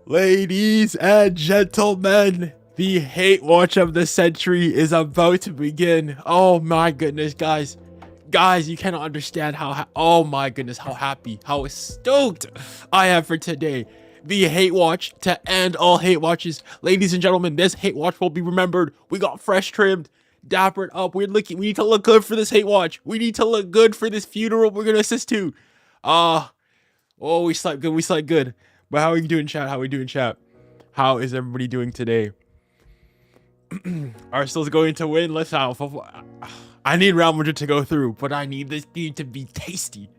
Ladies and gentlemen, the hate watch of the century is about to begin. Oh my goodness, guys, you cannot understand how oh my goodness, how happy, how stoked I am for today. The hate watch to end all hate watches. Ladies and gentlemen, this hate watch will be remembered. We got fresh trimmed, dappered up. We need to look good for this hate watch. We need to look good for this funeral we're gonna assist to. Oh, we slept good. But how are you doing, chat? How is everybody doing today? Arsenal's going to win. Let's have I need Real Madrid to go through, but I need this game to be tasty.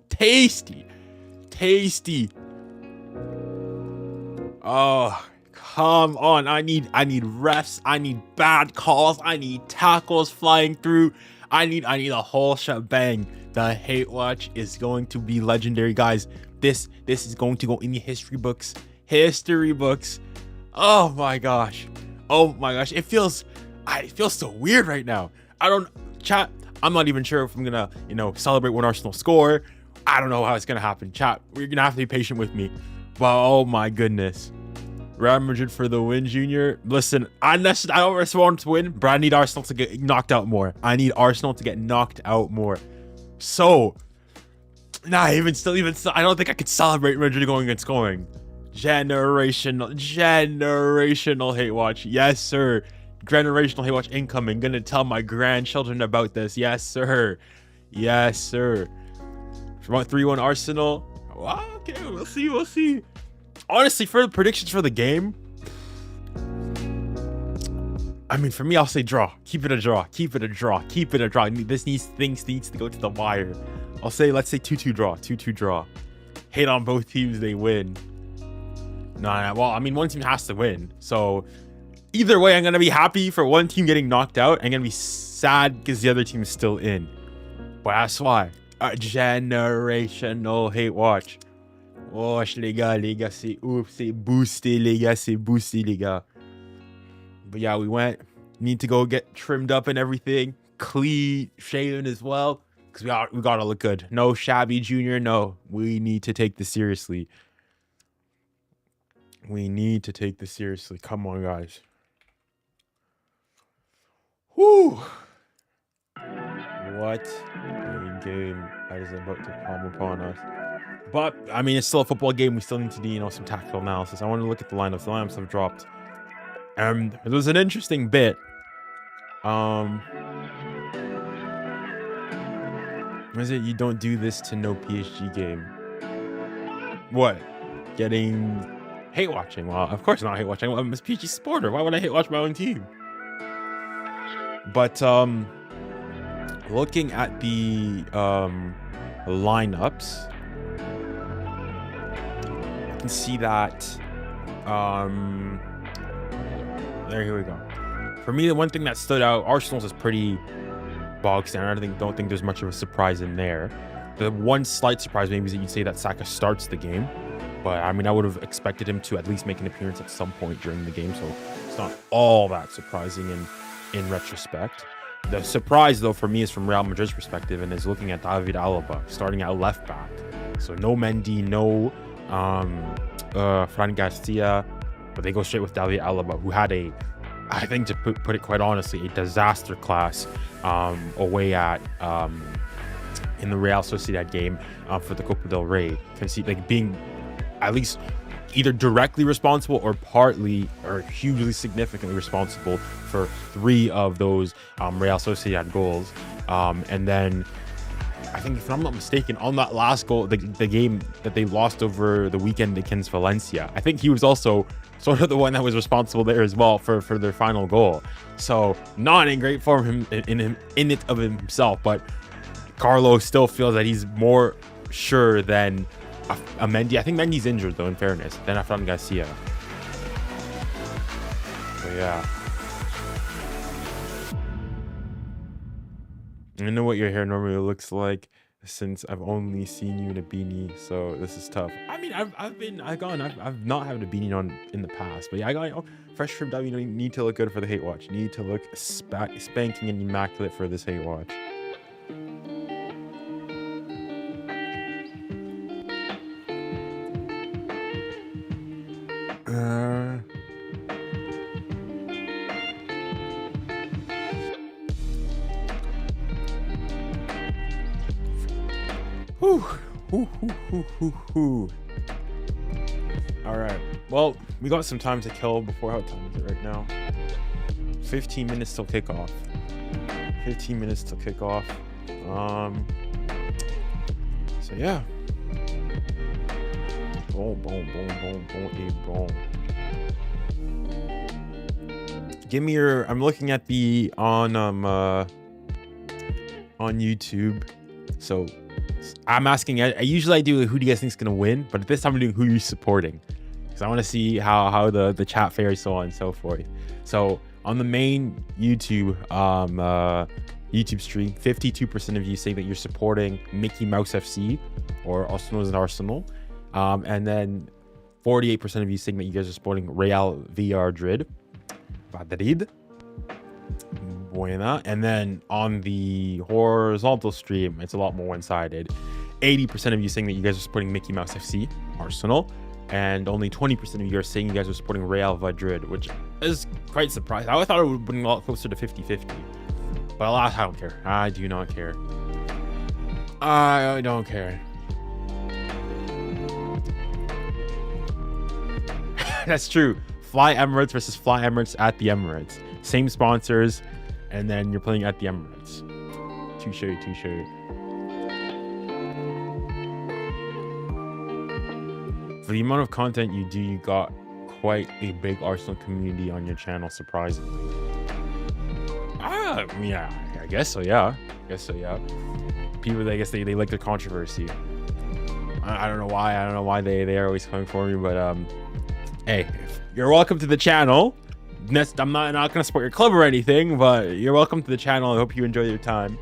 Oh, come on. I need refs. I need bad calls. I need tackles flying through. I need a whole shebang. The hate watch is going to be legendary, guys. This is going to go in the history books. Oh my gosh. It feels so weird right now. Chat, I'm not even sure if I'm gonna celebrate when Arsenal score. I don't know how it's gonna happen. Chat, you're gonna have to be patient with me. But oh my goodness, Real Madrid for the win, Junior. Listen, I don't just want to win, but I need Arsenal to get knocked out more. So even still, I don't think I could celebrate Madrid going and scoring. Generational hate watch. Yes, sir. Generational hate watch incoming. Gonna tell my grandchildren about this. Yes, sir. Want 3-1 Arsenal? Wow, okay, we'll see. Honestly, for the predictions for the game, I mean, for me, I'll say draw. Keep it a draw. Things needs to go to the wire. Let's say 2-2 draw. Hate on both teams, they win. Well, I mean, one team has to win. So either way, I'm going to be happy for one team getting knocked out. I'm going to be sad because the other team is still in. But that's why. Generational hate watch. Wesh, les gars, c'est ouf, c'est boosté, les gars. But yeah, we went. Need to go get trimmed up and everything. Clean shaven as well. Because we gotta look good. No shabby junior, no. We need to take this seriously. Come on, guys. Whew. What a game that is about to come upon us. But, I mean, it's still a football game. We still need to do, some tactical analysis. I want to look at the lineups. The lineups have dropped. There was an interesting bit. Is it you don't do this to no PSG game? What? Getting hate watching? Well, of course not hate watching. I'm a PSG supporter. Why would I hate watch my own team? But looking at the lineups, you can see that here we go. For me, the one thing that stood out, Arsenal's is pretty bog standard. I don't think there's much of a surprise in there. The one slight surprise maybe is that you'd say that Saka starts the game, but I mean, I would have expected him to at least make an appearance at some point during the game, so it's not all that surprising in retrospect. The surprise, though, for me is from Real Madrid's perspective, and is looking at 𝙀𝙀 starting at left back. So no Mendy, no Fran Garcia, but they go straight with 𝙀𝙀, who had I think, to put it quite honestly, a disaster class away at in the Real Sociedad game for the Copa del Rey, being at least either directly responsible or partly or hugely significantly responsible for 3 of those Real Sociedad goals. And then I think, if I'm not mistaken, on that last goal, the game that they lost over the weekend against Valencia, I think he was also sort of the one that was responsible there as well for their final goal. So not in great form in it of himself, but Carlo still feels that he's more sure than a Mendy. I think Mendy's injured though, in fairness. Then I found Garcia. So yeah. I know what your hair normally looks like since I've only seen you in a beanie, so this is tough. I mean, I've not had a beanie on in the past, but yeah, I got fresh trimmed out. You know, you need to look good for the hate watch. You need to look spanking and immaculate for this hate watch. All right, well, we got some time to kill before. How time is it right now? 15 minutes till kickoff. 15 minutes till kickoff. So yeah. Boom, boom, boom, boom, boom, boom. Give me your. I'm looking at the on YouTube. So I'm asking. I usually do who do you guys think is gonna win, but this time I'm doing who you're supporting, because I want to see how the chat fares, so on and so forth. So on the main YouTube YouTube stream, 52% of you say that you're supporting Mickey Mouse FC, or also known as Arsenal, and then 48% of you saying that you guys are supporting Real Madrid. Buena. And then on the horizontal stream, it's a lot more one-sided. 80% of you saying that you guys are supporting Mickey Mouse FC, Arsenal, and only 20% of you are saying you guys are supporting Real Madrid, which is quite surprising. I thought it would have been a lot closer to 50-50, but alas, I don't care. I do not care. I don't care. That's true. Fly Emirates versus Fly Emirates at the Emirates. Same sponsors, and then you're playing at the Emirates. Touche, touche. For the amount of content you do, you got quite a big Arsenal community on your channel, surprisingly. Yeah, I guess so, yeah. People, I guess they like the controversy. I don't know why. I don't know why they're always coming for me, but hey, you're welcome to the channel. I'm not gonna support your club or anything, but you're welcome to the channel. I hope you enjoy your time.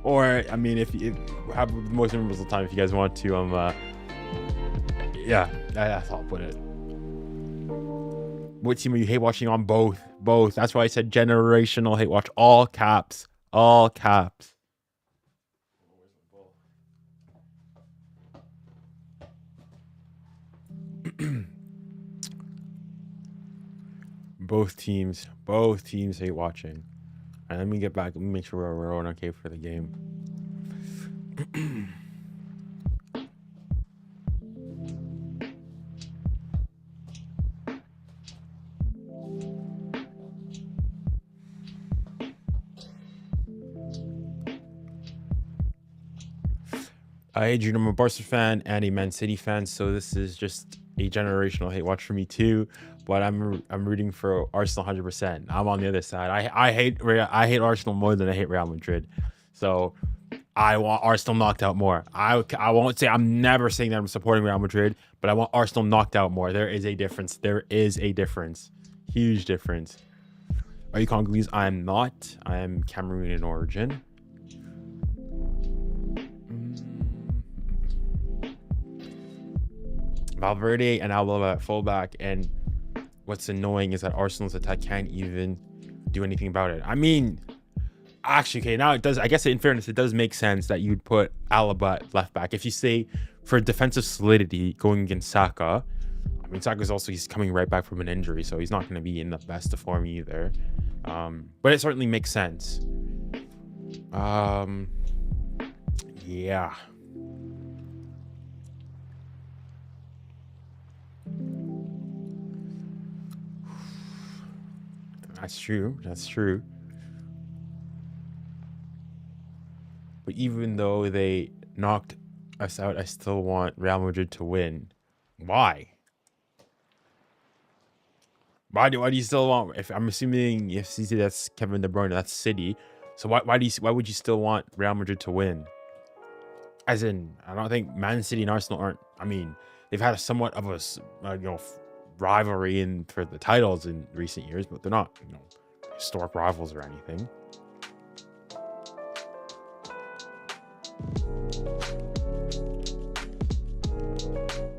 Or I mean, if you have the most memorable time, if you guys want to, yeah, that's how I'll put it. What team are you hate watching on? Both. That's why I said generational hate watch. All caps. All caps. Both teams hate watching. And let me get back. Let me make sure we're on okay for the game. Adrian, I'm a Barca fan and a Man City fan, so this is just a generational hate watch for me too. But I'm rooting for Arsenal 100%. I'm on the other side. I hate Arsenal more than I hate Real Madrid. So I want Arsenal knocked out more. I won't say, I'm never saying that I'm supporting Real Madrid, but I want Arsenal knocked out more. There is a difference. There is a difference. Huge difference. Are you Congolese? I am not. I am Cameroonian in origin. Valverde and Alba at fullback, and what's annoying is that Arsenal's attack can't even do anything about it. I mean, actually, okay, now it does. I guess in fairness, it does make sense that you'd put Alaba at left back. If you say for defensive solidity going against Saka, I mean, Saka's also, he's coming right back from an injury, so he's not going to be in the best of form either. But it certainly makes sense. Yeah. That's true. That's true. But even though they knocked us out, I still want Real Madrid to win. Why? Why do you still want? If I'm assuming if City, that's Kevin De Bruyne, that's City. So why would you still want Real Madrid to win? As in, I don't think Man City and Arsenal aren't. I mean, they've had a somewhat of a rivalry for the titles in recent years, but they're not historic rivals or anything.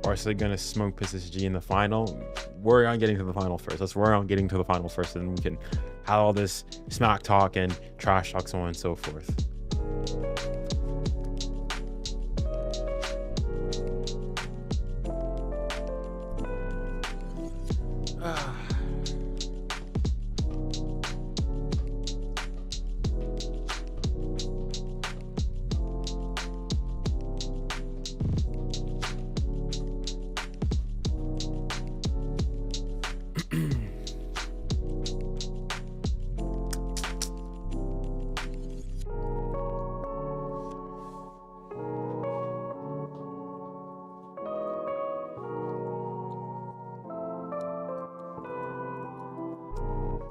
Barca gonna smoke PSG in the final. Worry on getting to the final first. Let's worry on getting to the final first, and then we can have all this smack talk and trash talk, so on and so forth.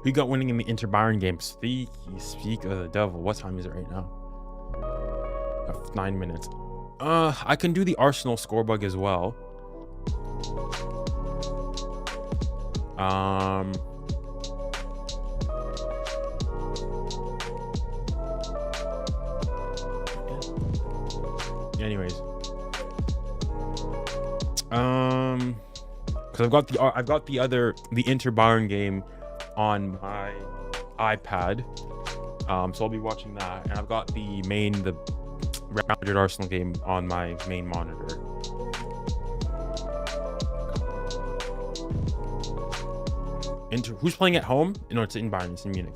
Who got winning in the Inter Bayern game? Speak of the devil. What time is it right now? 9 minutes. I can do the Arsenal score bug as well. Anyways. Because I've got the Inter Bayern game on my iPad, so I'll be watching that, and I've got the Real Madrid Arsenal game on my main monitor. Who's playing at home? No, it's in Bayern. It's in Munich.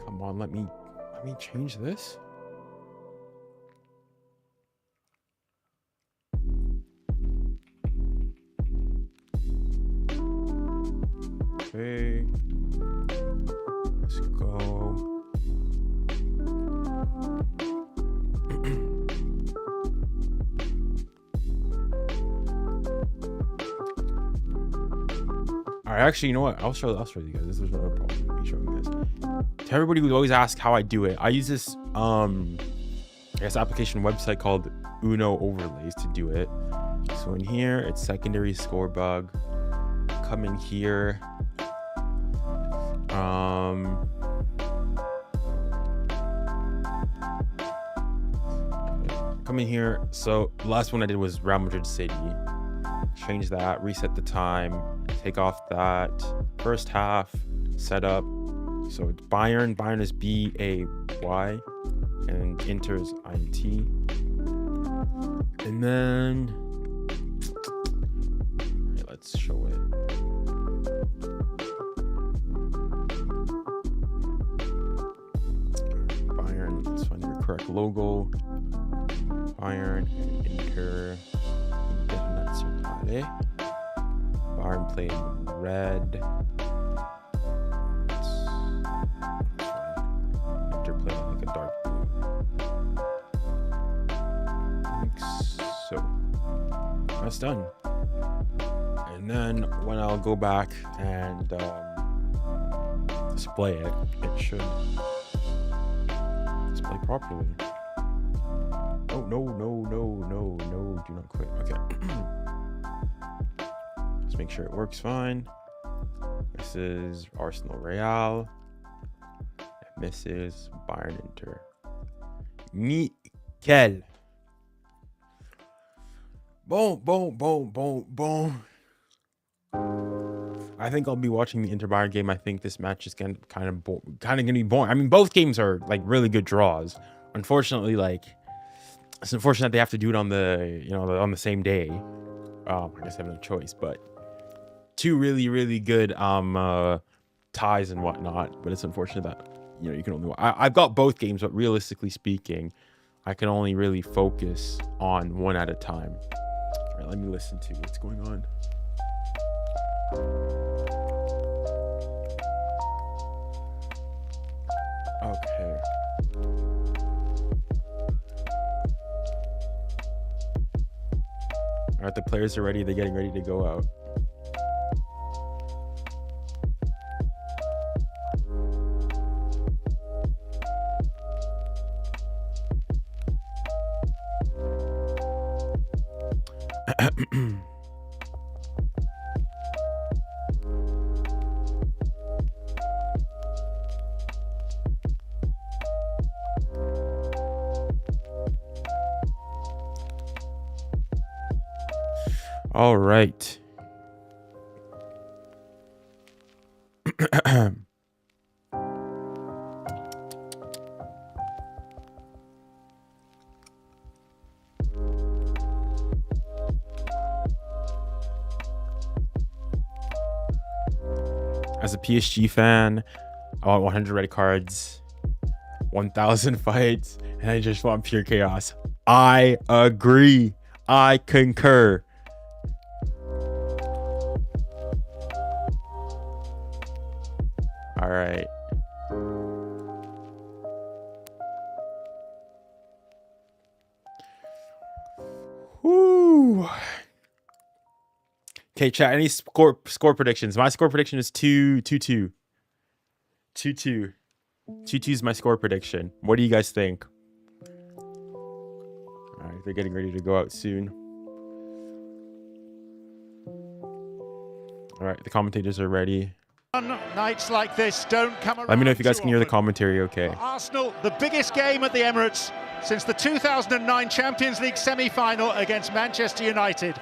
Come on, let me change this. Okay, let's go. All right, actually, you know what? I'll show you guys. This is what I'll probably be showing you guys. To everybody who always asks how I do it, I use this application website called Uno Overlays to do it. So in here, it's secondary score bug. Come in here. Come in here. So the last one I did was Real Madrid City. Change that, reset the time, take off that first half, setup. So it's Bayern. Bayern is BAY, and Inter is INT. And then let's show it. Bayern, let's find your correct logo. Bayern, Inter, Internazionale. Bayern playing red. Inter playing like a dark blue. I think so. That's done. And then when I'll go back and display it, it should display properly. Oh, no, do not quit. Okay. Let's make sure it works fine. This is Arsenal Real. And this is Bayern Inter. Nickel. Boom. I think I'll be watching the Inter Bayern game. I think this match is kind of gonna be boring. I mean, both games are like really good draws. Unfortunately, it's unfortunate they have to do it on the same day. I guess I have no choice, but two really good ties and whatnot. But it's unfortunate that you can only. I've got both games, but realistically speaking, I can only really focus on one at a time. All right, let me listen to what's going on. Okay. All right, the players are ready. They're getting ready to go out. All right. As a PSG fan, I want 100 red cards, 1,000 fights, and I just want pure chaos. I agree. I concur. All right. Whoo. Okay, chat. Any score predictions? My score prediction is 2-2. 2-2. 2-2 is my score prediction. What do you guys think? All right, they're getting ready to go out soon. All right, the commentators are ready. Nights like this don't come around. Let me know if you guys can hear the commentary okay. Arsenal, the biggest game at the Emirates since the 2009 Champions League semi-final against Manchester United.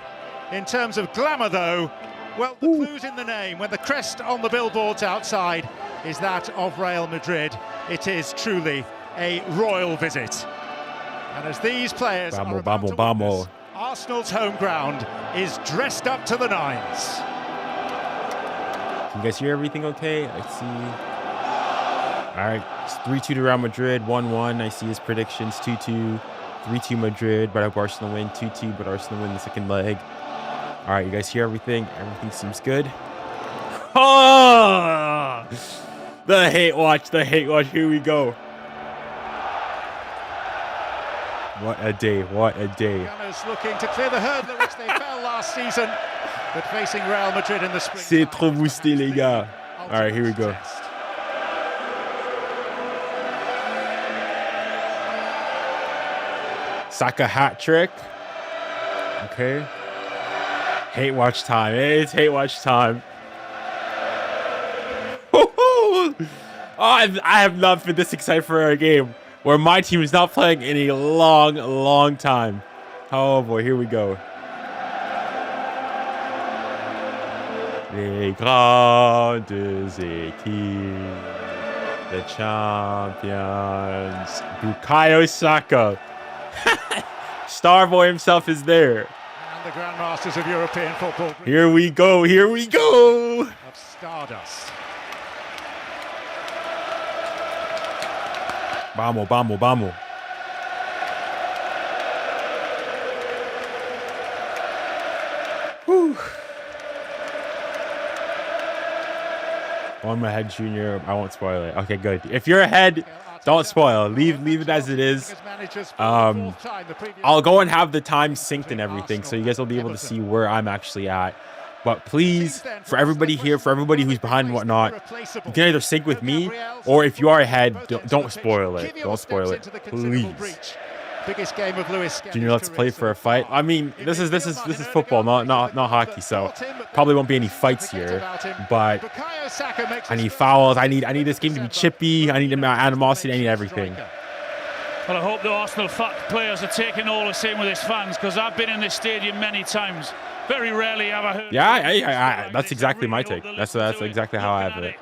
In terms of glamour, though, well, the clue's in the name. When the crest on the billboards outside is that of Real Madrid, it is truly a royal visit. And as these players are about to witness, Arsenal's home ground is dressed up to the nines. Can you guys hear everything okay? Let's see. All right, it's 3-2 to Real Madrid, 1-1. I see his predictions, 2-2, 3-2 Madrid, but I hope Arsenal win, 2-2, but Arsenal win the second leg. All right, you guys hear everything? Everything seems good. Oh! The hate watch, here we go. What a day, what a day. Gunners looking to clear the hurdle at which they fell last season, but facing Real Madrid in the spring. C'est trop boosté, les gars. All right, here we go. Saka hat trick. Okay. Hate watch time. It's hate watch time. Oh, I have not been this excited for a game where my team is not playing in a long time. Oh boy, here we go. Les grandes équipes, the champions. Bukayo Saka. Starboy himself is there. The grandmasters of European football. Here we go, here we go. Of Stardust. Vamos, vamos, vamos. Whew. On my head, Junior. I won't spoil it. Okay, good. If you're ahead, don't spoil. Leave it as it is. I'll go and have the time synced and everything, so you guys will be able to see where I'm actually at. But please, for everybody here, for everybody who's behind and whatnot, you can either sync with me, or if you are ahead, don't spoil it. Don't spoil it, please. Biggest game of Lewis. Junior, let's play for a fight. I mean, this is football, not hockey, so probably won't be any fights here. But I need fouls. I need this game to be chippy. I need animosity. I need everything. Well, I hope the Arsenal players are taking all the same with his fans, because I've been in this stadium many times. Very rarely have I heard. Yeah, that's exactly my take. That's exactly how I have it.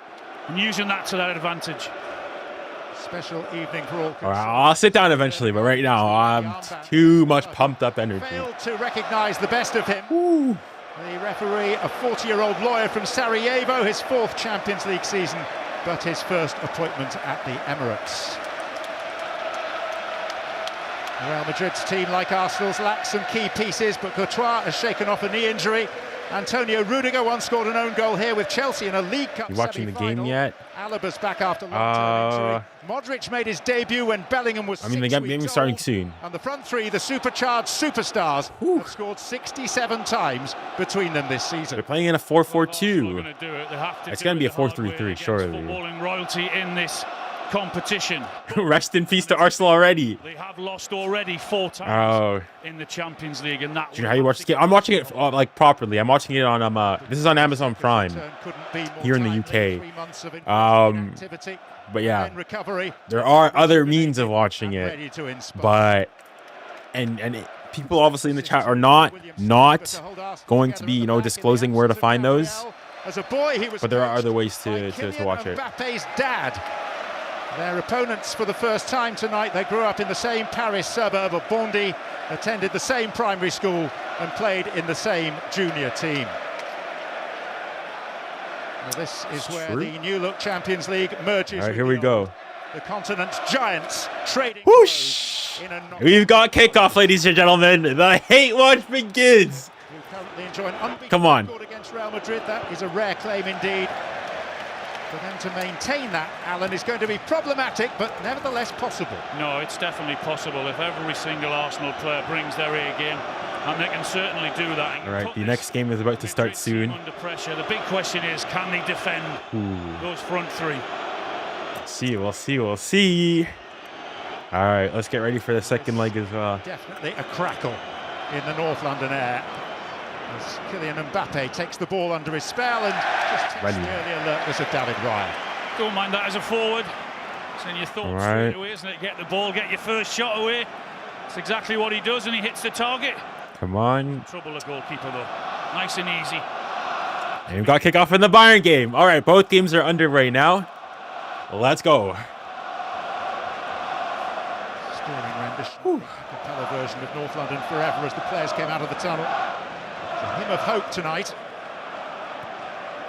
And using that to their advantage. Special evening for all. All right, I'll sit down eventually, but right now I'm too much pumped up energy. Failed to recognise the best of him. Ooh. The referee, a 40-year-old lawyer from Sarajevo, his 4th Champions League season, but his first appointment at the Emirates. Real Madrid's team, like Arsenal's, lacks some key pieces, but Courtois has shaken off a knee injury. Antonio Rudiger once scored an own goal here with Chelsea in a League Cup You watching the game yet? Alaba's back after long-term injury. Modric made his debut when Bellingham was the game is starting soon. And the front three, the supercharged superstars, have scored 67 times between them this season. They're playing in a 4-4-2. It's going to be a 4-3-3, surely. Footballing royalty in this competition. Rest in peace to Arsenal already. They have lost already 4 times in the Champions League, and that. Do you know how you watch this game? I'm watching it like properly. I'm watching it on this is on Amazon Prime here in the UK. But yeah, there are other means of watching it, but people obviously in the chat are not going to be disclosing where to find those. But there are other ways to watch it. Mbappe's dad. Their opponents for the first time tonight. They grew up in the same Paris suburb of Bondy, attended the same primary school and played in the same junior team. Now this is where the new look Champions League merges. All right, here we go. The continent's giants trading. Whoosh! We've got kickoff, ladies and gentlemen. The hate watch begins. Come on. Against Real Madrid, that is a rare claim indeed. For them to maintain that, Alan, is going to be problematic, but nevertheless possible. No, it's definitely possible if every single Arsenal player brings their A game, and they can certainly do that. All right, the next game is about to start soon. Under pressure. The big question is, can they defend those front three? We'll see. All right, let's get ready for the second leg as well. Definitely a crackle in the North London air. As Kylian Mbappe takes the ball under his spell and just takes the early alertness of 𝙬𝙦𝙾𝙖. Don't mind that as a forward. It's in your thoughts straight away, isn't it? Get the ball, get your first shot away. It's exactly what he does, and he hits the target. Come on. Trouble the goalkeeper though. Nice and easy. And we've got kickoff in the Bayern game. All right, both games are under right now. Let's go. Sterling rendition. A cappella version of North London Forever as the players came out of the tunnel. It's a hymn of hope tonight.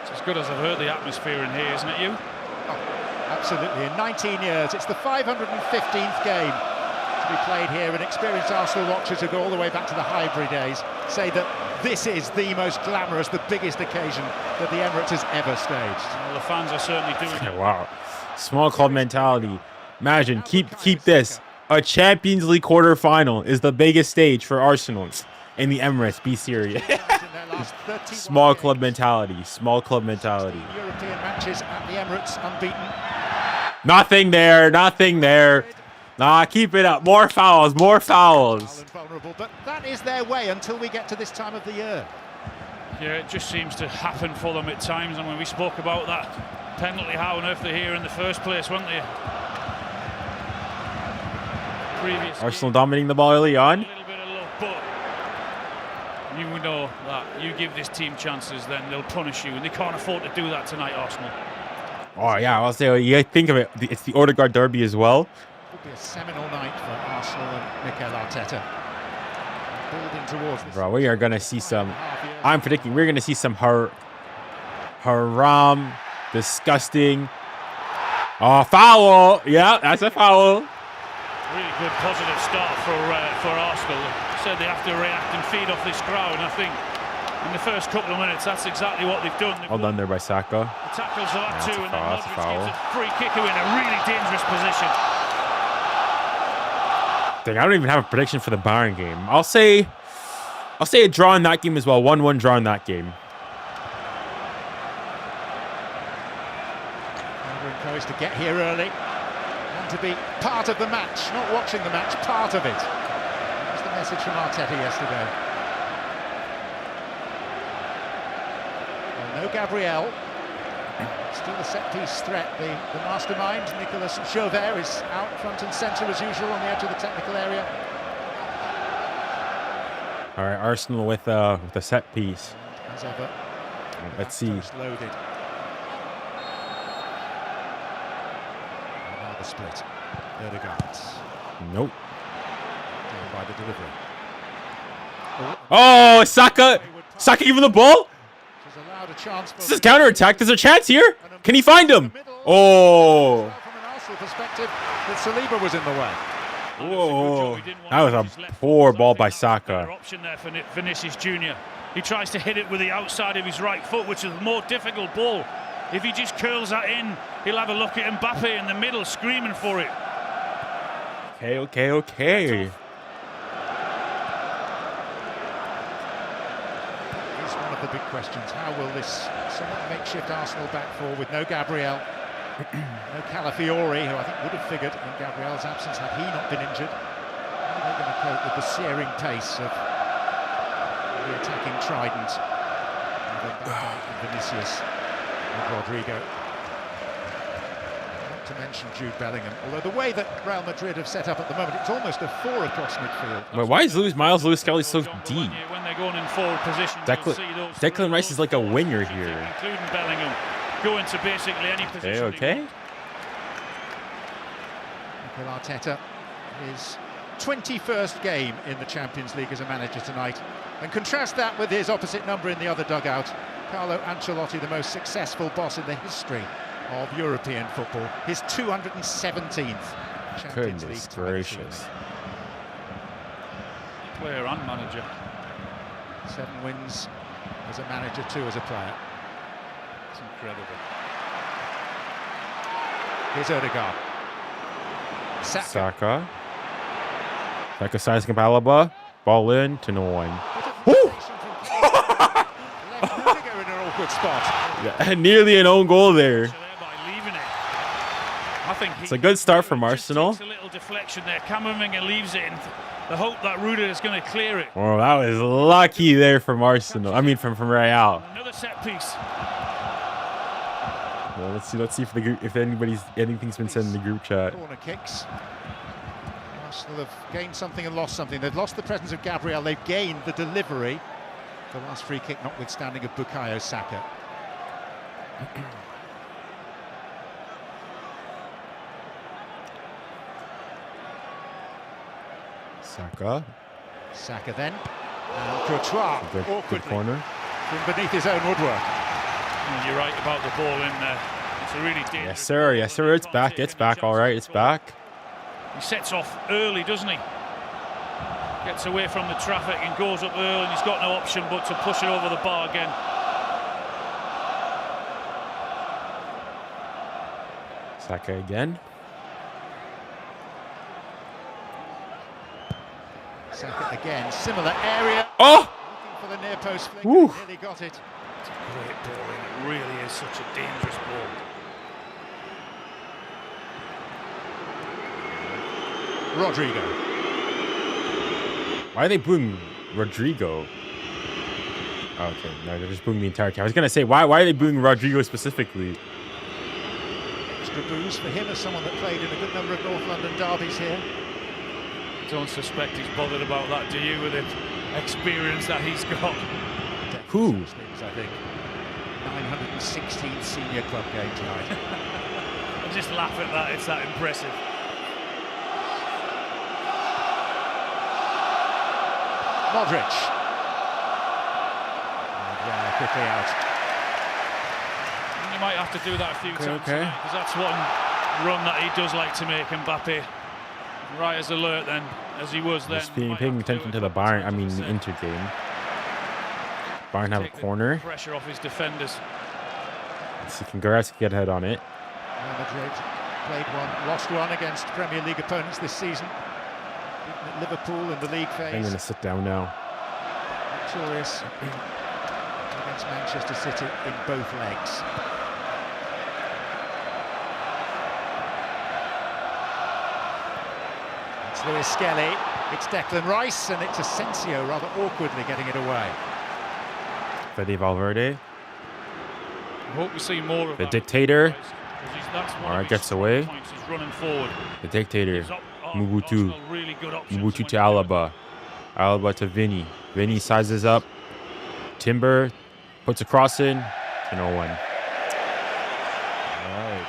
It's as good as I've heard the atmosphere in here, isn't it, you? Oh, absolutely. In 19 years, it's the 515th game to be played here, and experienced Arsenal watchers who go all the way back to the Highbury days say that this is the most glamorous, the biggest occasion that the Emirates has ever staged. Well, the fans are certainly doing it. Wow. Small club mentality. Imagine, keep this. A Champions League quarter-final is the biggest stage for Arsenal in the Emirates. Be serious. Small club mentality. Small club mentality. European matches at the Emirates unbeaten. Nothing there. Nah, keep it up. More fouls. Vulnerable, but that is their way until we get to this time of the year. Yeah, it just seems to happen for them at times. And when we spoke about that penalty, how on earth they're here in the first place, weren't they? Arsenal dominating the ball early on. A little bit of luck, but you know that you give this team chances, then they'll punish you, and they can't afford to do that tonight, Arsenal. Oh yeah, I'll say you think of it. It's the 𝙬𝙾𝙬𝙾 derby as well. Could be a seminal night for Arsenal and Mikel Arteta. Building towards this. Bro, we are gonna see some. I'm predicting we're gonna see some haram, disgusting. Oh, foul! Yeah, that's a foul. Really good positive start for Arsenal. Said they have to react and feed off this crowd. I think in the first couple of minutes, that's exactly what they've done. Well done there by Saka. The tackles are that too, and then Modric gives a free kick in a really dangerous position. Dang, I don't even have a prediction for the Bayern game. I'll say a draw in that game as well. 1-1 draw in that game. We're encouraged to get here early and to be part of the match, not watching the match, part of it. That was the message from Arteta yesterday. Well, no Gabriel. Still a set-piece threat. The mastermind, 𝙗𝙬𝙖𝙞𝙬 is out front and centre as usual on the edge of the technical area. All right, Arsenal with a set piece. As ever. Let's see. Loaded. And now the split. 𝙬𝙬𝙬𝙬. Nope. Down by the delivery. Oh, Saka gave him the ball. Allowed a chance. This is counter-attack. There's a chance here. Can he find him? Oh. From an Arsenal perspective, that Saliba was in the way. Whoa. That was a poor ball by Saka. Option there for Vinicius Junior. He tries to hit it with the outside of his right foot, which is a more difficult ball. If he just curls that in, he'll have a look at Mbappe in the middle, screaming for it. Okay. One of the big questions. How will this somewhat makeshift Arsenal back four with no Gabriel No 𝙀𝙀𝘼𝘾𝘼𝙎𝑖, who I think would have figured in Gabriel's absence had he not been injured. How are they going to cope with the searing pace of the attacking trident? And Vinicius and Rodrigo. Not to mention Jude Bellingham. Although the way that Real Madrid have set up at the moment, it's almost a 4 across midfield. Wait, why is 𝙀𝙊𝘾𝘼𝘐 so deep? When they're going in forward position, Declan Rice is like a winger here. Including Bellingham, going to basically any position. Okay. Mikel Arteta, his 21st game in the Champions League as a manager tonight. And contrast that with his opposite number in the other dugout, Carlo Ancelotti, the most successful boss in the history of European football. His 217th Champions League Goodness title. gracious. Player and manager. 7 wins as a manager, 2 as a player. It's incredible. Here's Odegaard. Saka. Saka signs 𝙀𝙀𝘾𝘼𝘾. Ball in to no one. Left Rudiger in an awkward spot. Yeah, nearly an own goal there. By leaving it. I think It's a good start from just Arsenal. takes a little deflection there. 𝙀𝙀𝘾𝘼𝘾 leaves it in the hope that Rudiger is going to clear it. Oh, that was lucky there from Arsenal. I mean, from Real. Another set piece. Well, let's see if the group, if anything's been said in the group chat. Corner kicks. Arsenal have gained something and lost something. They've lost the presence of Gabriel. They've gained the delivery. The last free kick notwithstanding of Bukayo Saka. Saka then. And 𝙀𝙀𝘼𝘋 Good awkwardly corner. from beneath his own woodwork. And you're right about the ball in there. It's a really dangerous. Yes, sir. Yes, sir. It's back. It's back. All right. It's back. He sets off early, doesn't he? Gets away from the traffic and goes up early, and he's got no option but to push it over the bar again. Saka again. Saka again, similar area. Oh! Looking for the near post flick. Woo. Nearly got it. It's a great ball, and it really is such a dangerous ball. Rodrigo. Why are they booing Rodrigo? Okay, no, they're just booing the entire team. I was gonna say, why are they booing Rodrigo specifically? Extra booze for him as someone that played in a good number of North London derbies here. Don't suspect he's bothered about that, do you, with the experience that he's got? Who? I think 916 senior club game tonight. I just laugh at that, it's that impressive. Modric. Yeah, quickly out. You might have to do that a few times okay. because that's one run that he does like to make, Mbappe. Right as alert then, as he was then. Just paying attention to the Bayern, I mean the Inter game. Bayern have a corner. Pressure off his defenders. So congrats, get ahead on it. Real Madrid played one, lost one against Premier League opponents this season. Beaten at Liverpool in the league phase. I'm gonna sit down now. Victorious against Manchester City in both legs. It's 𝙀𝙊𝘾𝘼𝘾, it's Declan Rice, and it's Asensio rather awkwardly getting it away. Fede Valverde. I hope we see more of The that. dictator. That's one All of right, his gets strong away. points. He's running forward. The dictator. He's up- Mobutu. Arsenal really good options Mobutu when to he- Alaba. Alaba to Vinny. Vinny sizes up. Timber puts a cross in to no one. All right.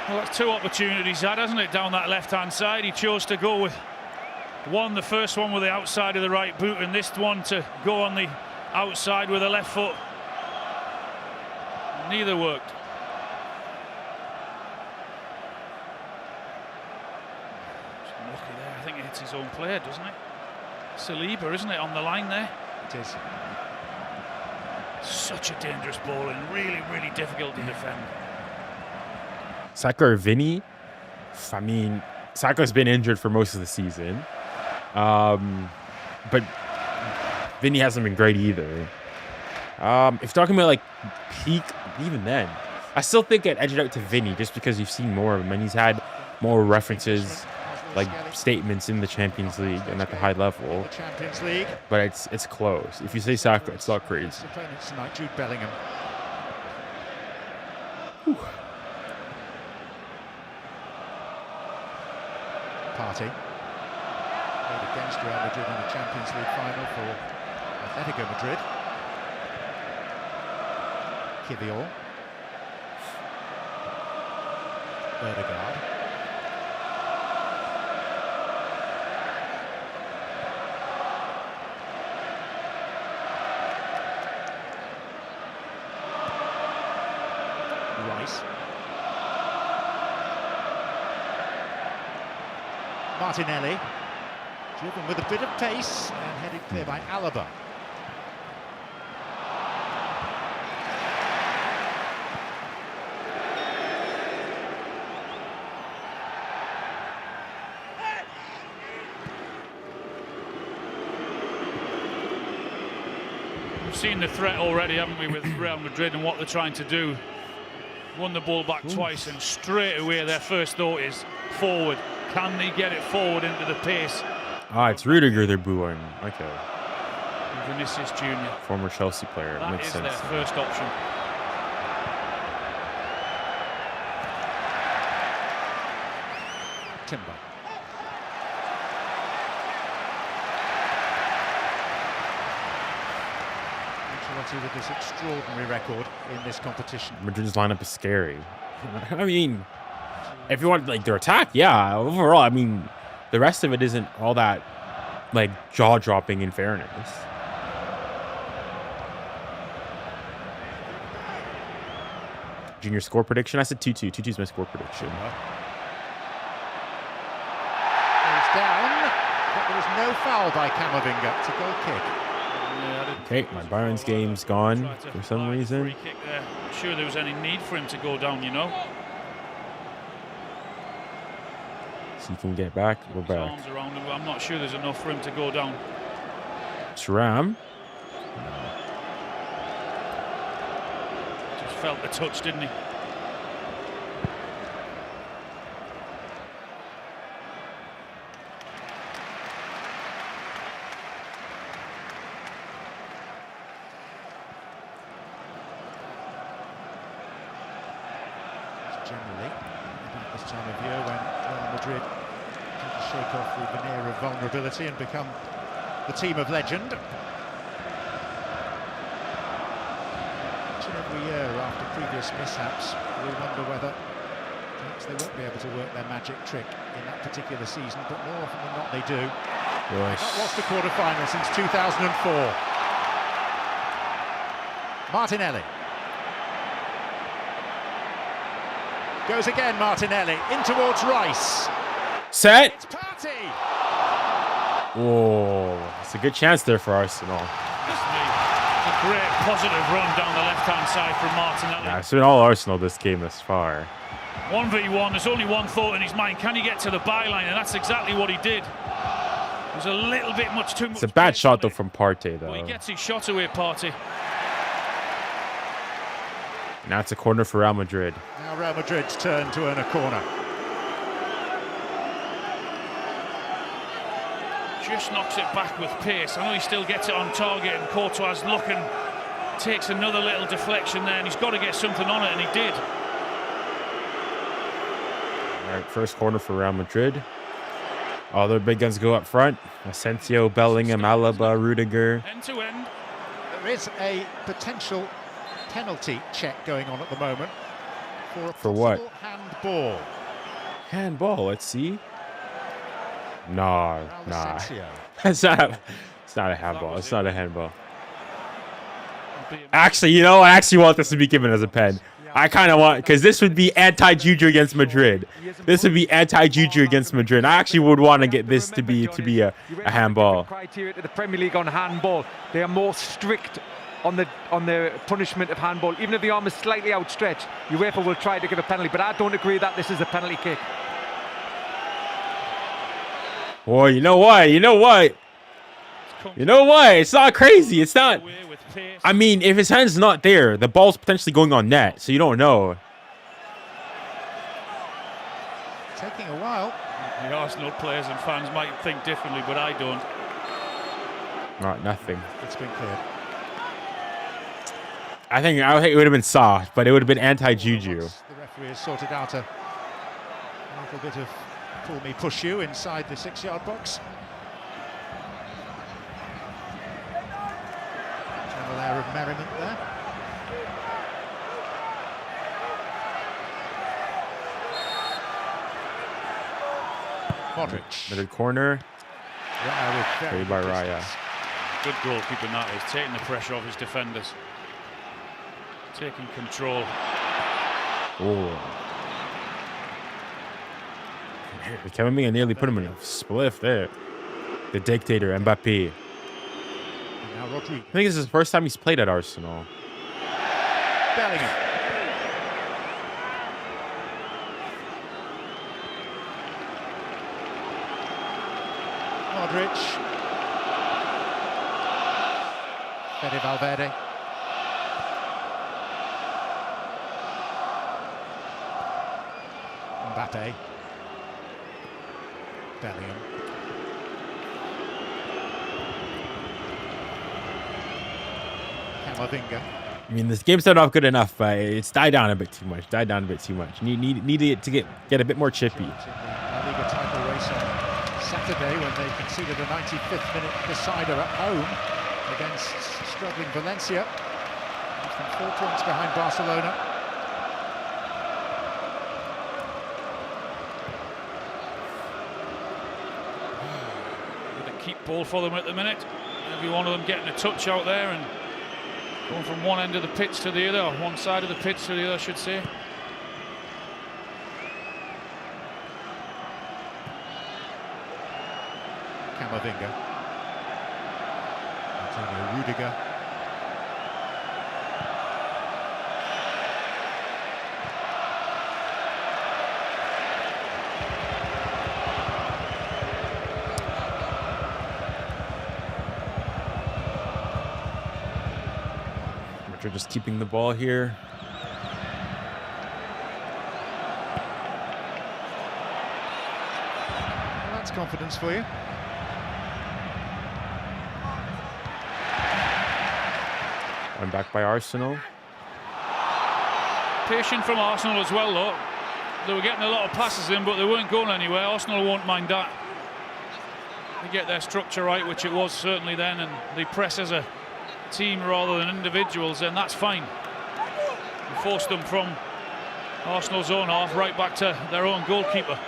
Well, that's 2 opportunities had, hasn't it, down that left-hand side. He chose to go with one, the first one with the outside of the right boot, and this one to go on the outside with the left foot. Neither worked. Just lucky there. I think it hits his own player, doesn't it? Saliba, isn't it, on the line there? It is. Such a dangerous ball and really, really difficult to defend. Saka or Vinny? I mean, Saka's been injured for most of the season. But Vinny hasn't been great either. If talking about like peak, even then, I still think it edged out to Vinny just because you've seen more of him and he's had more references, like statements in the Champions League and at the high level. Champions League. But it's close. If you say Saka, it's not crazy. Opponents tonight, 𝙬𝙬𝘼𝙾𝘼. Party. Played against Real Madrid in the Champions League final for Atletico Madrid. 𝙬𝙬𝘼𝙾𝘼𝙬𝙤. Rice. Martinelli, driven with a bit of pace and headed clear by Alaba. We've seen the threat already, haven't we, with Real Madrid and what they're trying to do. Won the ball back twice, and straight away their first thought is forward. Can they get it forward into the pace? Ah, it's Rudiger they're booing. Okay. Vinicius Junior. Former Chelsea player. That Makes is sense. their first option. Timber. With this extraordinary record in this competition. Madrid's lineup is scary. I mean, if you want like their attack, yeah. Overall, I mean, the rest of it isn't all that like jaw-dropping in fairness. Junior score prediction. I said 2-2. 2-2 is my score prediction. Goes down, but there was no foul by Camavinga. It's a goal kick. Okay, my Bayern's game's gone for some reason. Free kick there. I'm sure there was any need for him to go down, you know. So you can get back. We're His back. arms around him, but I'm not sure there's enough for him to go down. Thuram. Just felt the touch, didn't he? Generally, about this time of year when Real Madrid tend to shake off the veneer of vulnerability and become the team of legend. Each and every year after previous mishaps, we wonder whether perhaps they won't be able to work their magic trick in that particular season, but more often than not they do. Nice. Not lost a quarter-final since 2004. Martinelli. Goes again, Martinelli, in towards Rice. Set. It's Party. Oh, it's a good chance there for Arsenal. A great positive run down the left-hand side from Martinelli. Yeah, it's been all Arsenal this game thus far. 1v1, there's only one thought in his mind. Can he get to the byline? And that's exactly what he did. It was a little bit too much. It's a bad pace shot on though it. from Partey though. Well, he gets his shot away, Party. Now it's a corner for Real Madrid. Now Real Madrid's turn to earn a corner. Just knocks it back with pace. I know he still gets it on target, and 𝙀𝙀𝘼𝘾 takes another little deflection there, and he's got to get something on it, and he did. All right, first corner for Real Madrid. All their big guns go up front. Asensio, Bellingham, Alaba, Rudiger. End to end. There is a potential penalty check going on at the moment For what? handball. Handball, let's see. Nah. Asensio. It's not a handball. It's not a handball. Actually, you know, I actually want this to be given as a pen. I kind of want, because this would be anti-Juju against Madrid. This would be anti-Juju against Madrid. I actually would want to get this to be a handball. Criteria to the Premier League on handball. They are more strict on the punishment of handball. Even if the arm is slightly outstretched, UEFA will try to give a penalty. But I don't agree that this is a penalty kick. Well, you know what? It's You know what? It's not crazy. It's not. I mean, if his hand's not there, the ball's potentially going on net, so you don't know. Taking a while. The Arsenal players and fans might think differently, but I don't. Not nothing. It's been cleared. I think it would have been soft, but it would have been anti-juju. The referee has sorted out a little bit of pull me, push you inside the 6-yard box. General air of merriment there. Modric. Middle corner. 𝙎𝙊𝘾𝘼𝙎𝙏. Good goalkeeping that is, taking the pressure off his defenders. Taking control. Oh. 𝙬𝙼𝘾𝘼𝙎 nearly put him in a spliff there. The dictator, Mbappé. Now Rodrigo. I think this is the first time he's played at Arsenal. Bellingham. Modric. 𝙎𝙊𝘾𝘼𝙎𝙏. Mbappé. Bellingham. 𝙬𝙼𝘾𝘼𝙎. I mean, this game's not good enough, but it's died down a bit too much. Died down a bit too much. Need it to get a bit more chippy. In the La Liga title race on Saturday when they conceded a 95th minute decider at home against struggling Valencia. Less than 4 points behind Barcelona. With a keep ball for them at the minute. Every one of them getting a touch out there and going from one end of the pitch to the other, or one side of the pitch to the other, I should say. 𝙬𝙼𝘾𝘼𝙎. Antonio Rudiger. Madrid just keeping the ball here. Well, that's confidence for you. One back by Arsenal. Patient from Arsenal as well, though. They were getting a lot of passes in, but they weren't going anywhere. Arsenal won't mind that. They get their structure right, which it was certainly then, and they press as a team rather than individuals, and that's fine. We forced them from Arsenal's own half right back to their own goalkeeper.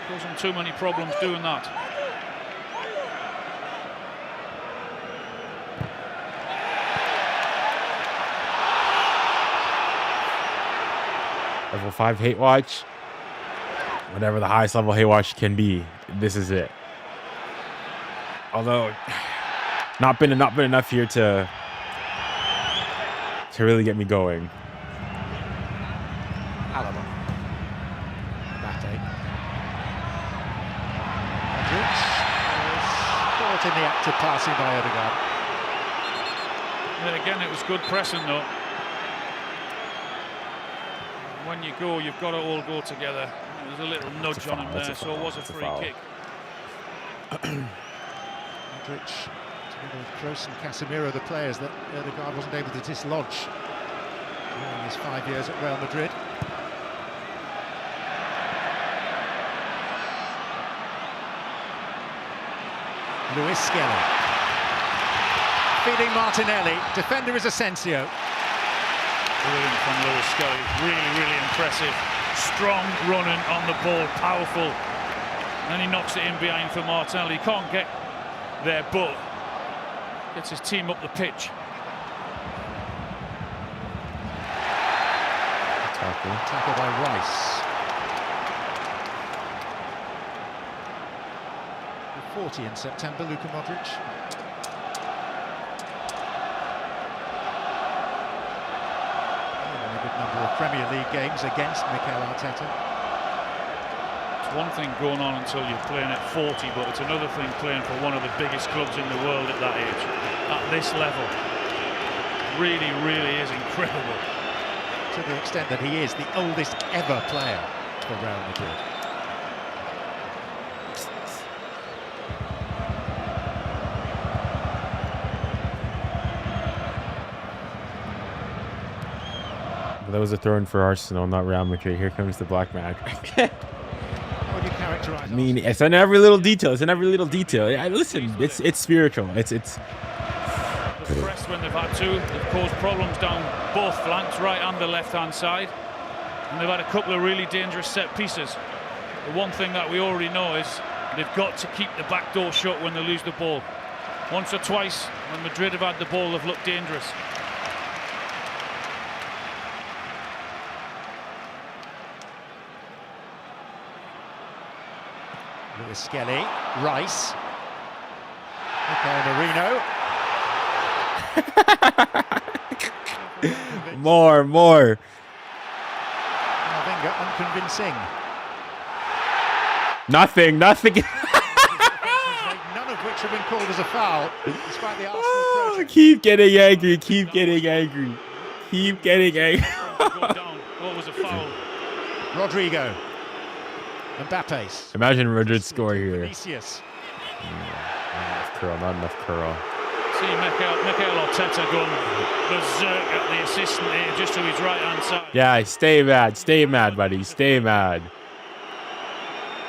Causing too many problems doing that. Level 5 hate watch. Whatever the highest level hate watch can be, this is it. Although not been enough here to really get me going. Alaba. Mbappé. Modric was caught in the act of passing by Ødegaard. Yeah, again, it was good pressing though. When you go, you've got to all go together. There's a little nudge on him there, so it was a free kick. Modric, together with Ďoďoš and Casemiro, the players that Ødegaard wasn't able to dislodge during his 5 years at Real Madrid. Luis Skelly. Feeding Martinelli. Defender is Asensio. Brilliant from Luis Skelly. Really, really impressive. Strong running on the ball, powerful. And he knocks it in behind for Martinelli. He can't get there, but gets his team up the pitch. Tackle by Rice. 40 in September, Luka Modric. A good number of Premier League games against Mikel Arteta. one thing going on until you're playing at 40, but it's another thing playing for one of the biggest clubs in the world at that age, at this level. Really, really is incredible. To the extent that he is the oldest ever player for Real Madrid. That was a throw in for Arsenal, not Real Madrid. Here comes the black man. How would you characterize? I mean, it's in every little detail. It's in every little detail. Yeah, listen, it's spiritual. It's. They've pressed when they've had to. They've caused problems down both flanks, right and the left-hand side. And they've had a couple of really dangerous set pieces. The one thing that we already know is they've got to keep the back door shut when they lose the ball. Once or twice, when Madrid have had the ball, they've looked dangerous. 𝙎𝙊𝘾𝘼𝙎𝙏, 𝙬𝙬, More. 𝙬𝙬, unconvincing. Nothing. None of which have been called as a foul, despite the Arsenal pressure. Keep getting angry. What was a foul? Rodrigo. Mbappé. Imagine Madrid score here. Vinicius. Not enough curl. See 𝙀𝙀𝘼𝙖𝙞𝙾𝙄𝑼𝙎𝑎 going berserk at the assistant here, just to his right-hand side. Yeah, stay mad, buddy. Stay mad.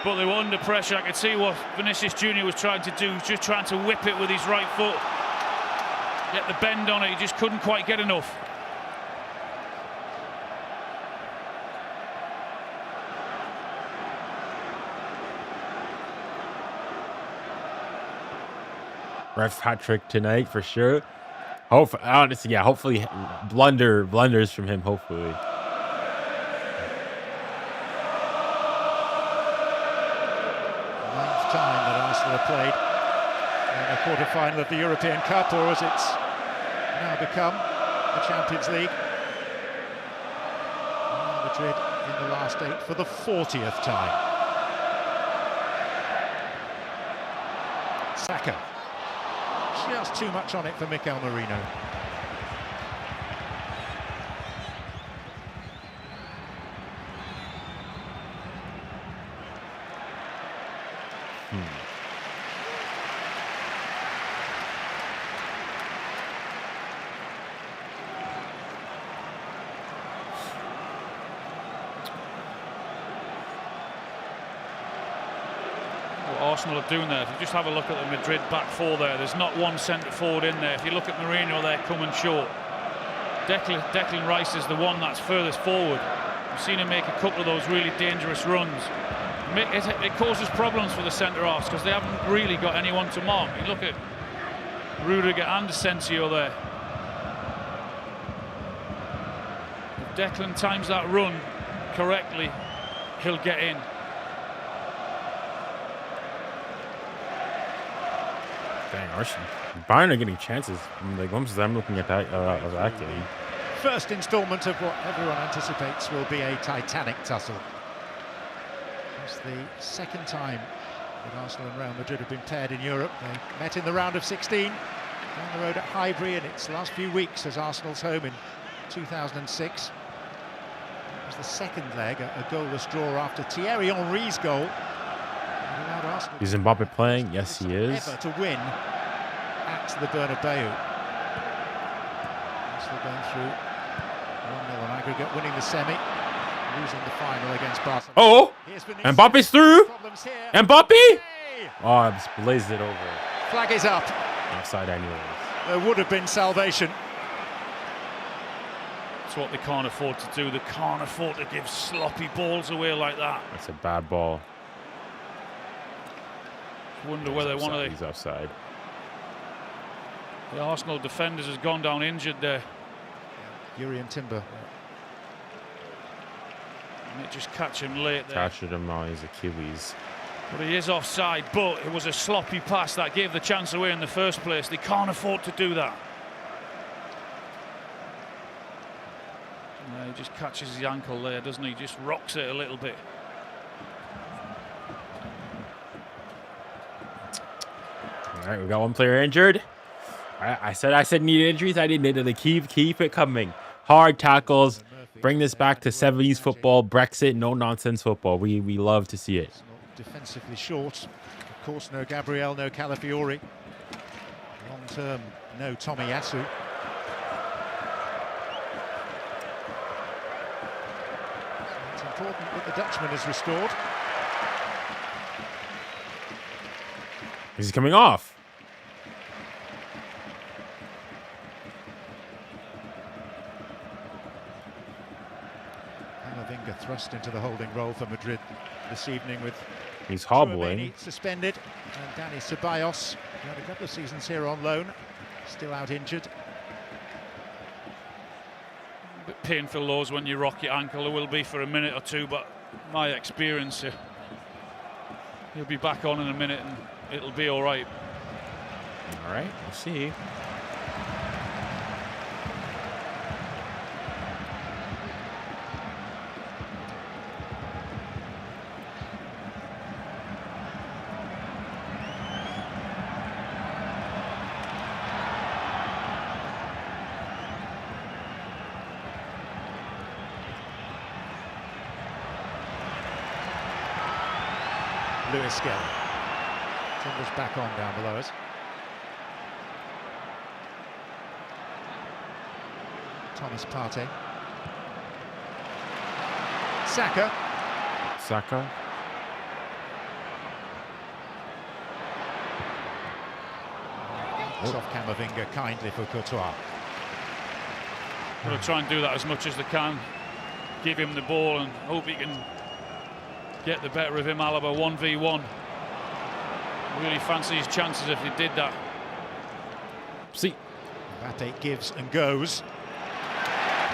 But they were under pressure. I could see what Vinicius Junior was trying to do, just trying to whip it with his right foot. Get the bend on it, he just couldn't quite get enough. Ref hat trick tonight for sure. Honestly, yeah, hopefully blunders from him, hopefully. 9th time that Arsenal have played in a quarter-final of the European Cup, or as it's now become, the Champions League. Real Madrid in the last 8 for the 40th time. Saka. Just too much on it for Mikel Merino. Arsenal are doing there. If you just have a look at the Madrid back four there's not one centre forward in there. If you look at Merino, they're coming short. Declan Rice is the one that's furthest forward. We've seen him make a couple of those really dangerous runs. It causes problems for the centre-halves because they haven't really got anyone to mark. You look at Rudiger and Asensio there. If Declan times that run correctly, he'll get in. Dang, Arsenal. Bayern are getting chances. Like, once I'm looking at that game. First instalment of what everyone anticipates will be a titanic tussle. It's the second time that Arsenal and Real Madrid have been paired in Europe. They met in the round of 16 down the road at Highbury in its last few weeks as Arsenal's home in 2006. It was the second leg, a goalless draw after Thierry Henry's goal. Is Mbappe playing? Yes, he is. Ever to win at the Bernabeu. Arsenal going through 1-0 on aggregate, winning the semi, losing the final against Barcelona. Oh! Mbappe's through! Mbappe! Oh, I just blazed it over. Flag is up. Offside anyways. There would have been salvation. That's what they can't afford to do. They can't afford to give sloppy balls away like that. That's a bad ball. Wonder whether one of He's offside. The Arsenal defenders has gone down injured there. Jurriën Timber. And it just catch him late there. Catched him on his Achilles. But he is offside, but it was a sloppy pass that gave the chance away in the first place. They can't afford to do that. He just catches his ankle there, doesn't he? Just rocks it a little bit. All right, we got one player injured. I said need injuries. I didn't. They keep it coming. Hard tackles. Bring this back to 70s football. Brexit, no nonsense football. We love to see it. It's not defensively short. Of course, no Gabriel, no 𝙀𝙀𝘿𝘾𝘼𝘎. Long term, no Tomiyasu. It's important that the Dutchman is restored. He's coming off. 𝙀𝙀𝘾𝘄 thrust into the holding role for Madrid this evening with He's hobbling. suspended, and 𝙀𝙀𝘾𝘼𝙎𝙏, who had a couple of seasons here on loan, still out injured. A bit painful those when you rock your ankle. There will be for a minute or two, but my experience, he'll be back on in a minute and it'll be all right. All right, we'll see. 𝙀𝙀𝘾𝘄. Timbers back on down below us. Thomas Partey. Saka. Saka. Off 𝙀𝙀𝘾𝘄 kindly for 𝙀𝙀𝘀. They'll try and do that as much as they can. Give him the ball and hope he can get the better of him. Alaba 1v1. Really fancy his chances if he did that. See. Mbappe gives and goes.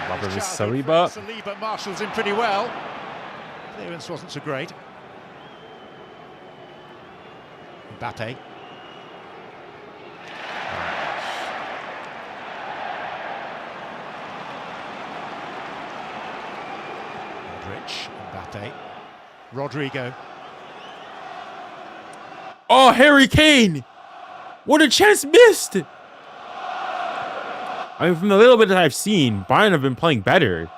Saliba. Saliba marshals him pretty well. Clearance wasn't so great. Mbappe. Modric, Mbappe. Rodrigo. Oh, Harry Kane! What a chance missed! I mean, from the little bit that I've seen, Bayern have been playing better.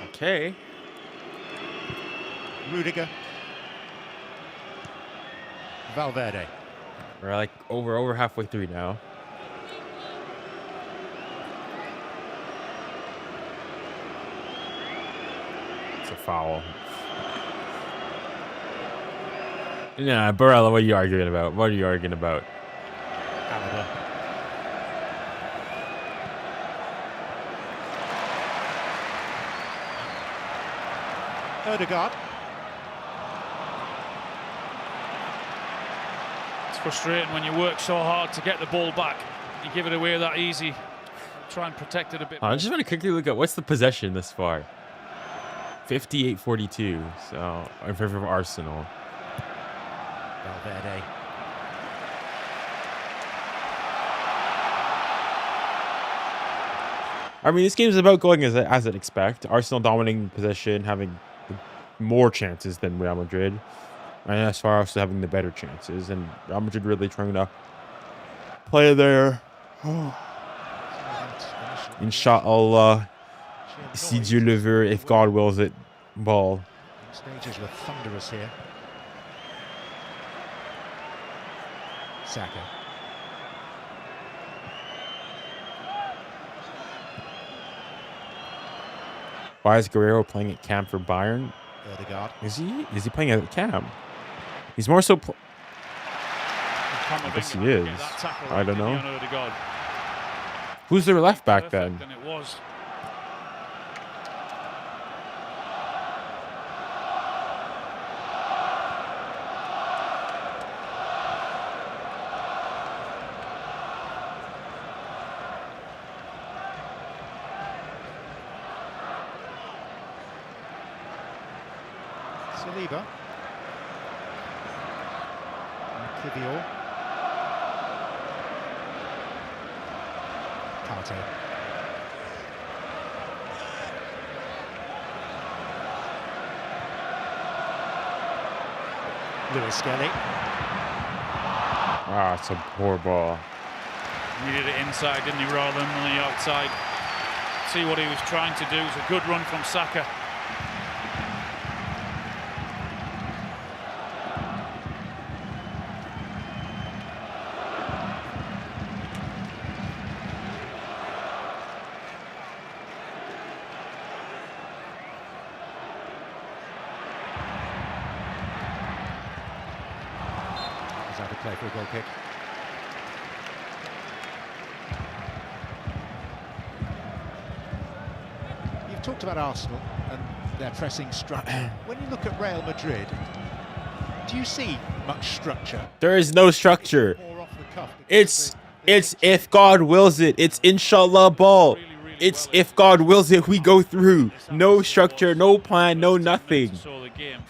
Okay. Rudiger. Valverde. We're like over halfway through now. It's a foul. Yeah, Barella, what are you arguing about? What are you arguing about? Alaba. Ødegaard. It's frustrating when you work so hard to get the ball back. You give it away that easy. Try and protect it a bit. I just want to quickly look at what's the possession this far. 58-42, so in favor of Arsenal. Valverde. I mean, this game is about going as I'd expect. Arsenal dominating position, having more chances than Real Madrid, and as far as having the better chances, and Real Madrid really trying to play their Inshallah, si Dieu le veut, if God wills it, ball. Stages were thunderous here. Saka. Why is Guerrero playing at camp for Bayern? Ødegaard. Is he playing at camp? He's more so. I guess he is. I don't know. Who's their left back then? And it was. Saliba. 𝙀𝙀𝘾𝘼𝘋𝙀𝘻. Partey. 𝙋𝙊𝘾𝘼𝙎𝙏. Ah, it's a poor ball. Needed it inside, didn't he, rather than on the outside. See what he was trying to do. It's a good run from Saka. He's had to play for a goal kick. You've talked about Arsenal and their pressing structure. When you look at Real Madrid, do you see much structure? There is no structure. More off the cuff It's if God wills it. It's inshallah ball. It's if God wills it, we go through. No structure, no plan, no nothing.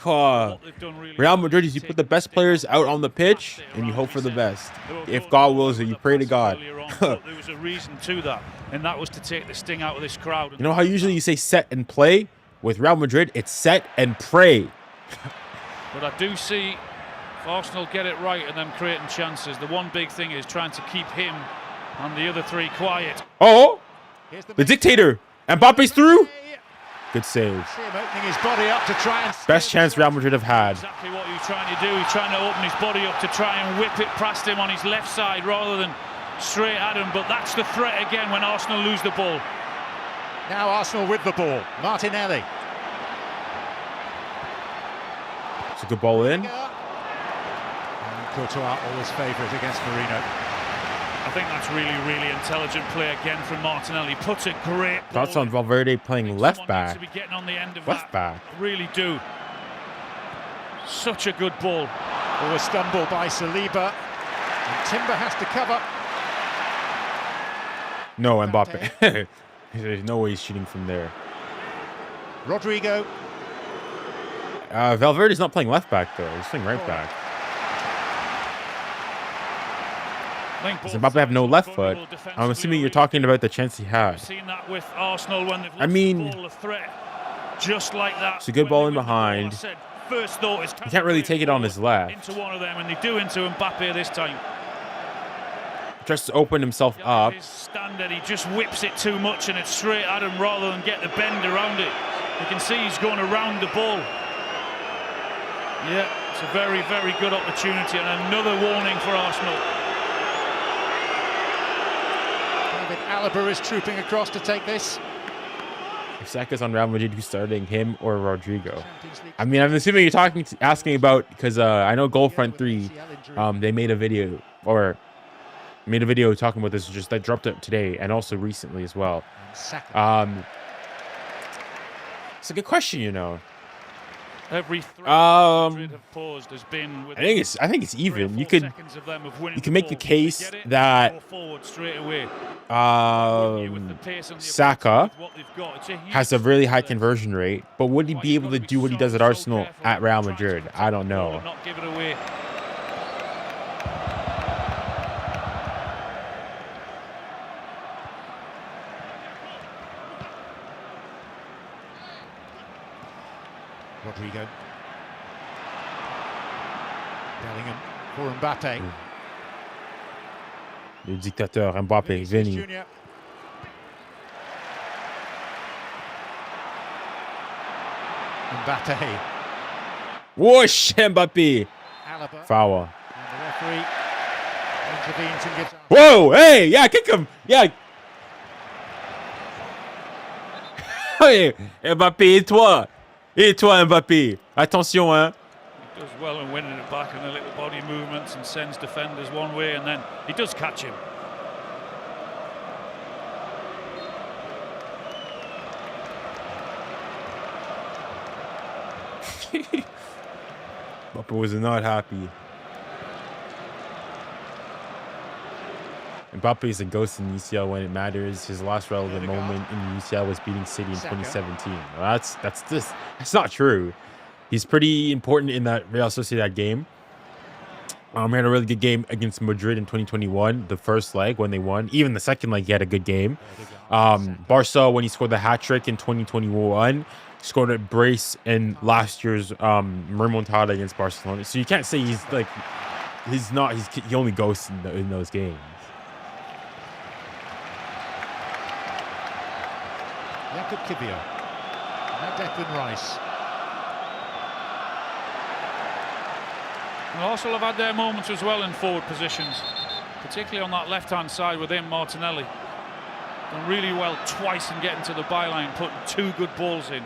Real Madrid is you put the best players out on the pitch and you hope for the best. If God wills it, you pray to God. There was a reason to that, and that was to take the sting out of this crowd. You know how usually you say set and play? With Real Madrid, it's set and pray. But I do see if Arsenal get it right and them creating chances, the one big thing is trying to keep him and the other three quiet. Oh, the dictator. Mbappe's through. Good save. See him opening his body up to try and Best chance Real Madrid have had. Exactly what he's trying to do. He's trying to open his body up to try and whip it past him on his left side rather than straight at him. But that's the threat again when Arsenal lose the ball. Now Arsenal with the ball. Martinelli. It's a good ball in. And Courtois always favourite against Marino. I think that's really, really intelligent play again from Martinelli. Puts a great ball Thoughts on in. Valverde playing left Someone back. needs to be getting on the end of Left that. back. I really do. Such a good ball. Oh, a stumble by Saliba. And Timber has to cover. No, Mbappe. There's no way he's shooting from there. Rodrigo. Valverde's not playing left back though. He's playing right back. Does Mbappe have no left foot? I'm assuming you're talking about the chance he had. Seen that with Arsenal when they've I mean, the threat, just like that. it's a good ball in When they win the ball, behind. I said, first thought is He can't really take it on his left. into one of them, and they do into Mbappe this time. Just to open himself up. His standard, he just whips it too much, and it's straight at him rather than get the bend around it. You can see he's going around the ball. Yeah, it's a very, very good opportunity, and another warning for Arsenal. Alaba is trooping across to take this. If Saka's on Real Madrid, who's starting, him or Rodrigo? I mean, I'm assuming you're asking about, because I know Goalfront 3, they made a video talking about this, just that dropped up today and also recently as well. It's a good question, you know. Every threat Madrid have paused has been with I think it's even. You can make the case that Saka has a really high conversion rate, but would he be able to do what he does at Arsenal at Real Madrid? I don't know. Not give it away. Rodrigo. Bellingham for Mbappe. Le dictateur Mbappe, Vini. Junior. Mbappe. Whoosh, Mbappe. Alaba. Foul. And the referee intervenes and gives. Whoa, hey, yeah, kick him. Yeah. Hey, Mbappe, et toi, Mbappe. Attention, hein. He does well in winning it back in the little body movements and sends defenders one way, and then he does catch him. Mbappe was not happy. Mbappe is a ghost in UCL when it matters. His last relevant moment in UCL was beating City in 2017. Well, that's not true. He's pretty important in that Real Sociedad game. He had a really good game against Madrid in 2021, the first leg when they won. Even the second leg, he had a good game. Barca, when he scored the hat trick in 2021, scored a brace in last year's remontada against Barcelona. So you can't say he only ghosts in those games. 𝙎𝙊𝘾𝘼𝙖𝙞𝙏. Now Declan Rice. And Arsenal have had their moments as well in forward positions, particularly on that left-hand side with him, Martinelli. Done really well twice in getting to the byline, putting 2 good balls in.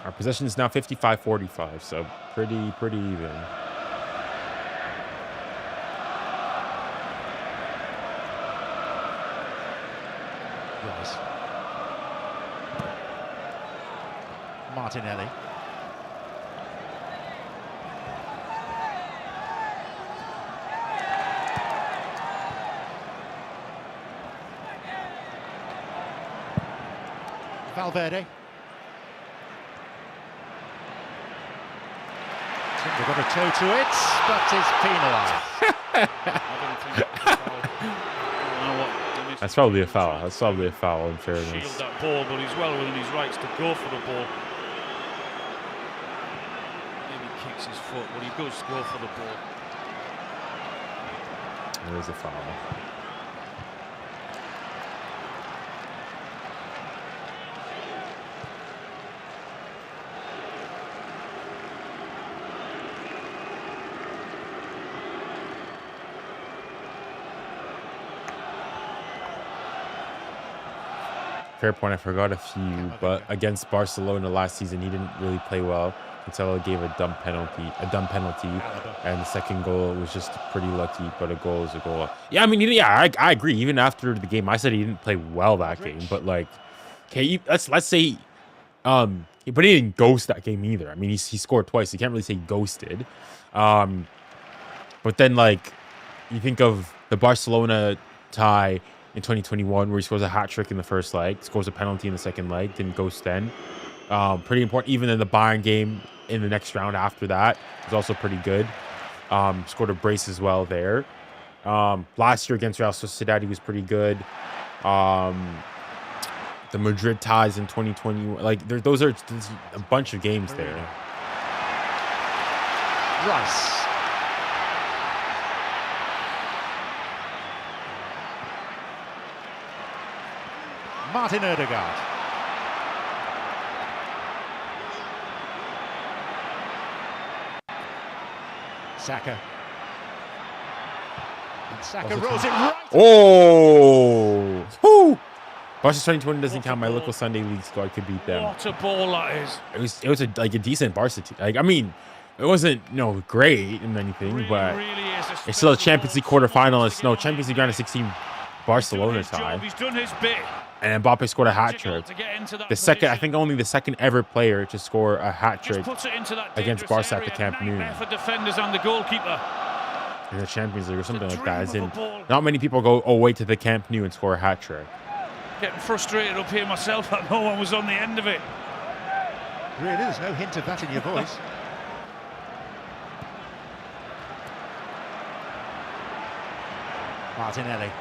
Our possession is now 55-45, so pretty even. Rice. Martinelli. Valverde. They've got a toe to it, but is penalised. That's probably a foul. That's probably a foul, in fairness. Shield that ball, but he's well within his rights to go for the ball. Maybe kicks his foot, but he does go for the ball. There is a foul. Fair point, I forgot a few, but against Barcelona last season, he didn't really play well until he gave a dumb penalty, and the second goal was just pretty lucky, but a goal is a goal. Yeah, I mean, yeah, I agree. Even after the game, I said he didn't play well that game, but like, okay, let's say, but he didn't ghost that game either. I mean, he scored twice. You can't really say ghosted. But then like, you think of the Barcelona tie in 2021 where he scores a hat-trick in the first leg, scores a penalty in the second leg, didn't ghost then. Pretty important. Even in the Bayern game in the next round after that was also pretty good. Scored a brace as well there. Last year against Real Sociedad, he was pretty good. The Madrid ties in 2020, like those are a bunch of games there. Rice. Martin Ødegaard. Saka. And Saka rolls it right. Oh! Woo! Barca 2020 doesn't count. My local Sunday league squad could beat them. What a ball that is. It was like a decent Barca team. Like, I mean, it wasn't great and anything, but it's still a Champions League quarterfinalist. No, Champions League round of 16 Barcelona time. He's done his bit. And Mbappe scored a hat-trick. The second, I think only the second ever player to score a hat-trick against Barca at the Camp Nou. For defenders and the goalkeeper. In the Champions League or something like that. As in, not many people go away to the Camp Nou and score a hat-trick. Getting frustrated up here myself that no one was on the end of it. Really, there's no hint of that in your voice. Martinelli.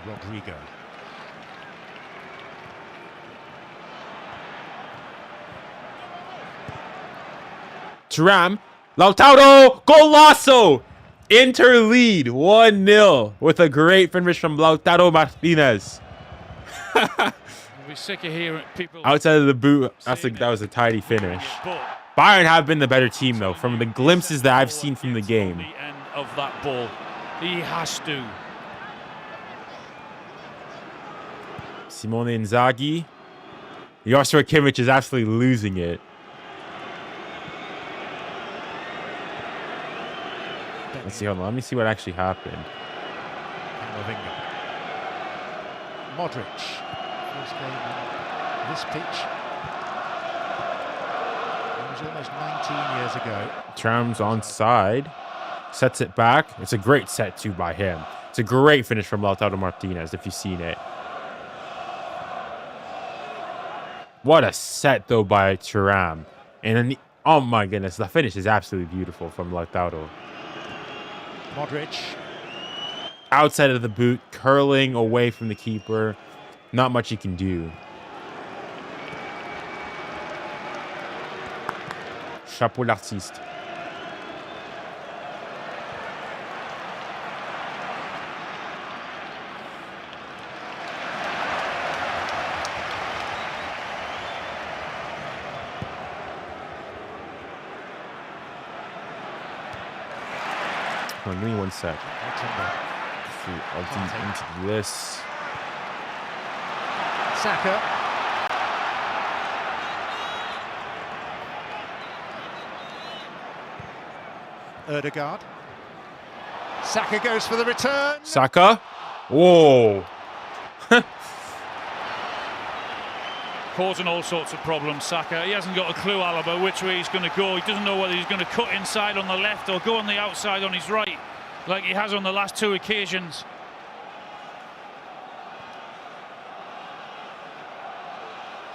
Rodrigo. Thuram, Lautaro, golazo! Inter lead 1-0 with a great finish from Lautaro Martinez. We'll be sick of hearing people outside of the boot. That was a tidy finish. Bayern have been the better team though, from the glimpses that I've seen from the game. The end of that ball, he has to. Simone Inzaghi. 𝙎𝙊𝘾𝘼𝙎𝙏 is absolutely losing it. Let's see. Hold on. Let me see what actually happened. Modric. First game on this pitch. It was almost 19 years ago. Thuram's onside. Sets it back. It's a great set too by him. It's a great finish from Lautaro Martinez if you've seen it. What a set, though, by Thuram. And then, oh my goodness, the finish is absolutely beautiful from Lautaro. Modric. Outside of the boot, curling away from the keeper. Not much he can do. Chapeau l'artiste. Hold on, give me 1 sec. I'll do this. Saka. Ødegaard. Saka goes for the return. Saka. Whoa. Causing all sorts of problems, Saka. He hasn't got a clue, Alaba, which way he's going to go. He doesn't know whether he's going to cut inside on the left or go on the outside on his right, like he has on the last 2 occasions.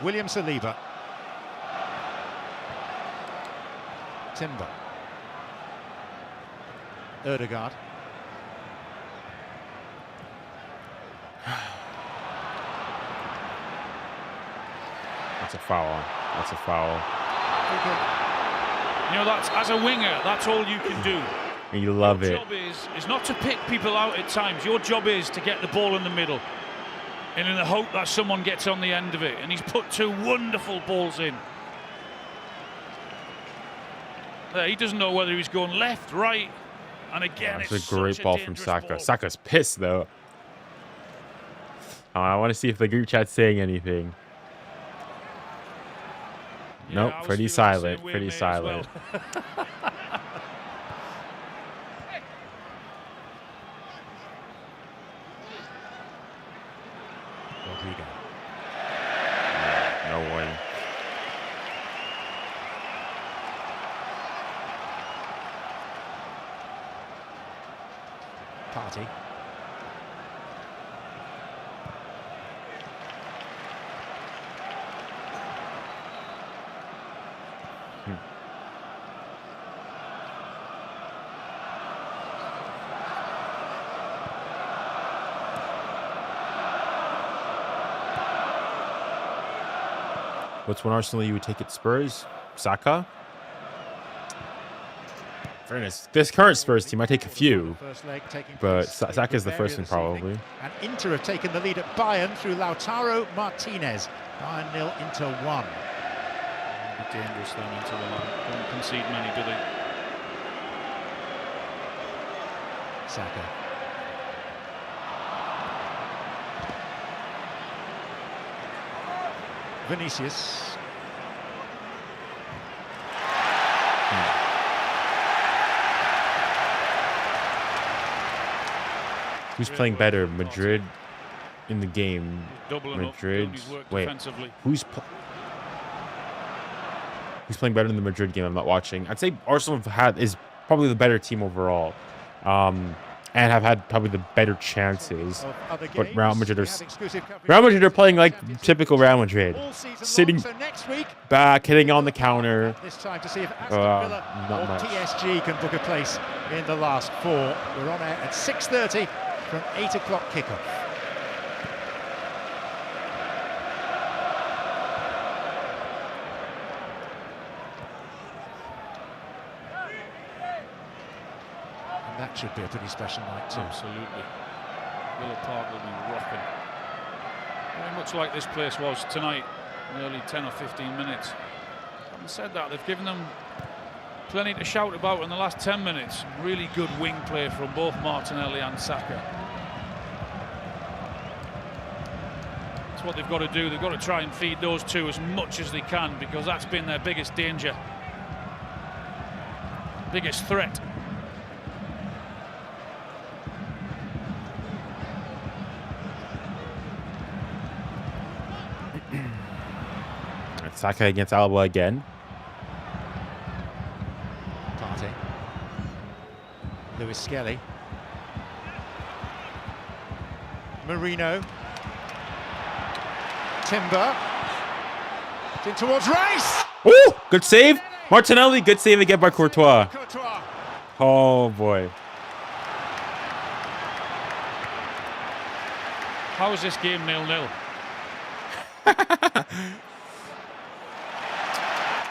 William Saliba. Timber. Ødegaard. That's a foul. That's a foul. You know, that's as a winger, that's all you can do. And you love it. Your job is not to pick people out at times. Your job is to get the ball in the middle, and in the hope that someone gets on the end of it. And he's put 2 wonderful balls in. He doesn't know whether he's going left, right, and again, That's it's a great ball from Saka. Saka's pissed though. I want to see if the group chat's saying anything. Yeah, nope, pretty silent. Pretty silent. Rodrigo. No way. Party. What's one Arsenal you would take at Spurs? Saka? Fairness, this current Spurs team, I take a few, but Saka's the first one probably. And Inter have taken the lead at Bayern through Lautaro Martinez. Bayern 0, Inter 1. Be dangerous then, Inter don't concede many, do they? Saka. Vinicius. Who's playing better, Madrid in the game? Madrid. Wait, who's playing better in the Madrid game? I'm not watching. I'd say Arsenal is probably the better team overall, and have had probably the better chances. But Real Madrid are playing like typical Real Madrid, sitting back, hitting on the counter. This time to see if Aston Villa or PSG can book a place in the last 4. We're on air at 6:30 from 8 o'clock kickoff. And that should be a pretty special night too. Absolutely. Villa Park will be rocking. Very much like this place was tonight, nearly 10 or 15 minutes. Having said that, they've given them plenty to shout about in the last 10 minutes. Really good wing play from both Martinelli and Saka. That's what they've got to do. They've got to try and feed those two as much as they can, because that's been their biggest danger, biggest threat. Saka against Alaba again. Party. 𝙀𝙊𝘾𝘼𝙎𝙾. Marino. Timber. In towards Rice. Oh, good save. Martinelli, good save again by Courtois. Oh boy. How is this game 0-0?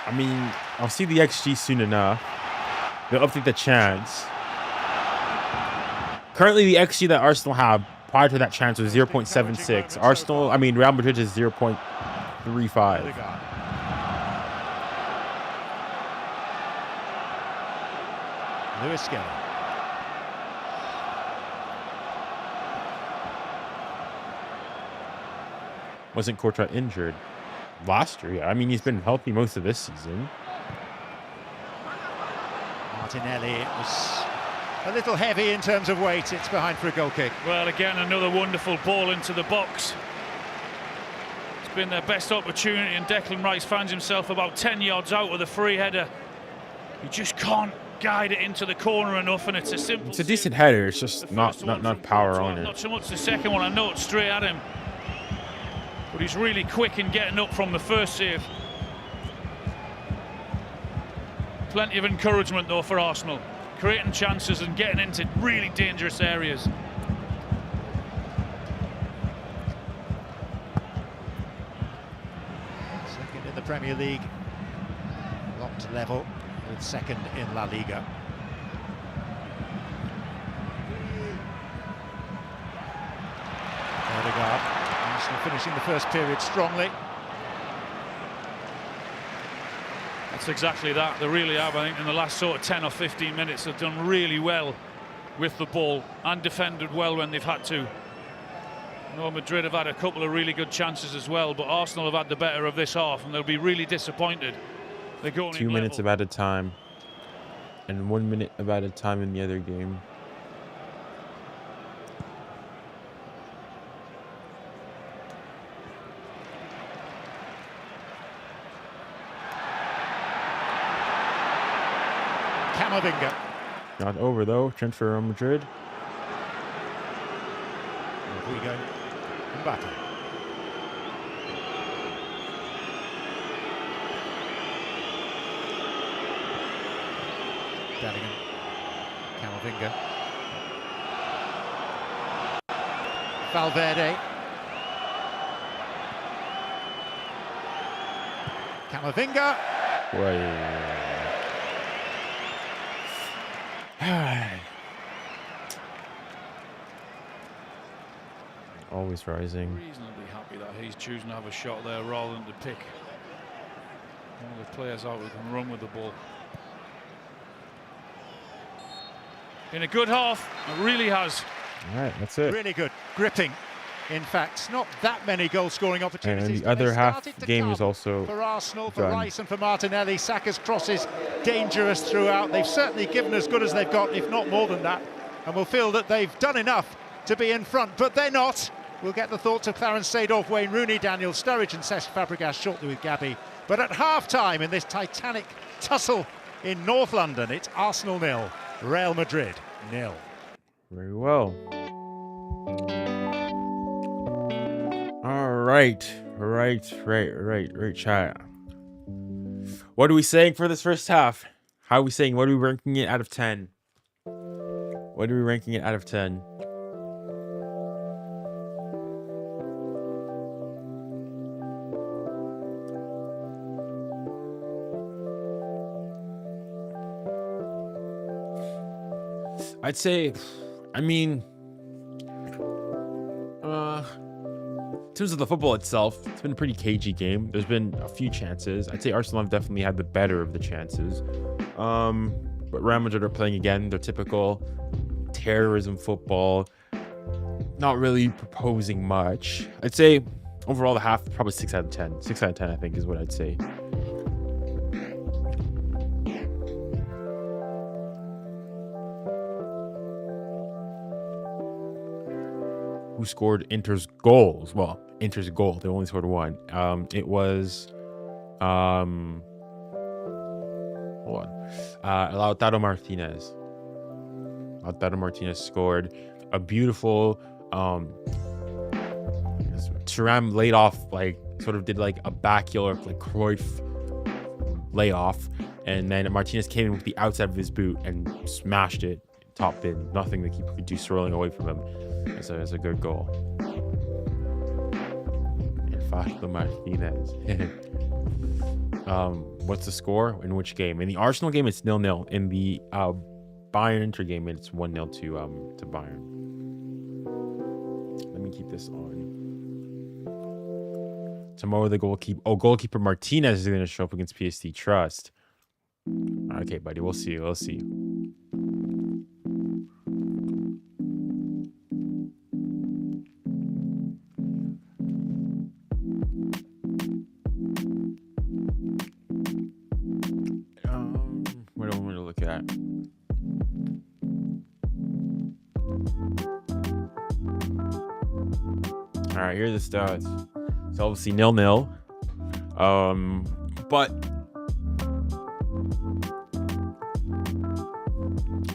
I mean, I'll see the XG soon enough. They'll update the chance. Currently, the XG that Arsenal have prior to that chance was 0.76. Real Madrid is 0.35. 𝙀𝙬𝘼𝘾𝙄𝘼𝙎𝙏. Wasn't Courtois injured last year? Yeah, I mean, he's been healthy most of this season. Martinelli, it was a little heavy in terms of weight. It's behind for a goal kick. Well, again, another wonderful ball into the box. It's been their best opportunity, and Declan Rice finds himself about 10 yards out with a free header. He just can't guide it into the corner enough, and it's a simple. It's a decent header. It's just not power on it. Not so much the second one. I know it's straight at him, but he's really quick in getting up from the first save. Plenty of encouragement though for Arsenal, creating chances and getting into really dangerous areas. Second in the Premier League, locked level with second in La Liga. Odegaard, Arsenal finishing the first period strongly. That's exactly that. They really have. I think in the last sort of 10 or 15 minutes, they've done really well with the ball and defended well when they've had to. No, Madrid have had a couple of really good chances as well, but Arsenal have had the better of this half, and they'll be really disappointed. They're going 2 minutes of added time and 1 minute of added time in the other game. Camavinga. Not over though. Transfer on Madrid. 𝙀𝙬𝘼𝙋𝙏𝙀𝙍. Bellingham. Camavinga. Valverde. Camavinga. Always rising. Reasonably happy that he's choosing to have a shot there rather than to pick one of the players out who can run with the ball. In a good half, it really has. All right, that's it. Really good, gripping. In fact, not that many goal-scoring opportunities. And the other half game is also for Arsenal, for done. Rice and for Martinelli. Saka's crosses dangerous throughout. They've certainly given as good as they've got, if not more than that. And we'll feel that they've done enough to be in front, but they're not. We'll get the thoughts of Clarence Seedorf, Wayne Rooney, Daniel Sturridge and Cesc Fabregas shortly with Gabby. But at half-time in this titanic tussle in North London, it's Arsenal 0, Real Madrid 0. Very well. Right, chat. What are we saying for this first half? How are we saying? What are we ranking it out of 10? What are we ranking it out of 10? I'd say, I mean, in terms of the football itself, it's been a pretty cagey game. There's been a few chances. I'd say Arsenal have definitely had the better of the chances. But Real Madrid are playing again their typical terrorism football, not really proposing much. I'd say overall the half, probably 6 out of 10. 6 out of 10, I think, is what I'd say. Who scored Inter's goals? Well, Inter's goal. They only scored one. It was hold on. Lautaro Martinez. Lautaro Martinez scored a beautiful Thuram laid off, like sort of did like a back heel or like Cruyff layoff, and then Martinez came in with the outside of his boot and smashed it top bin. Nothing the keeper could do, swirling away from him. It's a good goal. 𝙀𝙊𝘾𝘼𝙎𝙏 Martinez. What's the score in which game? In the Arsenal game, it's 0-0. In the Bayern Inter game, it's 1-0 to Bayern. Let me keep this on. Tomorrow the goalkeeper Martinez is going to show up against PSG Trust. Okay, buddy, we'll see. We'll see. What do I want to look at? All right, here are the stats. So obviously 0-0. But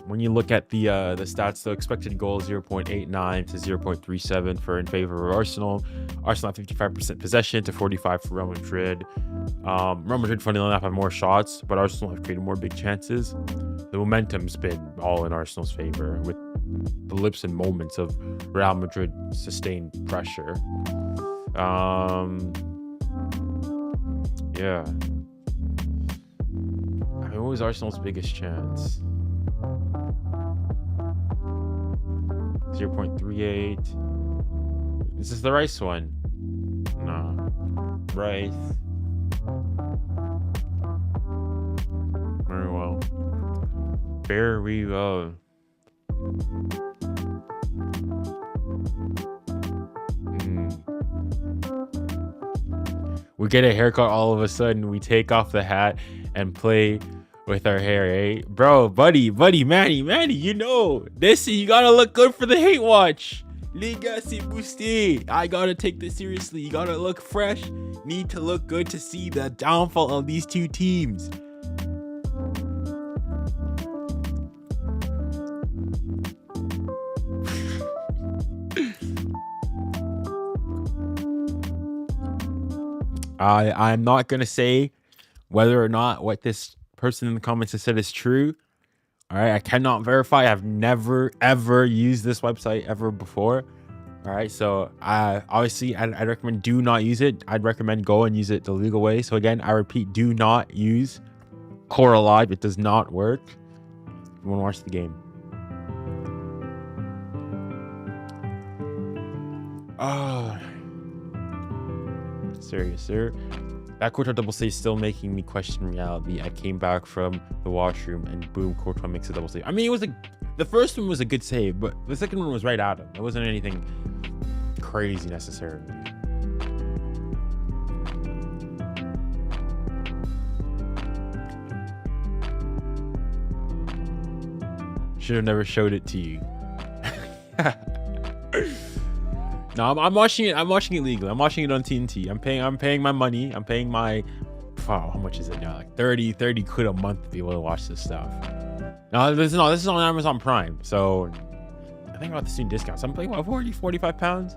when you look at the stats, the expected goal 0.89 to 0.37 for in favor of Arsenal. Arsenal have 55% possession to 45 for Real Madrid. Real Madrid, funnily enough, have more shots, but Arsenal have created more big chances. The momentum's been all in Arsenal's favor, with the lips and moments of Real Madrid sustained pressure. Yeah. I mean, what was Arsenal's biggest chance? 0.38. Is this the Rice one? No. Rice. Very well. Very well. We get a haircut all of a sudden. We take off the hat and play with our hair, eh? Bro, buddy, Manny, you know. This, you gotta look good for the hate watch. Les gars, c'est boosté. I gotta take this seriously. You gotta look fresh. Need to look good to see the downfall of these two teams. I'm not gonna say whether or not what this person in the comments has said is true. All right, I cannot verify. I've never ever used this website ever before. All right, so obviously I'd recommend do not use it. I'd recommend go and use it the legal way. So again, I repeat, do not use Quora Live. It does not work. You want to watch the game. Serious, sir. That 𝙀𝙀𝘼𝙀𝙀 is still making me question reality. I came back from the washroom and boom, 𝙀𝙀𝘼 makes a double save. I mean, it was the first one was a good save, but the second one was right at him. It wasn't anything crazy necessarily. Should have never showed it to you. No, I'm watching it. I'm watching it legally. I'm watching it on TNT. I'm paying my money. I'm paying my, wow, how much is it now? Like 30 quid a month to be able to watch this stuff. No, this is on Amazon Prime. So I think about the student discounts. I'm paying what, 45 pounds.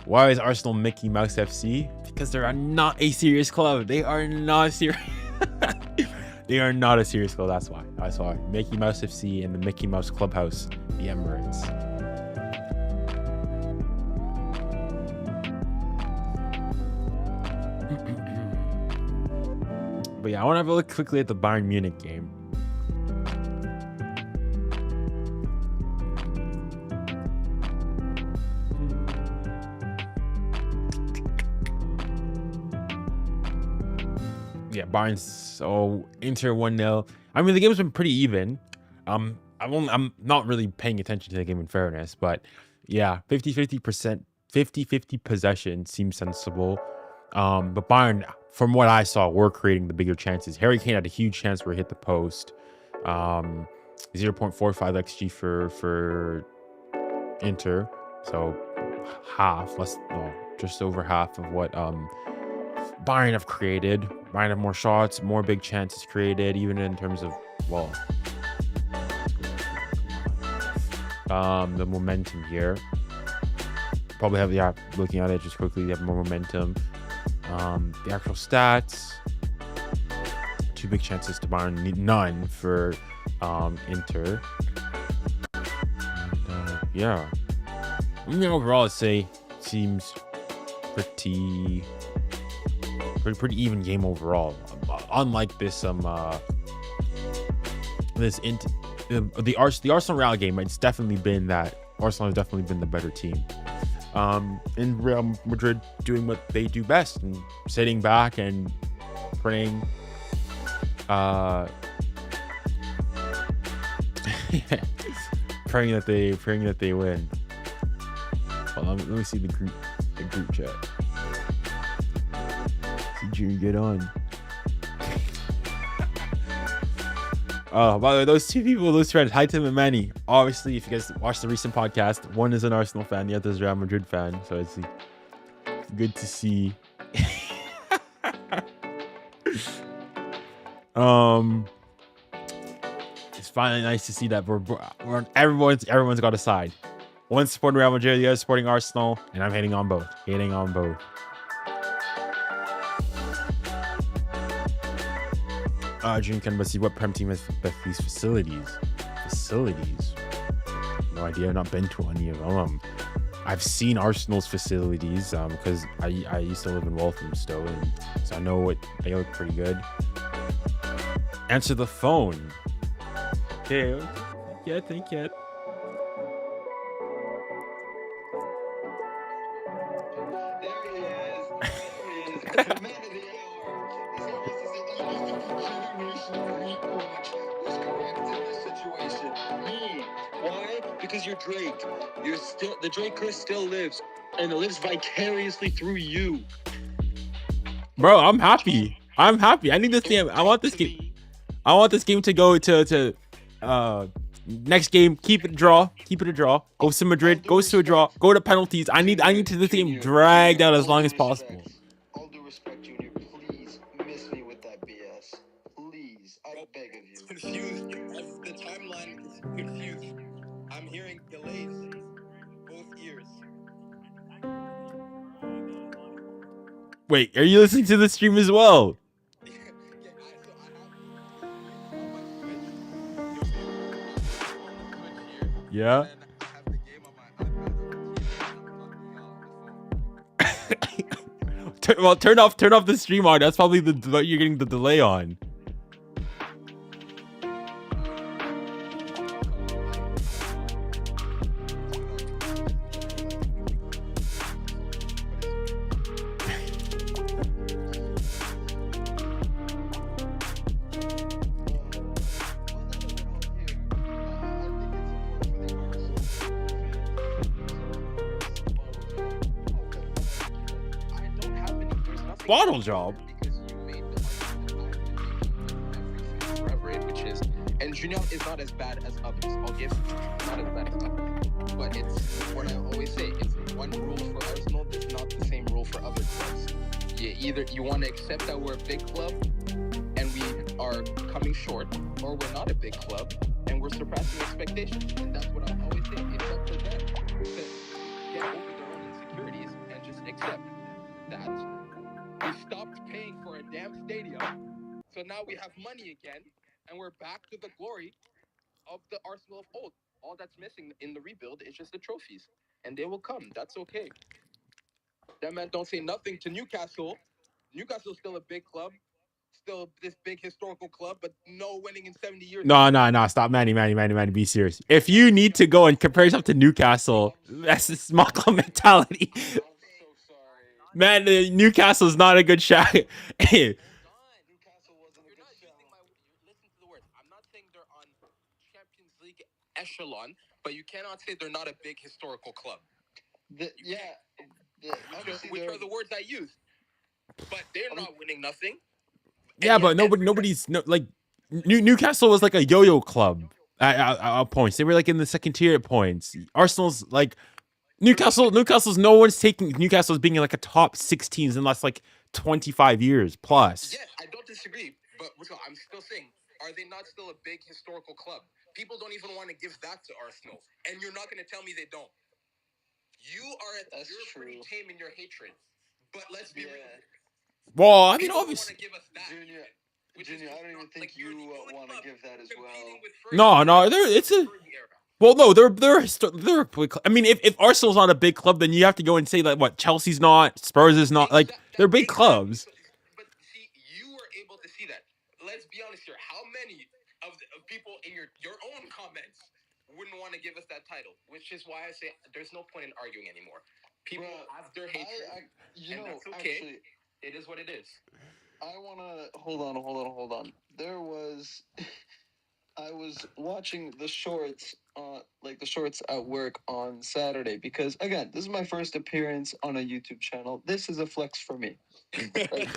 Why is Arsenal Mickey Mouse FC? Because they're not a serious club. They are not serious. They are not a serious club. That's why. Mickey Mouse FC and the Mickey Mouse Clubhouse, the Emirates. But yeah, I want to have a look quickly at the Bayern Munich game. Yeah, Bayern's so Inter 1-0. I mean, the game's been pretty even. I'm not really paying attention to the game in fairness, but yeah, 50-50 possession seems sensible. But Bayern, from what I saw, were creating the bigger chances. Harry Kane had a huge chance where he hit the post. 0.45 XG for Inter, so just over half of what Bayern have created. Bayern have more shots, more big chances created, even in terms of, well, the momentum here. Probably have, yeah, looking at it just quickly, they have more momentum. The actual stats, 2 big chances to Bayern, none for Inter. And, yeah. I mean, overall, I'd say seems pretty even game overall. Unlike this the Arsenal Real game, it's definitely been that Arsenal has definitely been the better team. And Real Madrid doing what they do best and sitting back and praying. Praying that they win. Hold on, let me see the group chat. See Junior get on. Oh, by the way, those two people, those friends, 𝙀𝙬𝙾𝘼𝙎𝙾𝘼 and Manny. Obviously, if you guys watched the recent podcast, one is an Arsenal fan, the other is a Real Madrid fan. So it's good to see. It's finally nice to see that everyone's got a side. One's supporting Real Madrid, the other supporting Arsenal, and I'm hating on both. Junior.nkanabassi, what Prem team has these facilities? No idea. I've not been to any of them. I've seen Arsenal's facilities because I used to live in Walthamstow, and so I know what they look pretty good. Answer the phone. Okay. Yeah, thank you. Because you're Drake. You're still the Drake curse still lives, and it lives vicariously through you. Bro, I'm happy. I need this game. I want this game. I want this game to go to next game. Keep it a draw. Goes to Madrid. Goes to a draw. Go to penalties. I need to this game dragged out as long as possible. All due respect, Junior, please miss me with that BS. Please, I beg of you. Confused. The timeline is confused. I'm hearing delays both ears. Wait, are you listening to the stream as well? Yeah. Well, turn off the stream on. That's probably what you're getting the delay on. Bottle job. Because you made the everything, which is, and Junior is not as bad as others. I'll give not as bad as others, but it's what I always say. It's one rule for Arsenal. It's not the same rule for other clubs. You want to accept that we're a big club and we are coming short, or we're not a big club and we're surpassing expectations. And that's what I always say. It's up to them to get over their own insecurities and just accept that. We stopped paying for a damn stadium, so now we have money again, and we're back to the glory of the Arsenal of old. All that's missing in the rebuild is just the trophies, and they will come. That's okay. That man don't say nothing to Newcastle. Newcastle's still a big club, still this big historical club, but no winning in 70 years. No. Stop, Manny. Be serious. If you need to go and compare yourself to Newcastle, that's a small club mentality. Man, Newcastle is not a good shot. Newcastle wasn't a good shot. Listen to the words. I'm not saying they're on Champions League echelon, but you cannot say they're not a big historical club. Which are the words I used. But they're not winning nothing. Yeah, but nobody's Newcastle was like a yo-yo club at points. They were like in the second tier at points. Arsenal's like Newcastle's no one's taking Newcastle's being like a top 6 teams in the last like 25 years plus. Yeah, I don't disagree, but I'm still saying, are they not still a big historical club? People don't even want to give that to Arsenal, and you're not going to tell me they don't. You're pretty tame in your hatred, but let's be real. Well, I mean, obviously. Junior, I don't even think you want to give that as well. No, it's a. Well, no, they're a big club. I mean, if Arsenal's not a big club, then you have to go and say that what Chelsea's not, Spurs is not. Like they're big clubs. But see, you were able to see that. Let's be honest here. How many of people in your own comments wouldn't want to give us that title? Which is why I say there's no point in arguing anymore. People have their hatred, and that's okay. Actually, it is what it is. I wanna hold on. I was watching the shorts, like the shorts at work on Saturday because again, this is my first appearance on a YouTube channel. This is a flex for me. Like,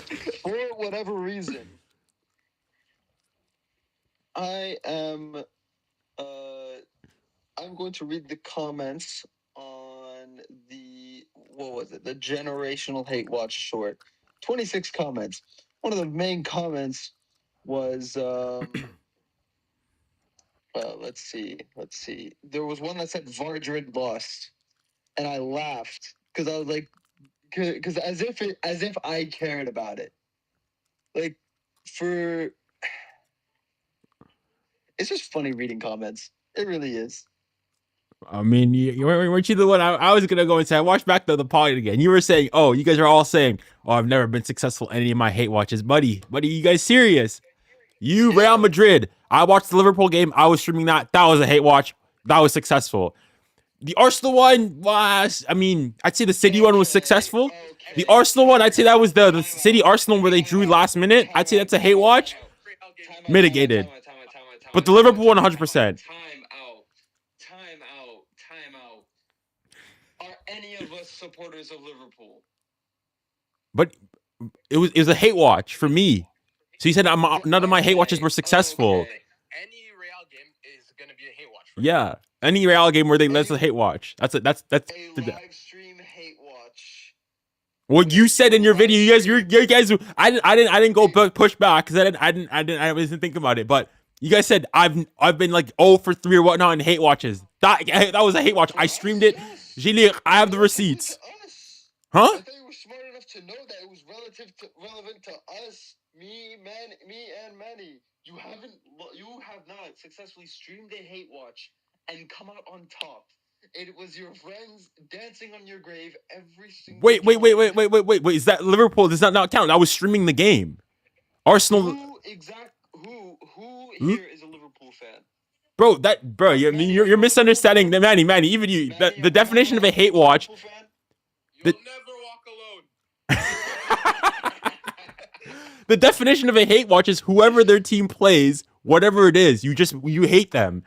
for whatever reason, I'm going to read the comments on the the generational hate watch short. 26 comments. One of the main comments was let's see. There was one that said Madrid lost, and I laughed because I was like, because as if I cared about it. Like, it's just funny reading comments. It really is. I mean, weren't you the one? I was gonna go and say I watched back the pod again. You were saying, oh, you guys are all saying, oh, I've never been successful in any of my hate watches, buddy. You guys serious? You Real Madrid. I watched the Liverpool game. I was streaming that. That was a hate watch. That was successful. The Arsenal one was, I mean, I'd say the City one was successful. The Arsenal one, I'd say that was the City Arsenal where they drew last minute. I'd say that's a hate watch. Mitigated. But the Liverpool one, 100%. Time out. Are any of us supporters of Liverpool? But it was a hate watch for me. So you said none of my hate watches were successful. Okay. Any Real game is gonna be a hate watch. Yeah, any Real game where that's a hate watch. That's a live stream hate watch. What you said in your video, you guys. I didn't go push back because I wasn't thinking about it. But you guys said I've been like 0 for 3 or whatnot in hate watches. That was a hate watch. I streamed it. I have the receipts. Huh? I thought you were smart enough to know that it was relevant to us. Me and Manny. You have not successfully streamed a hate watch and come out on top. It was your friends dancing on your grave every single Wait. Is that Liverpool? Does that not count? I was streaming the game. Arsenal. Who here is a Liverpool fan? Bro, you're misunderstanding the Manny, even you. The definition of a hate watch. You'll never walk alone. The definition of a hate watch is whoever their team plays, whatever it is, you hate them.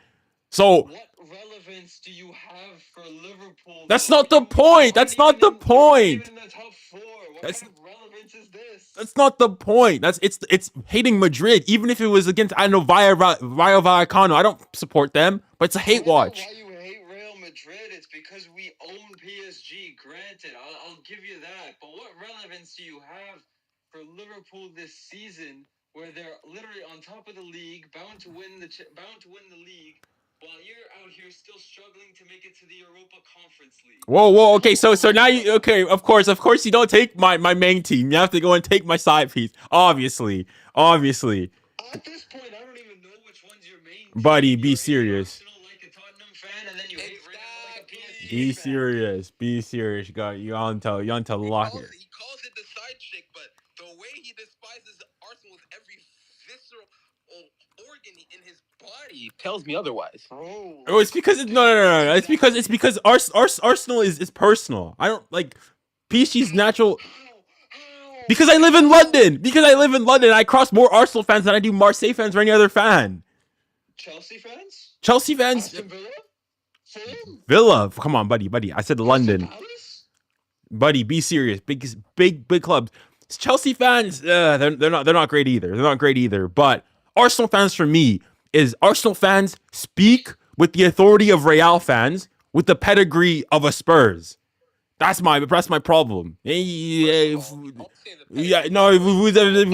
So what relevance do you have for Liverpool? That's not the point. That's not the point. Even the top 4. What kind of relevance is this? That's not the point. It's hating Madrid, even if it was against Rayo Vallecano. I don't support them, but it's a hate watch. Why you hate Real Madrid? It's because we own PSG. Granted, I'll give you that. But what relevance do you have for Liverpool this season, where they're literally on top of the league, bound to win the league, while you're out here still struggling to make it to the Europa Conference League? Whoa. Okay, so now of course you don't take my main team. You have to go and take my side piece. Obviously. At this point, I don't even know which one's your main team. Buddy, be serious. Like a Tottenham fan, and then you hate Real like a PSG Be fan. serious. You on to lock it. He calls it the side chick, but the way he despises Arsenal with every visceral organ in his body tells me otherwise. Oh, it's because no. It's because Arsenal is personal. I don't like PSG's natural. Because I live in London. I cross more Arsenal fans than I do Marseille fans or any other fan. Chelsea fans? Aston Villa? Villa. Come on, buddy. I said London. Buddy, be serious. Big clubs. Chelsea fans, they're not great either. But Arsenal fans for me is Arsenal fans speak with the authority of Real fans with the pedigree of a Spurs. That's my problem. Who's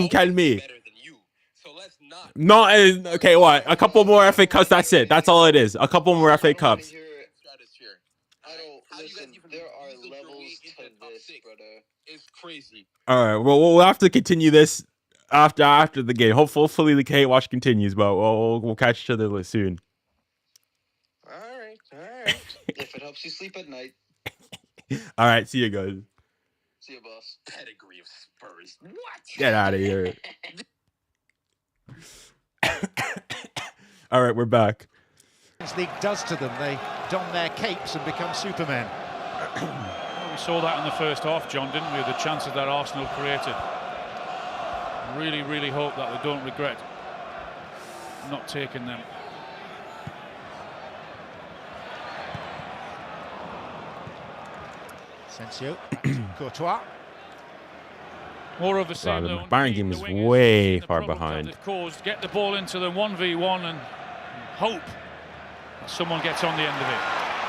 can me? No, okay, what? A couple more FA Cups, that's it. That's all it is. A couple more FA Cups. There are levels to this, brother. It's crazy. All right, well, we'll have to continue this after the game. Hopefully the hate watch continues, but we'll catch each other soon. All right. If it helps you sleep at night. All right, see you guys. See you, boss. Pedigree of Spurs. What? Get out of here. All right, we're back. This league does to them. They don their capes and become supermen. Well, we saw that in the first half, John, didn't we? The chances that Arsenal created. Really, really hope that they don't regret not taking them. Asensio, back to Courtois. More of a same, the though, Bayern game the is wingers, way the far problems that behind. they've caused, get the ball into the 1v1 and hope that someone gets on the end of it.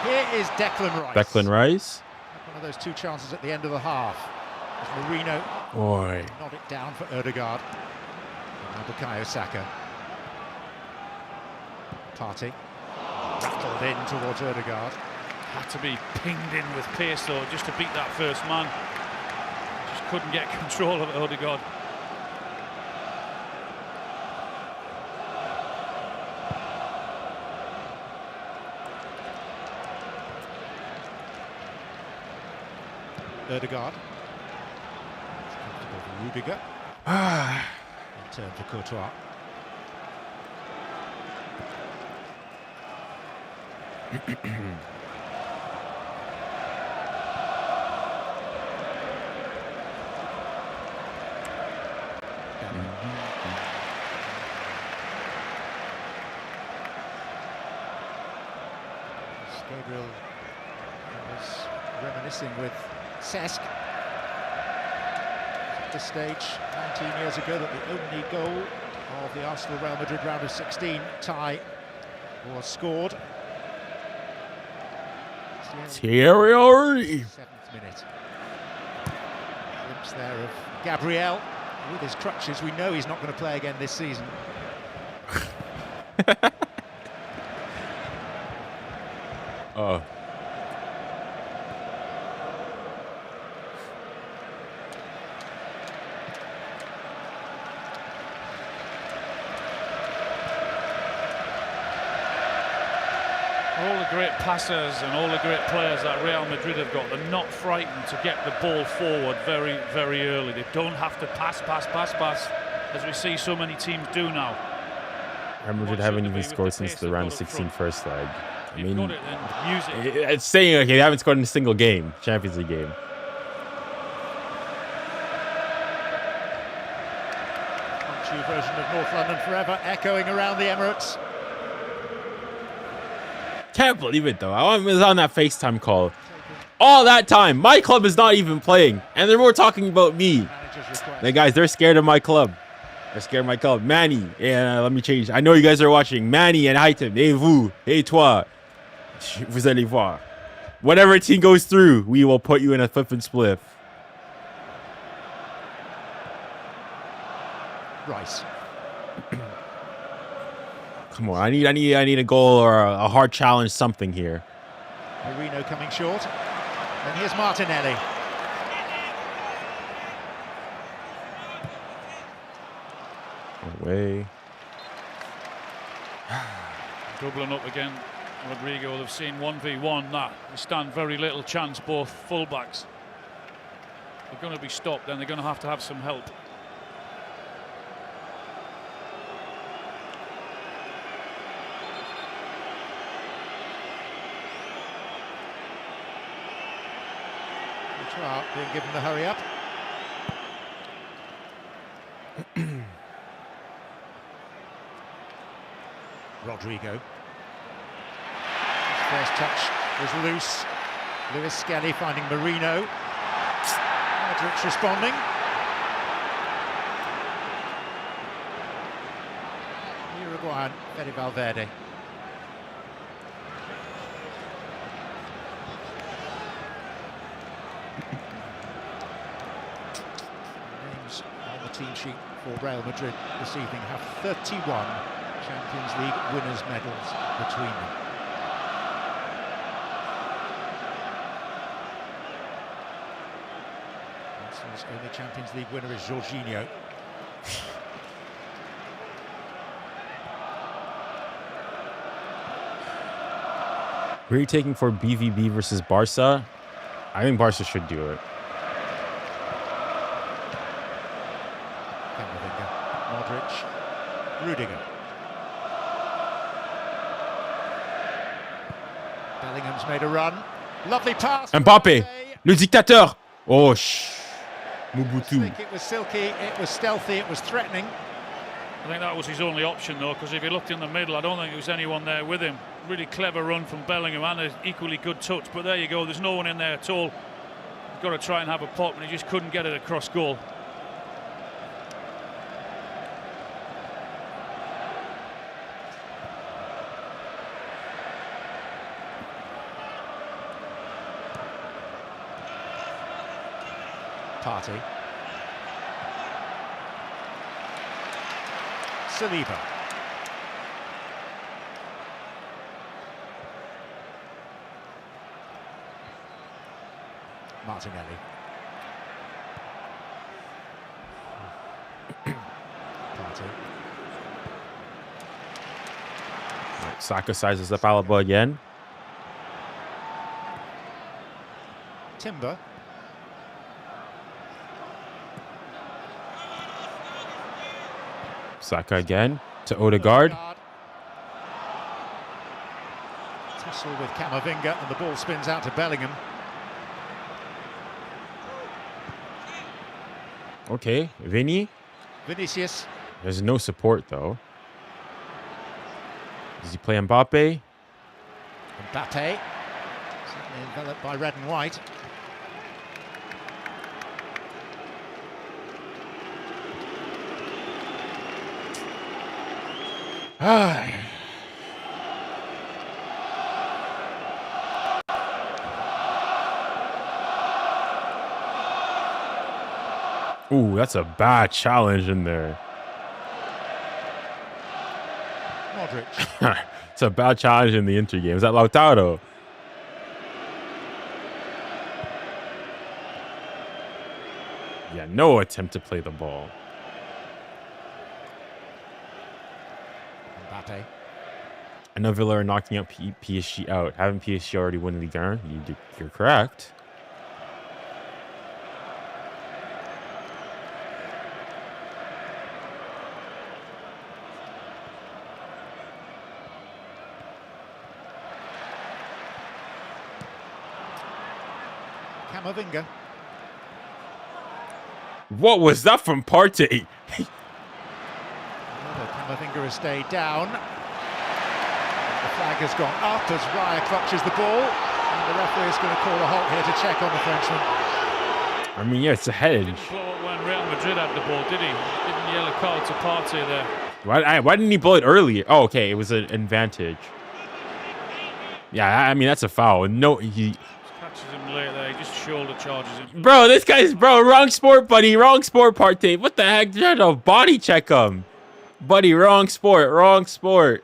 Here is Declan Rice. Declan Rice. One of those two chances at the end of the half. As Marino Boy. nod it down for 𝙎𝙬𝙾𝙼𝙎. Now Bukayo Saka. Partey. Rattled in towards 𝙎𝙬𝙾𝙼. Had to be pinged in with pace, though, just to beat that first man. Just couldn't get control of 𝙎𝙬𝙾𝙼𝙎. 𝙎𝙬𝙾𝙼. It's comfortable for Rudiger. In turn for Courtois. Gabriel was reminiscing with Cesc at this stage 19 years ago that the only goal of the Arsenal-Real Madrid round of 16 tie was scored. Thierry Henry. 7th minute. Glimpse there of Gabriel with his crutches. We know he's not going to play again this season. Oh. All the great passers and all the great players that Real Madrid have got, they're not frightened to get the ball forward very, very early. They don't have to pass, as we see so many teams do now. Real Madrid haven't even scored since the round of 16 first leg. I mean, got it, then use it. it's saying, okay, they haven't scored in a single game, Champions League game. True version of North London forever, echoing around the Emirates. Can't believe it, though. I was on that FaceTime call. All that time, my club is not even playing, and they're more talking about me. Hey, guys, they're scared of my club. They're scared of my club. Manny, yeah, let me change. I know you guys are watching. Manny and Haitham, et vous, et toi. Vous allez voir. Whatever team goes through, we will put you in a flip and spliff. Rice. Come on, I need a goal or a hard challenge, something here. Marino coming short. And here's Martinelli. Away. Doubling up again. Rodrigo, they've seen 1v1 that. They stand very little chance, both fullbacks. They're going to be stopped, then they're going to have some help. Being given the hurry up. Rodrigo. His first touch was loose. 𝙭𝙭 finding Marino. Madrid responding. Uruguayan 𝙭𝙾𝙿𝘾𝙼𝙎. Team sheet for Real Madrid this evening have 31 Champions League winners' medals between them. Arsenal's only Champions League winner is Jorginho. Who are you taking for BVB versus Barca? I think Barca should do it. Camavinga, Modric, Rudiger. Bellingham's made a run. Lovely pass. Mbappé, le dictateur. Oh, I Mobutu. think it was silky, it was stealthy, it was threatening. I think that was his only option, though, because if he looked in the middle, I don't think there was anyone there with him. Really clever run from Bellingham and an equally good touch. But there you go, there's no one in there at all. He's got to try and have a pop, and he just couldn't get it across goal. Party. Saliba. Martinelli. Party. Saka sizes up Alaba again. Timber. Saka again to Odegaard. Tussle with Camavinga and the ball spins out to Bellingham. Okay, Vinny. Vinicius. There's no support though. Does he play Mbappe? Mbappe. Certainly enveloped by red and white. Ooh, that's a bad challenge in there. Modric. It's a bad challenge in the Inter game. Is that Lautaro? Yeah, no attempt to play the ball. Mbappe. I know Villa are knocking out PSG out. Haven't PSG already won Ligue 1? You're correct. Camavinga. What was that from Partey? Camavinga has stayed down. The flag has gone up as Raya clutches the ball. And the referee is going to call a halt here to check on the Frenchman. I mean, yeah, it's a hedge. Didn't blow it when Real Madrid had the ball, did he? Didn't yell a call to Partey there. Why didn't he blow it earlier? Oh, okay, it was an advantage. Yeah, I mean, that's a foul. No, he... Catches him late there, he just shoulder charges him. Bro, this guy's... Bro, wrong sport, buddy. Wrong sport, Partey. What the heck? Trying to body check him. Buddy, wrong sport. Wrong sport.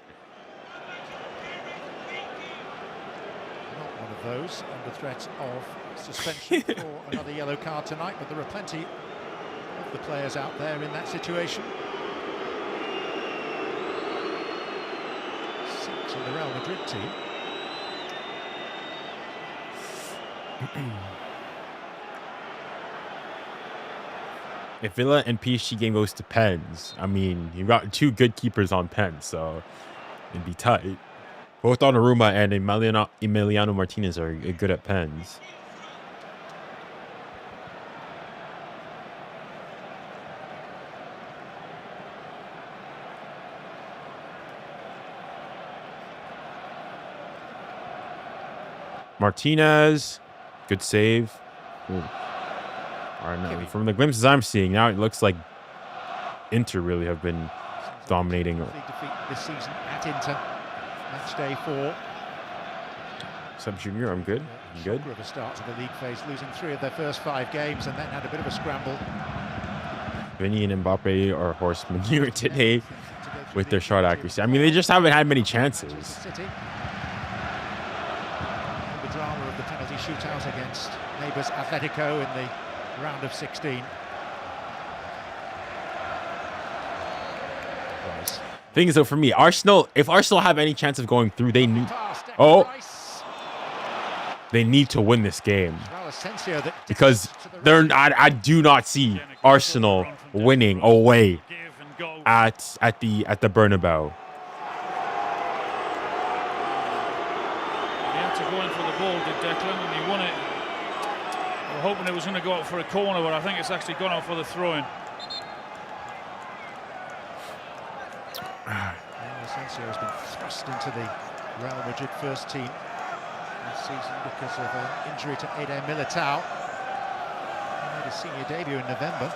Not one of those under threat of suspension for another yellow card tonight, but there are plenty of the players out there in that situation. 6 in the Real Madrid team. If Villa and PSG game goes to pens, I mean, you got two good keepers on pens, so it'd be tight. Both Donnarumma and Emiliano Martinez are good at pens. Martinez, good save. Ooh. All right, now, from the glimpses I'm seeing, now it looks like Inter really have been dominating. Defeat this season at Inter. Match day 4. What's up, Junior? I'm good. I'm good. Of a start to the league phase, losing 3 of their first 5 games, and then had a bit of a scramble. Vinny and Mbappe are horsemen here today with their shot accuracy. I mean, they just haven't had many chances. City. The drama of the penalty shootout against neighbours Atletico in the round of 16. Thing is, though, for me, Arsenal, if Arsenal have any chance of going through, they need. Oh, They need to win this game because I do not see Arsenal winning away at the Bernabeu. He had to go in for the ball, did Declan, and he won it. We were hoping it was going to go out for a corner, but I think it's actually gone out for the throw-in. Asensio has been thrust into the Real Madrid first team this season because of an injury to 𝙎𝙊𝘾𝘼𝙎𝙏. He made his senior debut in November.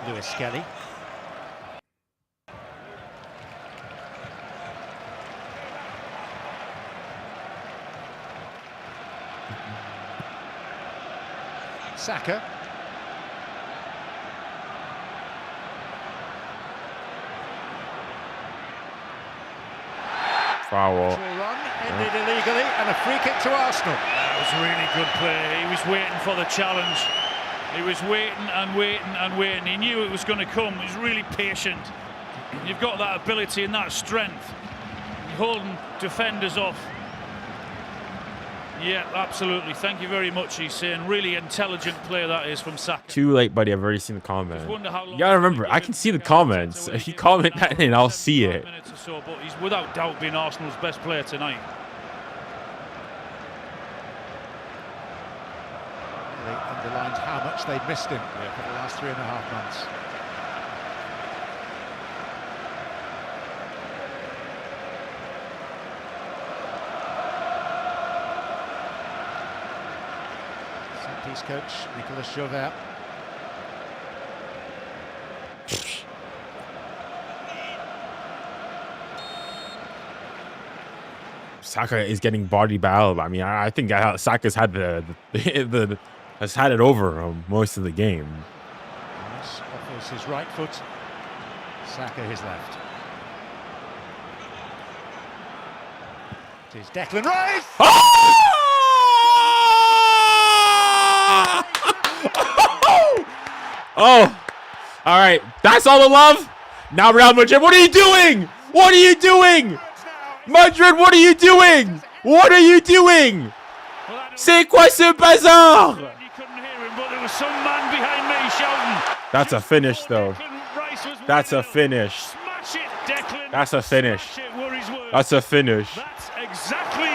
𝙭𝙊𝘾𝘼𝙎𝙏. Saka. Foul. Run ended illegally and a free kick to Arsenal. That was really good play. He was waiting for the challenge. He was waiting and waiting and waiting. He knew it was going to come. He was really patient. You've got that ability and that strength. You're holding defenders off. Yeah, absolutely. Thank you very much, he's saying. Really intelligent play that is from Saka. Too late, buddy. I've already seen the comment. You gotta remember, I can see the comments. If you comment that in, I'll see it. But he's without doubt been Arsenal's best player tonight. They underlined how much they'd missed him for the last 3.5 months. Piece coach 𝙂𝙀𝙖. Saka is getting body battled. I mean, I think Saka's had has had it over most of the game. Offers his right foot, Saka his left. It is Declan Rice. Oh, all right. That's all the love. Now Real Madrid, what are you doing? What are you doing? Madrid, what are you doing? What are you doing? C'est quoi ce bazar? You couldn't hear him, but there was some man behind me shouting. That's a finish, though. That's a finish. Smash it, Declan. That's a finish. That's a finish. That's exactly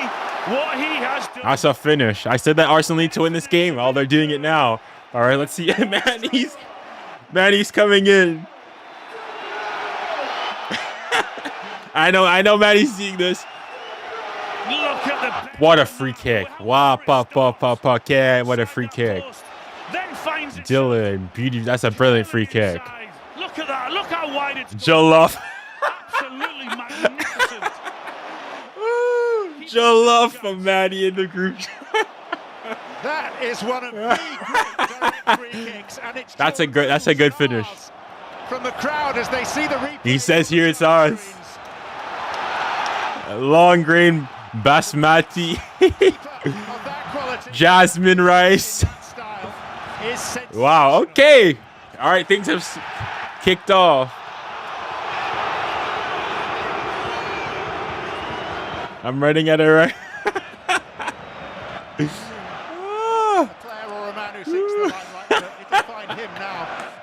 what he has done. That's a finish. I said that Arsenal need to win this game. Well, they're doing it now. All right, let's see. Manny's coming in. I know Manny's seeing this. Look at the what a free kick. Wow, what a free kick. Then finds Dylan, beauty. That's a brilliant free kick. Look at that. Look how wide it's Jollof. Absolutely magnificent. Jollof from Manny in the group. That is one of the great free kicks, and it's that's a good finish. From the crowd as they see the replay. He says here it's ours. Long grain basmati. Jasmine rice. Wow, okay. All right, things have kicked off. I'm running at it right.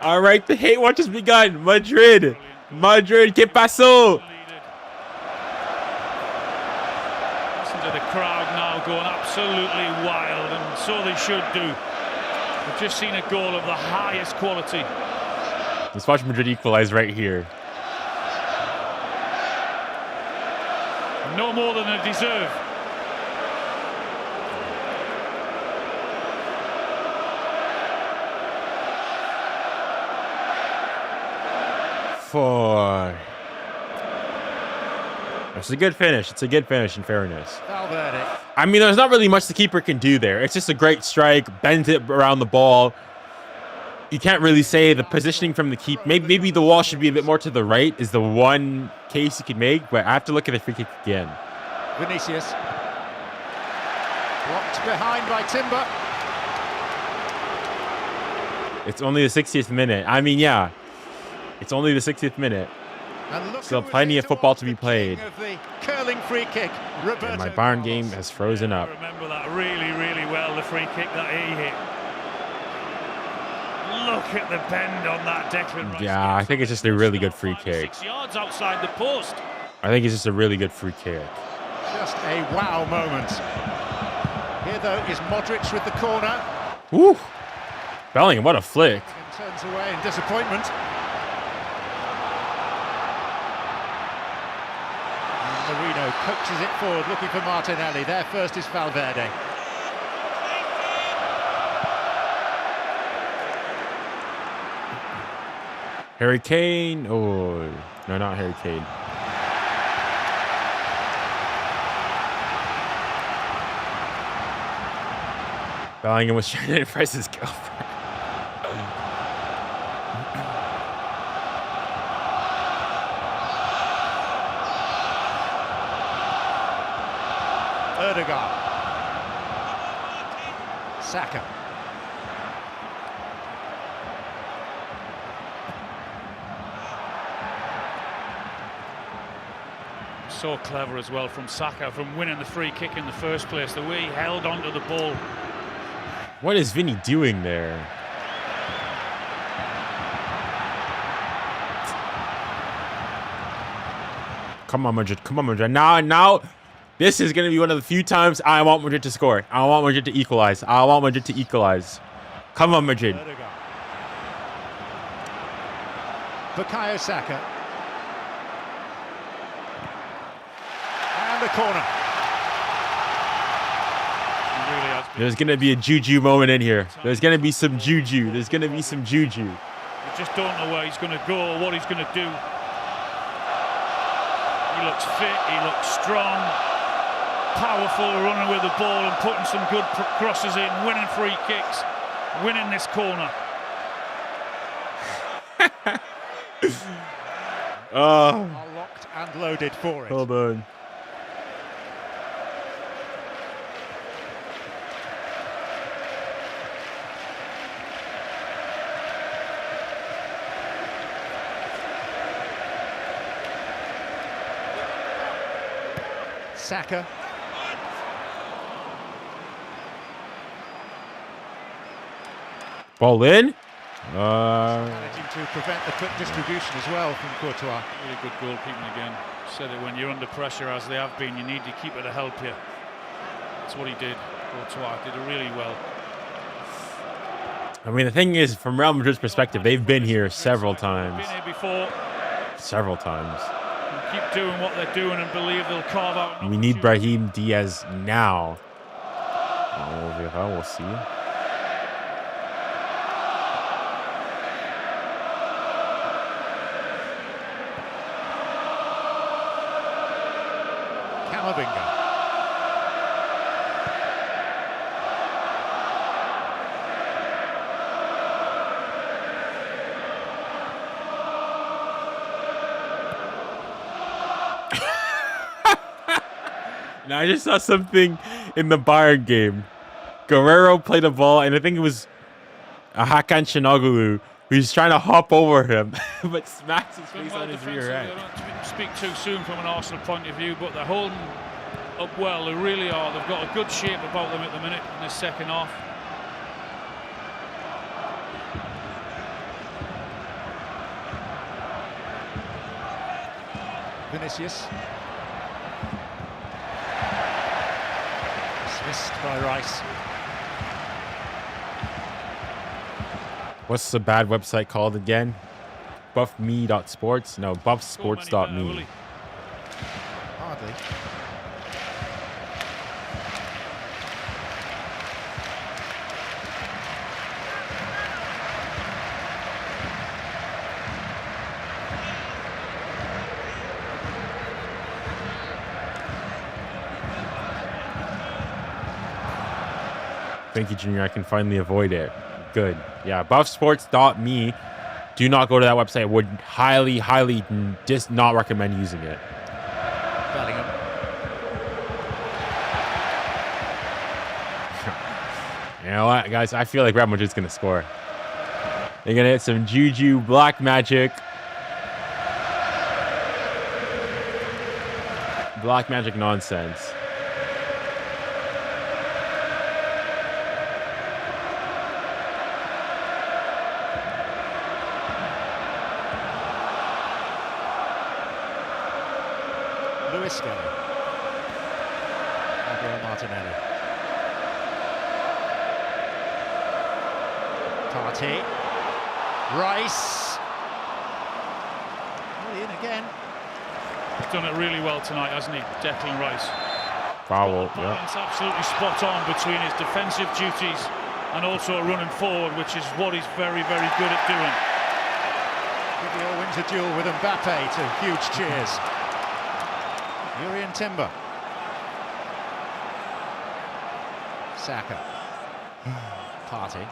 All right, the hate watch has begun. Madrid, ¿qué pasó? Listen to the crowd now going absolutely wild, and so they should do. We've just seen a goal of the highest quality. Let's watch Madrid equalize right here. No more than they deserve. It's a good finish. It's a good finish, in fairness. Valverde. I mean, there's not really much the keeper can do there. It's just a great strike, bends it around the ball. You can't really say the positioning from the keeper. Maybe the wall should be a bit more to the right is the one case you could make, but I have to look at the free kick again. Vinicius. Blocked behind by Timber. It's only the 60th minute. I mean, yeah. It's only the 60th minute. Still plenty of football to be played. Curling free kick, And my Bayern game has frozen up. I remember that really, really well, the free kick that he hit. Look at the bend on that Declan Rice. Yeah, I think it's just a really good free kick. 6 yards outside the post. I think it's just a really good free kick. Just a wow moment. Here, though, is Modric with the corner. Woo! Bellingham, what a flick. And turns away in disappointment. And Marino coaches it forward, looking for Martinelli. There first is Valverde. Harry Kane. Oh, no, not Harry Kane. Bellingham was trying to impress his girlfriend. Ødegaard. Saka. So clever as well from Saka, from winning the free kick in the first place, the way he held onto the ball. What is Vinny doing there? Come on, Madrid. Come on, Madrid. Now, this is going to be one of the few times I want Madrid to score. I want Madrid to equalize. I want Madrid to equalize. Come on, Madrid. Bukayo Saka. And the corner. There's going to be a juju moment in here. There's going to be some juju. There's going to be some juju. You just don't know where he's going to go or what he's going to do. He looks fit, he looks strong, powerful, running with the ball and putting some good crosses in, winning free kicks, winning this corner. Are locked and loaded for it. Hold on. Saka. Ball in. Managing to prevent the quick distribution as well from Courtois. Really good goalkeeping again. Said it, when you're under pressure, as they have been, you need to keep it to help you. That's what he did. Courtois did it really well. I mean, the thing is, from Real Madrid's perspective, they've been here several times. Been here before. Several times. Keep doing what they're doing and believe they'll carve out. We need Brahim Diaz now. Oh, we'll see. Camavinga. Now, I just saw something in the Bayern game. Guerrero played a ball, and I think it was 𝙀𝙀𝘵 who's trying to hop over him, but smacks his face on his rear end. I don't speak too soon from an Arsenal point of view, but they're holding up well. They really are. They've got a good shape about them at the minute in this second half. Vinicius. Dismissed by Rice. What's the bad website called again? Buffme.sports? No, buffsports.me. Hardly. Thank you, Junior. I can finally avoid it. Good. Yeah, buffsports.me. Do not go to that website. I would highly just not recommend using it. Bellingham. You know what, guys? I feel like Real Madrid's going to score. They're gonna hit some juju black magic. Black magic nonsense. 𝙀𝙬𝘼𝙋𝙏𝙀𝙀. Gabriel Martinelli. Partey. Rice. Oh, in again. He's done it really well tonight, hasn't he? Declan Rice. Foul. Yeah. Balance absolutely spot on between his defensive duties and also running forward, which is what he's very, very good at doing. Gabriel wins a duel with Mbappe to huge cheers. Jurrien Timber. Saka. Partey.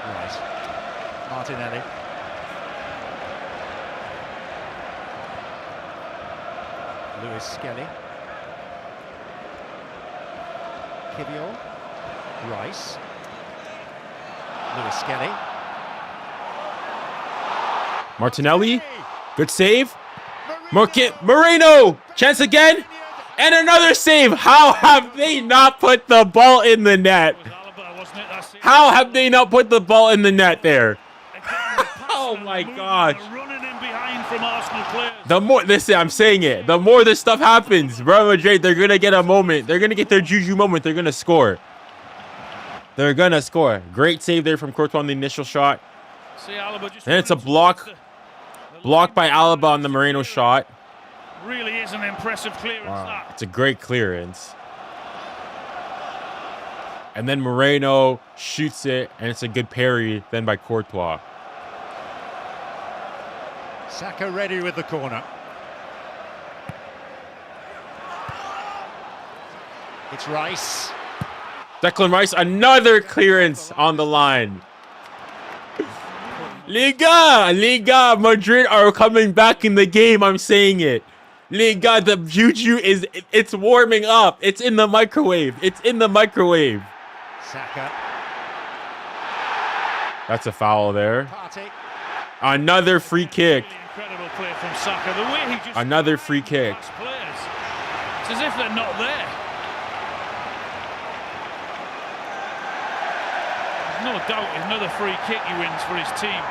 Right. Martinelli. 𝙀𝙬𝘼𝙋𝙬𝘼. 𝘾𝙃𝘼𝘋𝙀𝑜. Rice. 𝙀𝙬𝘼𝑋𝙬𝘼. Martinelli. Good save. Moreno. Chance again. And another save. How have they not put the ball in the net? How have they not put the ball in the net there? Oh my gosh. The more, listen, I'm saying it. The more this stuff happens, Real Madrid, they're going to get a moment. They're going to get their juju moment. They're going to score. They're going to score. Great save there from Courtois on the initial shot. And it's a block. Blocked by Alaba on the Moreno shot. Really is an impressive clearance. Wow. It's a great clearance. And then Moreno shoots it, and it's a good parry then by Courtois. Saka ready with the corner. It's Rice. Declan Rice, another clearance on the line. Liga, Madrid are coming back in the game. I'm saying it. Liga, the juju it's warming up. It's in the microwave. It's in the microwave. Saka. That's a foul there. Partey. Another free kick. Incredible play from Saka. The way he just Another free kick. players. It's as if they're not there. There's no doubt another free kick he wins for his team.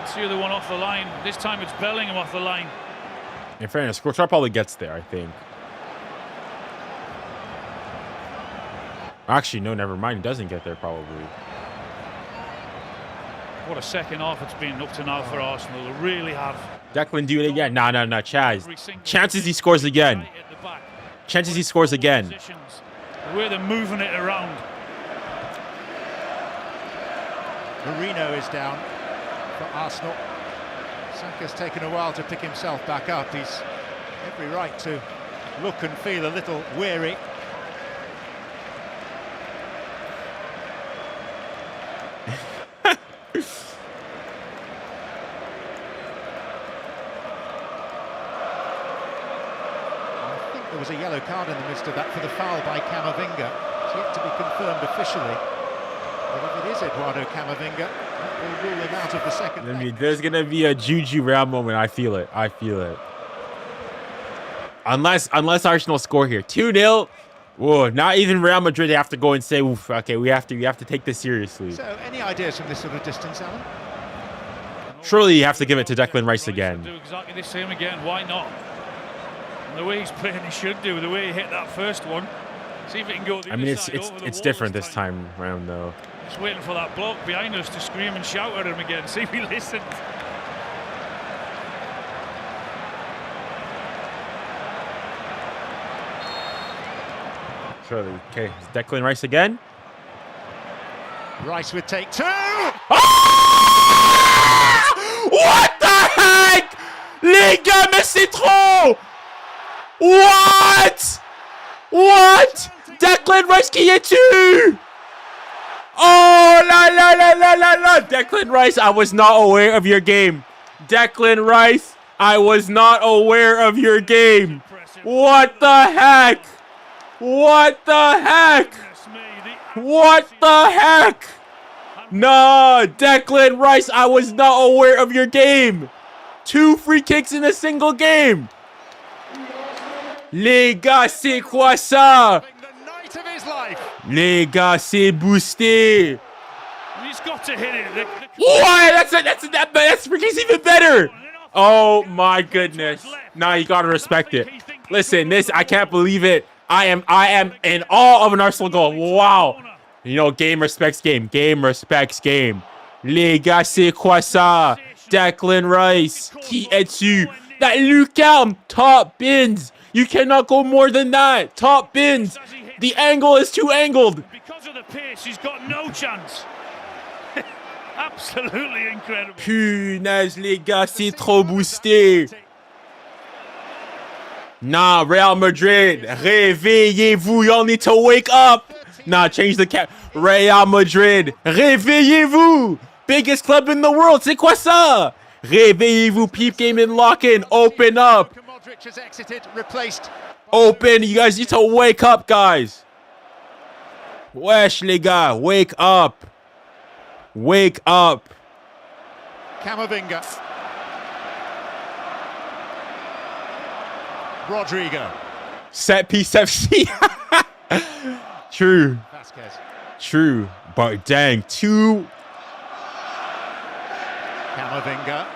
It's the other one off the line. This time it's Bellingham off the line. In fairness, Courtois probably gets there, I think. Actually, no, never mind. He doesn't get there, probably. What a second half it's been up to now for Arsenal. They really have. Declan, do it again. No, Chaz. Chances he scores again. Chances he scores again. The way they're moving it around. Moreno is down for Arsenal. Saka's taken a while to pick himself back up. He's every right to look and feel a little weary. There was a yellow card in the midst of that for the foul by Camavinga. It's yet to be confirmed officially. But if it is Eduardo Camavinga, that will rule him out of the second leg. There's going to be a juju Real moment. I feel it. I feel it. Unless Arsenal score here. 2-0. Whoa, not even Real Madrid have to go and say, oof, okay, we have to take this seriously. So, any ideas from this sort of distance, Alan? Surely you have to give it to Declan Rice again. Do exactly the same again. Why not? And the way he's playing, he should do. The way he hit that first one. See if it can go the other side, over the wall it's different this time around, though. Just waiting for that block behind us to scream and shout at him again. See if he listens. Surely. Okay, Declan Rice again. Rice with take two. Ah! What the heck? Les gars, mais c'est trop! What? Declan Rice qui est tu. Oh la la la la la la. Declan Rice, I was not aware of your game. Declan Rice, I was not aware of your game. What the heck? What the heck? What the heck? No, Declan Rice, I was not aware of your game. 2 free kicks in a single game. Les gars, c'est quoi ça? Les gars, c'est boosté. He's got to hit it. What? That's freaking even better. Oh my goodness. Nah, you gotta respect it. Listen, this, I can't believe it. I am in awe of an Arsenal goal. Wow. You know, game respects game. Game respects game. Les gars, c'est quoi ça? Declan Rice. Qui es-tu? That Lucarne. Top bins. You cannot go more than that. Top bins. The angle is too angled. Because of the pace, he's got no chance. Absolutely incredible. Punaise, les gars, c'est trop boosté. Nah, Real Madrid, réveillez-vous. Y'all need to wake up. Nah, change the cap. Real Madrid, réveillez-vous. Biggest club in the world. C'est quoi ça? Réveillez-vous. Peep game and lock in. Open up. Open. You guys need to wake up, guys. Wesh, les gars. Wake up. Wake up. Camavinga. Rodrigo. Set piece FC. True. Vasquez. True. But dang, 2. Camavinga.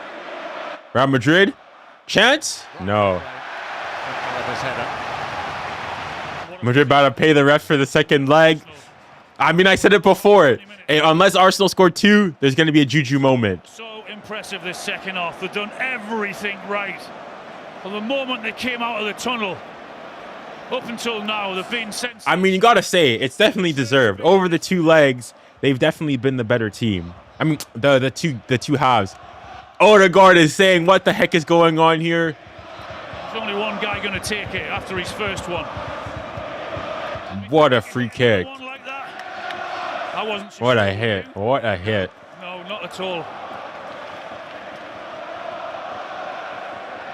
Real Madrid. Chance? No. Madrid about to pay the ref for the second leg. I mean, I said it before. And unless Arsenal scored 2, there's going to be a juju moment. So impressive this second half. They've done everything right. From the moment they came out of the tunnel, up until now, they've been sensible. I mean, you got to say, it's definitely deserved. Over the 2 legs, they've definitely been the better team. I mean, the two halves. Odegaard is saying, what the heck is going on here? There's only one guy going to take it after his first one. What a free kick. Like that, I wasn't sure. What a hit. What a hit. No, not at all.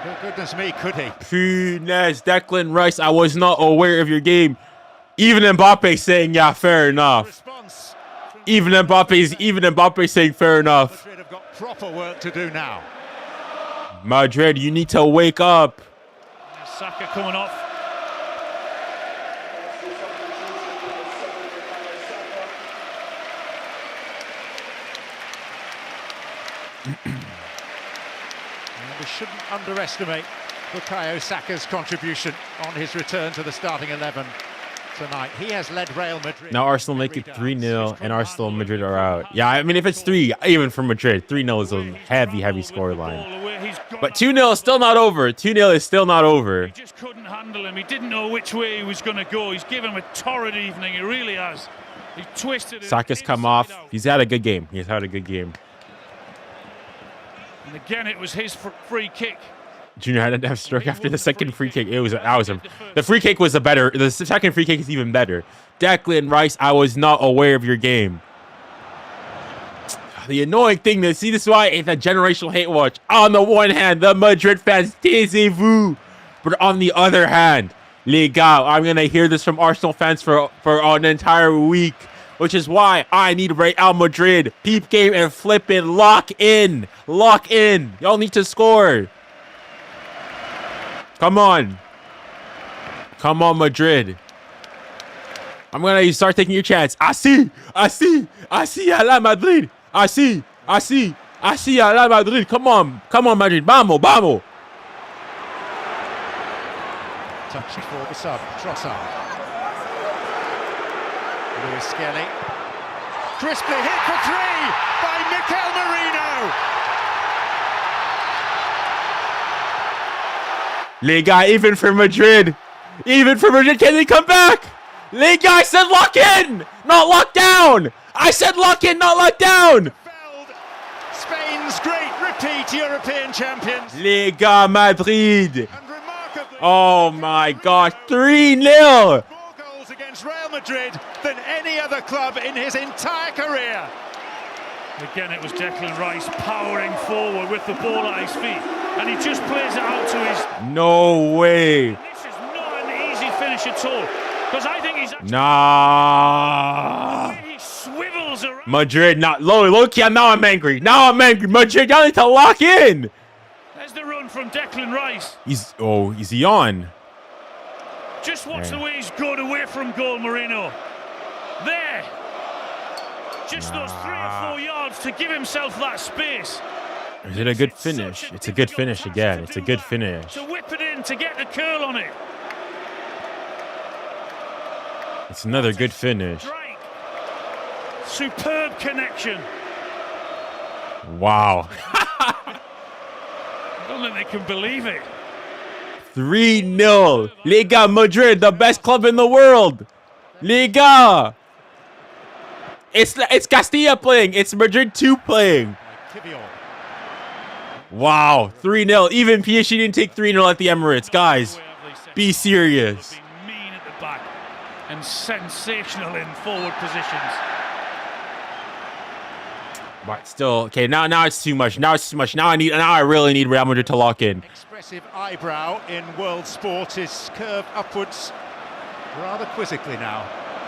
Oh, goodness me, could he? Punaise, Declan Rice, I was not aware of your game. Even Mbappe saying, yeah, fair enough. Even Mbappe saying fair enough. Madrid have got proper work to do now. Madrid, you need to wake up. Saka coming off. We shouldn't underestimate Bukayo Saka's contribution on his return to the starting 11 tonight. He has led Real Madrid. Now Arsenal make it 3-0 and Arsenal and Madrid are out. Yeah, I mean, if it's 3, even for Madrid, 3-0 is a heavy scoreline. But 2-0 is still not over. 2-0 is still not over. He just couldn't handle him. He didn't know which way he was going to go. He's given him a torrid evening. He really has. He twisted it. Saka's come off. He's had a good game. He's had a good game. And again, it was his free kick. Junior had to have stroke after the second free kick. It was the free kick was the second free kick is even better. Declan Rice, I was not aware of your game. The annoying thing to see, this is why it's a generational hate watch. On the one hand, the Madrid fans, taisez-vous. But on the other hand, les gars, I'm gonna hear this from Arsenal fans for an entire week. Which is why I need Real Madrid. Peep game and flip it. Lock in. Lock in. Y'all need to score. Come on. Come on, Madrid. I'm going to start taking your chance. Así a la Madrid. Así a la Madrid. Come on. Come on, Madrid. Vamos. Touched for the sub. Trossard. 𝙀𝙬 crisply hit for 3 by 𝙀𝙬𝘾𝙼𝘾𝙼. Les gars, even for Madrid, can they come back? Les gars, I said lock in, not lock down. I said lock in, not lock down. Spain's great repeat European champions. Les gars, Madrid. Oh my gosh, 3-0. against Real Madrid than any other club in his entire career. Again, it was Declan Rice powering forward with the ball at his feet, and he just plays it out to his... No way. This is not an easy finish at all, because I think he's... Nah. He swivels around. Madrid, not low key. Now I'm angry. Madrid, y'all need to lock in. There's the run from Declan Rice. Is he on? Just watch the way he's gone away from goal, Marino. There. Just those 3 or 4 yards to give himself that space. Is it a good finish? It's a good finish again. It's a good finish. To whip it in, to get the curl on it. It's another good finish. Superb connection. Wow. I don't think they can believe it. 3-0. Liga Madrid, the best club in the world. Liga. It's Castilla playing. It's Madrid 2 playing. Wow. 3-0. Even PSG didn't take 3-0 at the Emirates. Guys, be serious. Mean at the back and sensational in forward positions. But still, okay. Now it's too much. Now I really need Real Madrid to lock in. Expressive eyebrow in world sport is curved upwards rather quizzically now.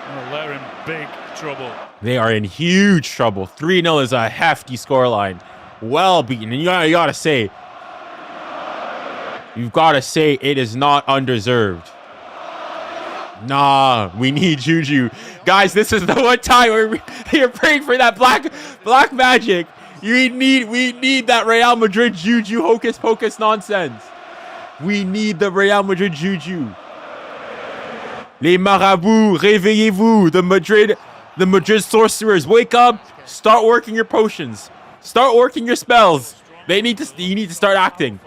Well, they're in big trouble. They are in huge trouble. 3-0 is a hefty scoreline. Well beaten. And you gotta say, it is not undeserved. Nah, we need Juju. Guys, this is the one time where you're praying for that black magic. We need that Real Madrid Juju hocus pocus nonsense. We need the Real Madrid Juju. Les marabouts, réveillez-vous. The Madrid sorcerers, wake up. Start working your potions. Start working your spells. You need to start acting.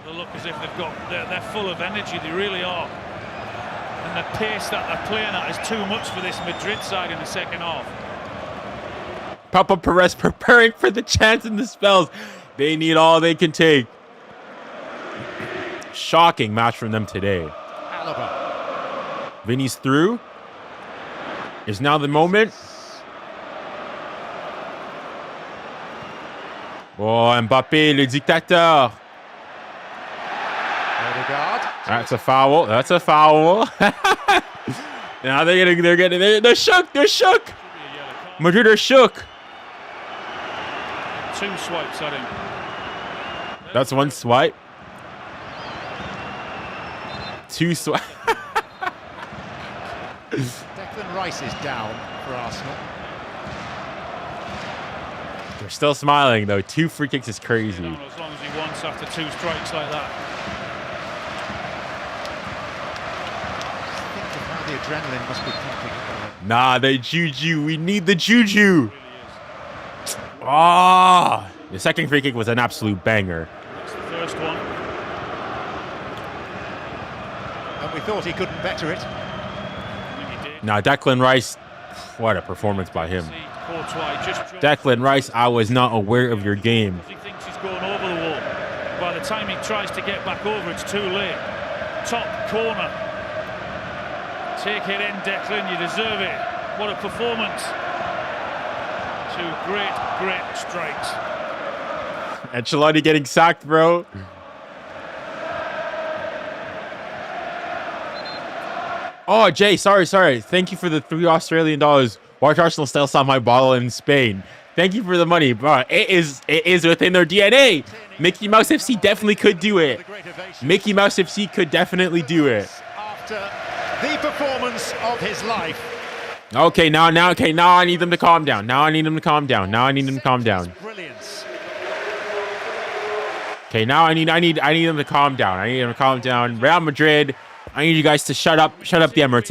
They look as if they're full of energy. They really are. And the pace that they're playing at is too much for this Madrid side in the second half. Papa Perez preparing for the chance in the spells. They need all they can take. Shocking match from them today. Alaba. Vinny's through. Is now the moment. Oh, Mbappé, le dictateur. That's a foul. That's a foul. Now they're shook. They're shook. Madrid are shook. 2 swipes at him. That's 1 swipe. 2 swipe. Declan Rice is down for Arsenal. They're still smiling though. 2 free kicks is crazy. As long as he wants after 2 strikes like that. Think of how the adrenaline must be pumping. Nah, the Juju. We need the Juju. Ah, the second free kick was an absolute banger. That's the first one. And we thought he couldn't better it. Now, Declan Rice, what a performance by him. Declan Rice, I was not aware of your game. He thinks he's going over the wall. By the time he tries to get back over, it's too late. Top corner. Take it in, Declan, you deserve it. What a performance. 2 great strikes. Ancelotti getting sacked, bro. Oh, Jay, sorry. Thank you for the $3 Australian. Watch Arsenal still saw my bottle in Spain. Thank you for the money, bro. It is within their DNA. Mickey Mouse FC definitely could do it. Mickey Mouse FC could definitely do it. After the performance of his life. Okay, now I need them to calm down. Brilliance. Okay, now I need them to calm down. Real Madrid, I need you guys to shut up the Emirates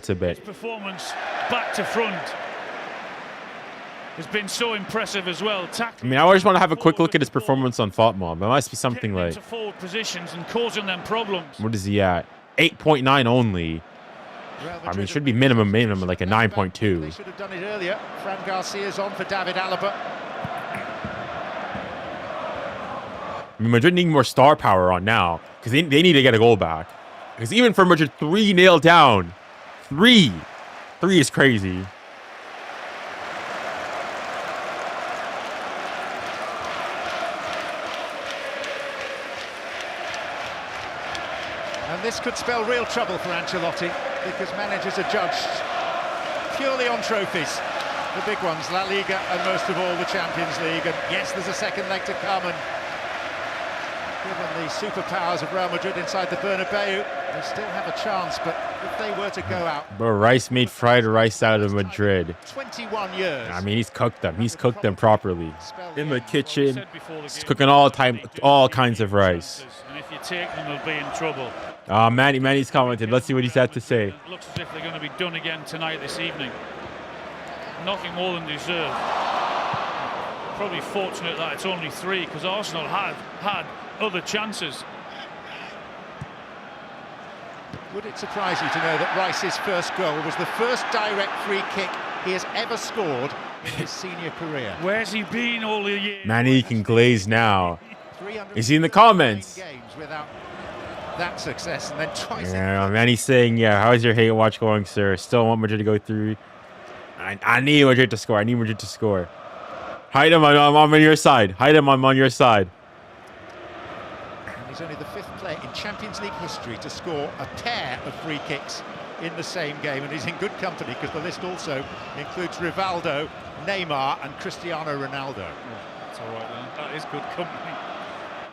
a bit. Performance back to front has been so impressive as well. I mean, I just want to have a quick look at his performance on FOTMOB. It must be something like forward positions and causing them problems. What is he at? 8.9 only. I mean, it should be minimum like a 9.2. They should have done it earlier. Fran Garcia's on for David Alaba. I mean, Madrid need more star power on now because they need to get a goal back. Because even for Madrid 3-0 down, 3 is crazy. And this could spell real trouble for Ancelotti, because managers are judged purely on trophies. The big ones, La Liga, and most of all the Champions League. And yes, there's a second leg to come, and given the superpowers of Real Madrid inside the Bernabeu, they still have a chance, but if they were to go out... But Rice made fried rice out of Madrid. 21 years. I mean, he's cooked them. He's cooked them properly. In the kitchen, he's cooking all kinds of rice. And if you take them, they'll be in trouble. Manny's commented. Let's see what he's had to say. It looks as if they're going to be done again tonight, this evening. Nothing more than deserved. Probably fortunate that it's only 3, because Arsenal had other chances. Would it surprise you to know that Rice's first goal was the first direct free kick he has ever scored in his senior career? Where's he been all the years? Manny can glaze now. Is he in the comments? Games without that success, and then twice. Yeah, Manny's saying, yeah, how's your hate watch going, sir? Still want Madrid to go through? I need Madrid to score. I need Madrid to score. Hide him, I'm on your side. Hide him, I'm on your side. And he's only the 5th player in Champions League history to score a pair of free kicks in the same game, and he's in good company, because the list also includes Rivaldo, Neymar, and Cristiano Ronaldo. Yeah, that's all right then. That is good company.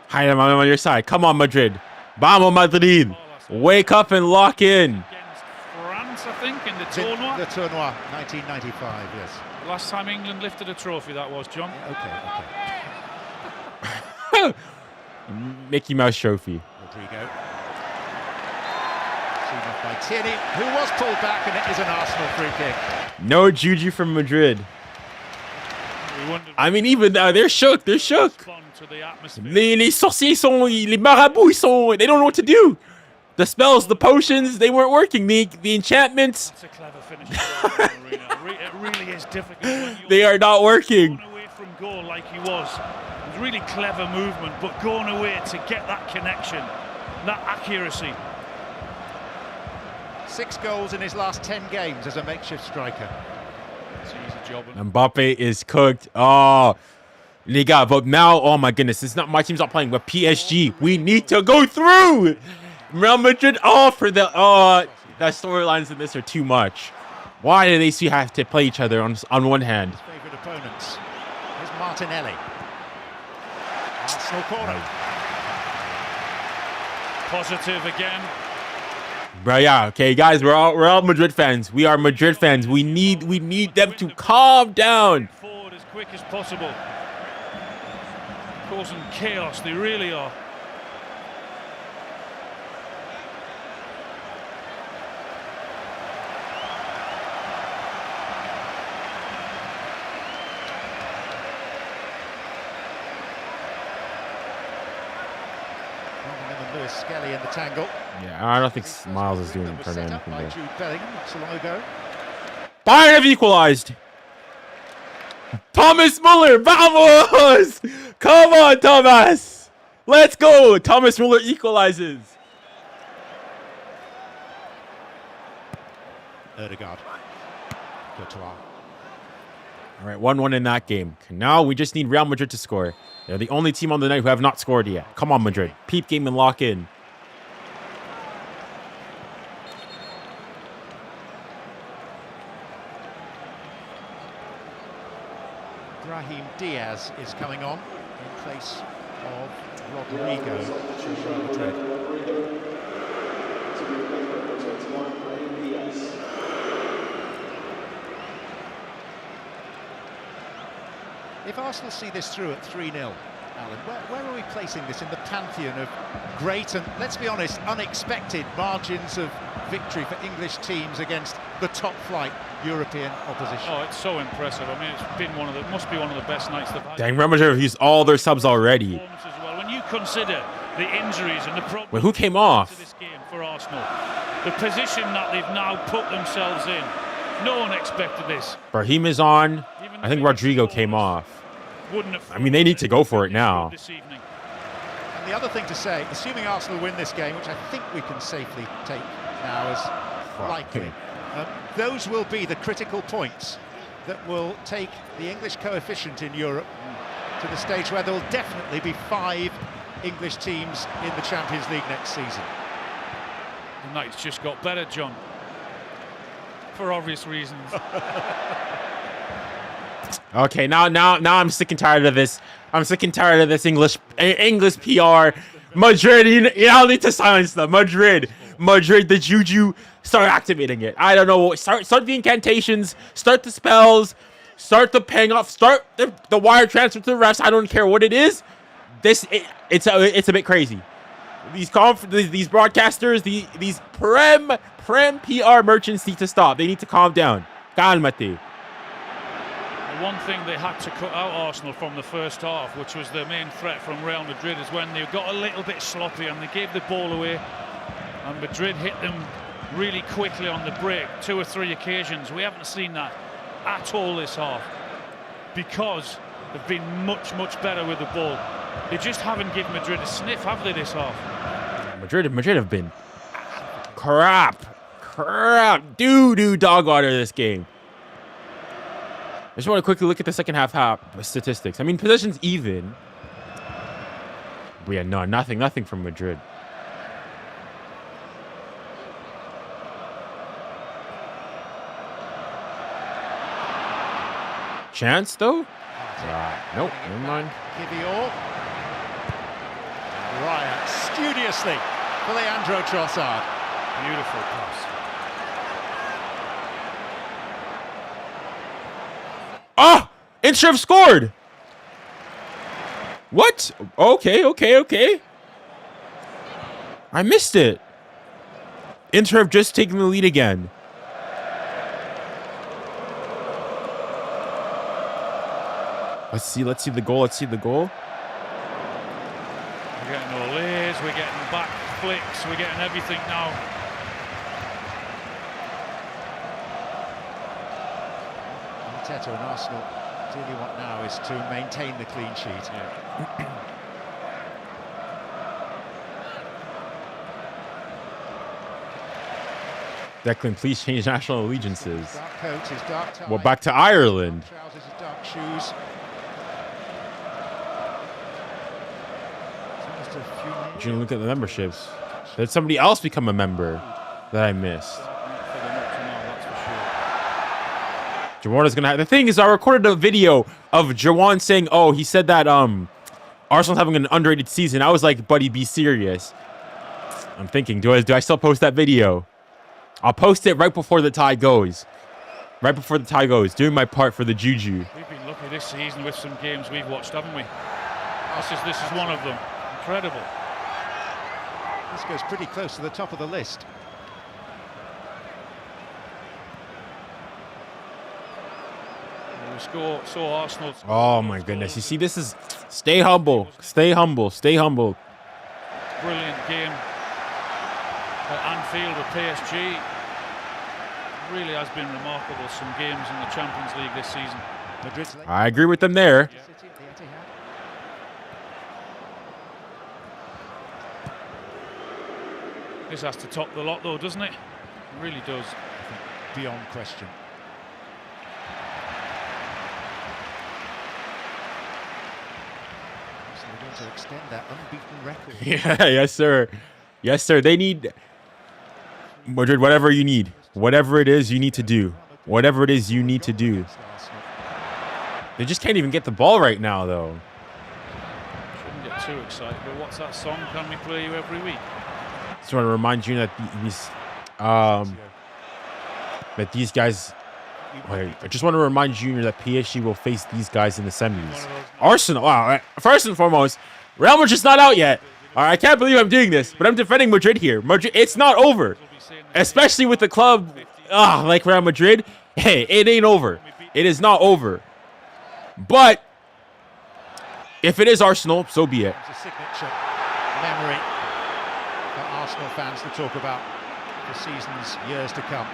Hide him, I'm on your side. Come on, Madrid. Vamos, Madrid. Wake up and lock in. France, I think, in the tournoi. The tournoi, 1995, yes. The last time England lifted a trophy, that was, John. Okay. Mickey Mouse trophy. Rodrigo. Seen off by Tierney, who was pulled back, and it is an Arsenal free kick. No Juju from Madrid. I mean, even they're shook. They're shook. Les sorciers les marabouts they don't know what to do. The spells, the potions, they weren't working. The enchantments. That's a clever finish. It really is difficult. When they are not working. Going away from goal like he was. It was really clever movement, but going away to get that connection, that accuracy. 6 goals in his last 10 games as a makeshift striker. It's an easy job. Mbappe is cooked. Oh, les gars, but now, oh my goodness, it's not my team's not playing, but PSG, we need to go through. Real Madrid, for the the storylines in this are too much. Why do they have to play each other on one hand? His favourite opponents. Here's Martinelli. Arsenal corner. Positive again. Bro, yeah, okay, guys, we're all Madrid fans. We are Madrid fans. We need them to calm down. Forward as quick as possible. Causing chaos, they really are. 𝙀𝙬 in the tangle. Yeah, I don't think Miles is doing anything there. 𝙀𝙬 not so long ago. Bayern have equalized. Thomas Muller, vamos! Come on, Thomas! Let's go! Thomas Muller equalizes. 𝙁𝙁𝘾𝙼𝘾𝘼𝙎. 𝙁𝙁𝑚. All right, 1-1 in that game. Now we just need Real Madrid to score. They're the only team on the night who have not scored yet. Come on, Madrid. Peep game and lock in. Brahim Diaz is coming on in place of Rodrigo for Real Madrid. If Arsenal see this through at 3-0, Alan, where are we placing this in the pantheon of great and, let's be honest, unexpected margins of victory for English teams against the top-flight European opposition? Oh, it's so impressive. I mean, it's been must be one of the best nights they've had. Dang, Real Madrid have used all their subs already. Well, when you consider the injuries and the problems. Wait, who came off? To this game for Arsenal, the position that they've now put themselves in, no one expected this. Brahim is on. I think Rodrigo came off. I mean, they need to go for it now. And the other thing to say, assuming Arsenal win this game, which I think we can safely take now as likely, Those will be the critical points that will take the English coefficient in Europe to the stage where there will definitely be 5 English teams in the Champions League next season. The night's just got better, John, for obvious reasons. Okay, now I'm sick and tired of this. I'm sick and tired of this English PR. Madrid, you all need to silence them. Madrid, the juju, start activating it. I don't know. Start the incantations. Start the spells. Start the paying off. Start the wire transfer to the refs. I don't care what it is. It's a bit crazy. These broadcasters, these prem PR merchants need to stop. They need to calm down. Cálmate. One thing they had to cut out Arsenal from the first half, which was their main threat from Real Madrid, is when they got a little bit sloppy and they gave the ball away, and Madrid hit them really quickly on the break, 2 or 3 occasions. We haven't seen that at all this half, because they've been much better with the ball. They just haven't given Madrid a sniff, have they, this half? Madrid have been crap doo dog water this game. I just want to quickly look at the second half statistics. I mean, possession's even. But yeah, no, nothing from Madrid. Chance, though? Nope, never mind. 𝙎𝙬𝘼𝙖𝙞𝙬. Ryan, studiously for Leandro Trossard. Beautiful pass. Oh! Inchev scored! What? Okay. I missed it. Inchev just taking the lead again. Let's see the goal. We're getting olays, we're getting back flicks, we're getting everything now. Arteta and Arsenal really want now is to maintain the clean sheet. Declan, please change national allegiances. Dark coat, his dark tie. Well, back to Ireland. Trousers, his dark shoes. Just a few Did you look at the memberships? Did somebody else become a member that I missed? Jawan's gonna have, the thing is, I recorded a video of Jawan saying, oh, he said that Arsenal's having an underrated season. I was like, buddy, be serious. I'm thinking, do I still post that video? I'll post it right before the tie goes. Right before the tie goes, doing my part for the juju. We've been lucky this season with some games we've watched, haven't we? This is one of them. Incredible. This goes pretty close to the top of the list. We saw Arsenal. Oh my goodness! You see, this is stay humble. Brilliant game at Anfield with PSG. Really has been remarkable. Some games in the Champions League this season. I agree with them there. This has to top the lot, though, doesn't it? It really does. Beyond question. So they're going to extend that unbeaten record. Yeah, yes, sir. They need Madrid. Whatever you need, whatever it is, you need to do. Whatever it is, you need to do. They just can't even get the ball right now, though. Shouldn't get too excited. But what's that song? Can we play you every week? Just want to remind you that these guys. I just want to remind Junior that PSG will face these guys in the semis. Arsenal. Wow. First and foremost, Real Madrid's not out yet. All right, I can't believe I'm doing this, but I'm defending Madrid here. Madrid, it's not over, especially with the club like Real Madrid. Hey, it ain't over. It is not over. But if it is Arsenal, so be it. It's a signature memory for Arsenal fans to talk about for seasons, years to come.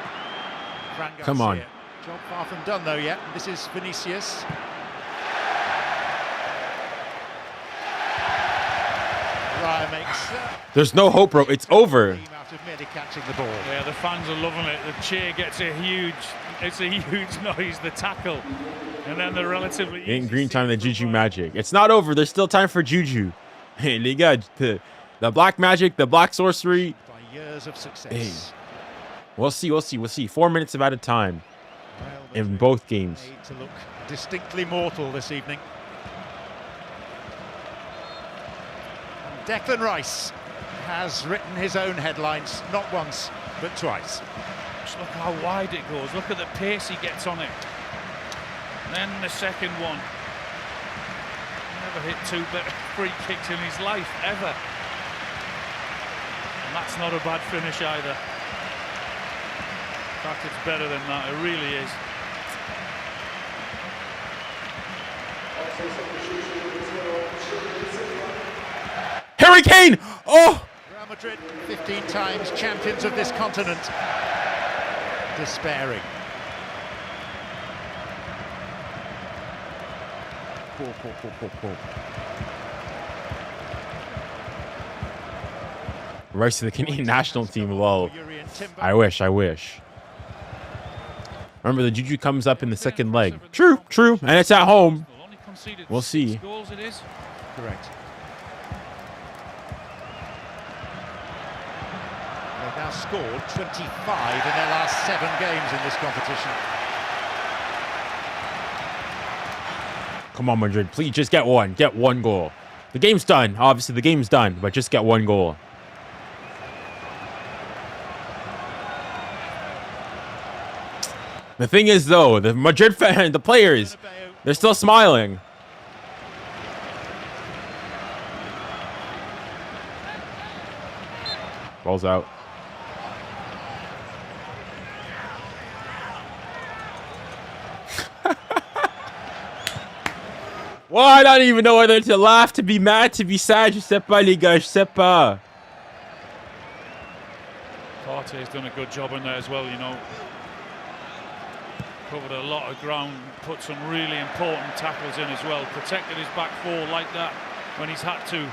Come on. Job far from done though yet. This is Vinicius. There's no hope, bro. It's over. of merely catching the ball. Yeah, the fans are loving it. The cheer gets a huge noise, the tackle. And then the relatively In green time, the Juju magic. It's not over. There's still time for Juju. Hey, les gars, the black magic, the black sorcery. By years of success. Hey. We'll see. 4 minutes of added time in both games. Made to look distinctly mortal this evening. And Declan Rice has written his own headlines, not once, but twice. Just look how wide it goes. Look at the pace he gets on it. And then the second one. Never hit 2 better free kicks in his life, ever. And that's not a bad finish either. In fact, it's better than that. It really is. Harry Kane! Oh! Real Madrid, 15 times champions of this continent. Despairing. Rice to the Canadian national team. Lol. I wish. Remember, the Juju comes up in the second leg. True. And it's at home. We'll see. Correct. They've now scored 25 in their last 7 games in this competition. Come on, Madrid. Please, just get one. Get one goal. The game's done. Obviously, the game's done. But just get one goal. The thing is, though, the Madrid fan, the players, they're still smiling. Ball's out. Well, I don't even know whether to laugh, to be mad, to be sad. Je sais pas, les gars, je sais pas. Partey's done a good job in there as well, you know. Covered a lot of ground, put some really important tackles in as well. Protected his back four like that when he's had to.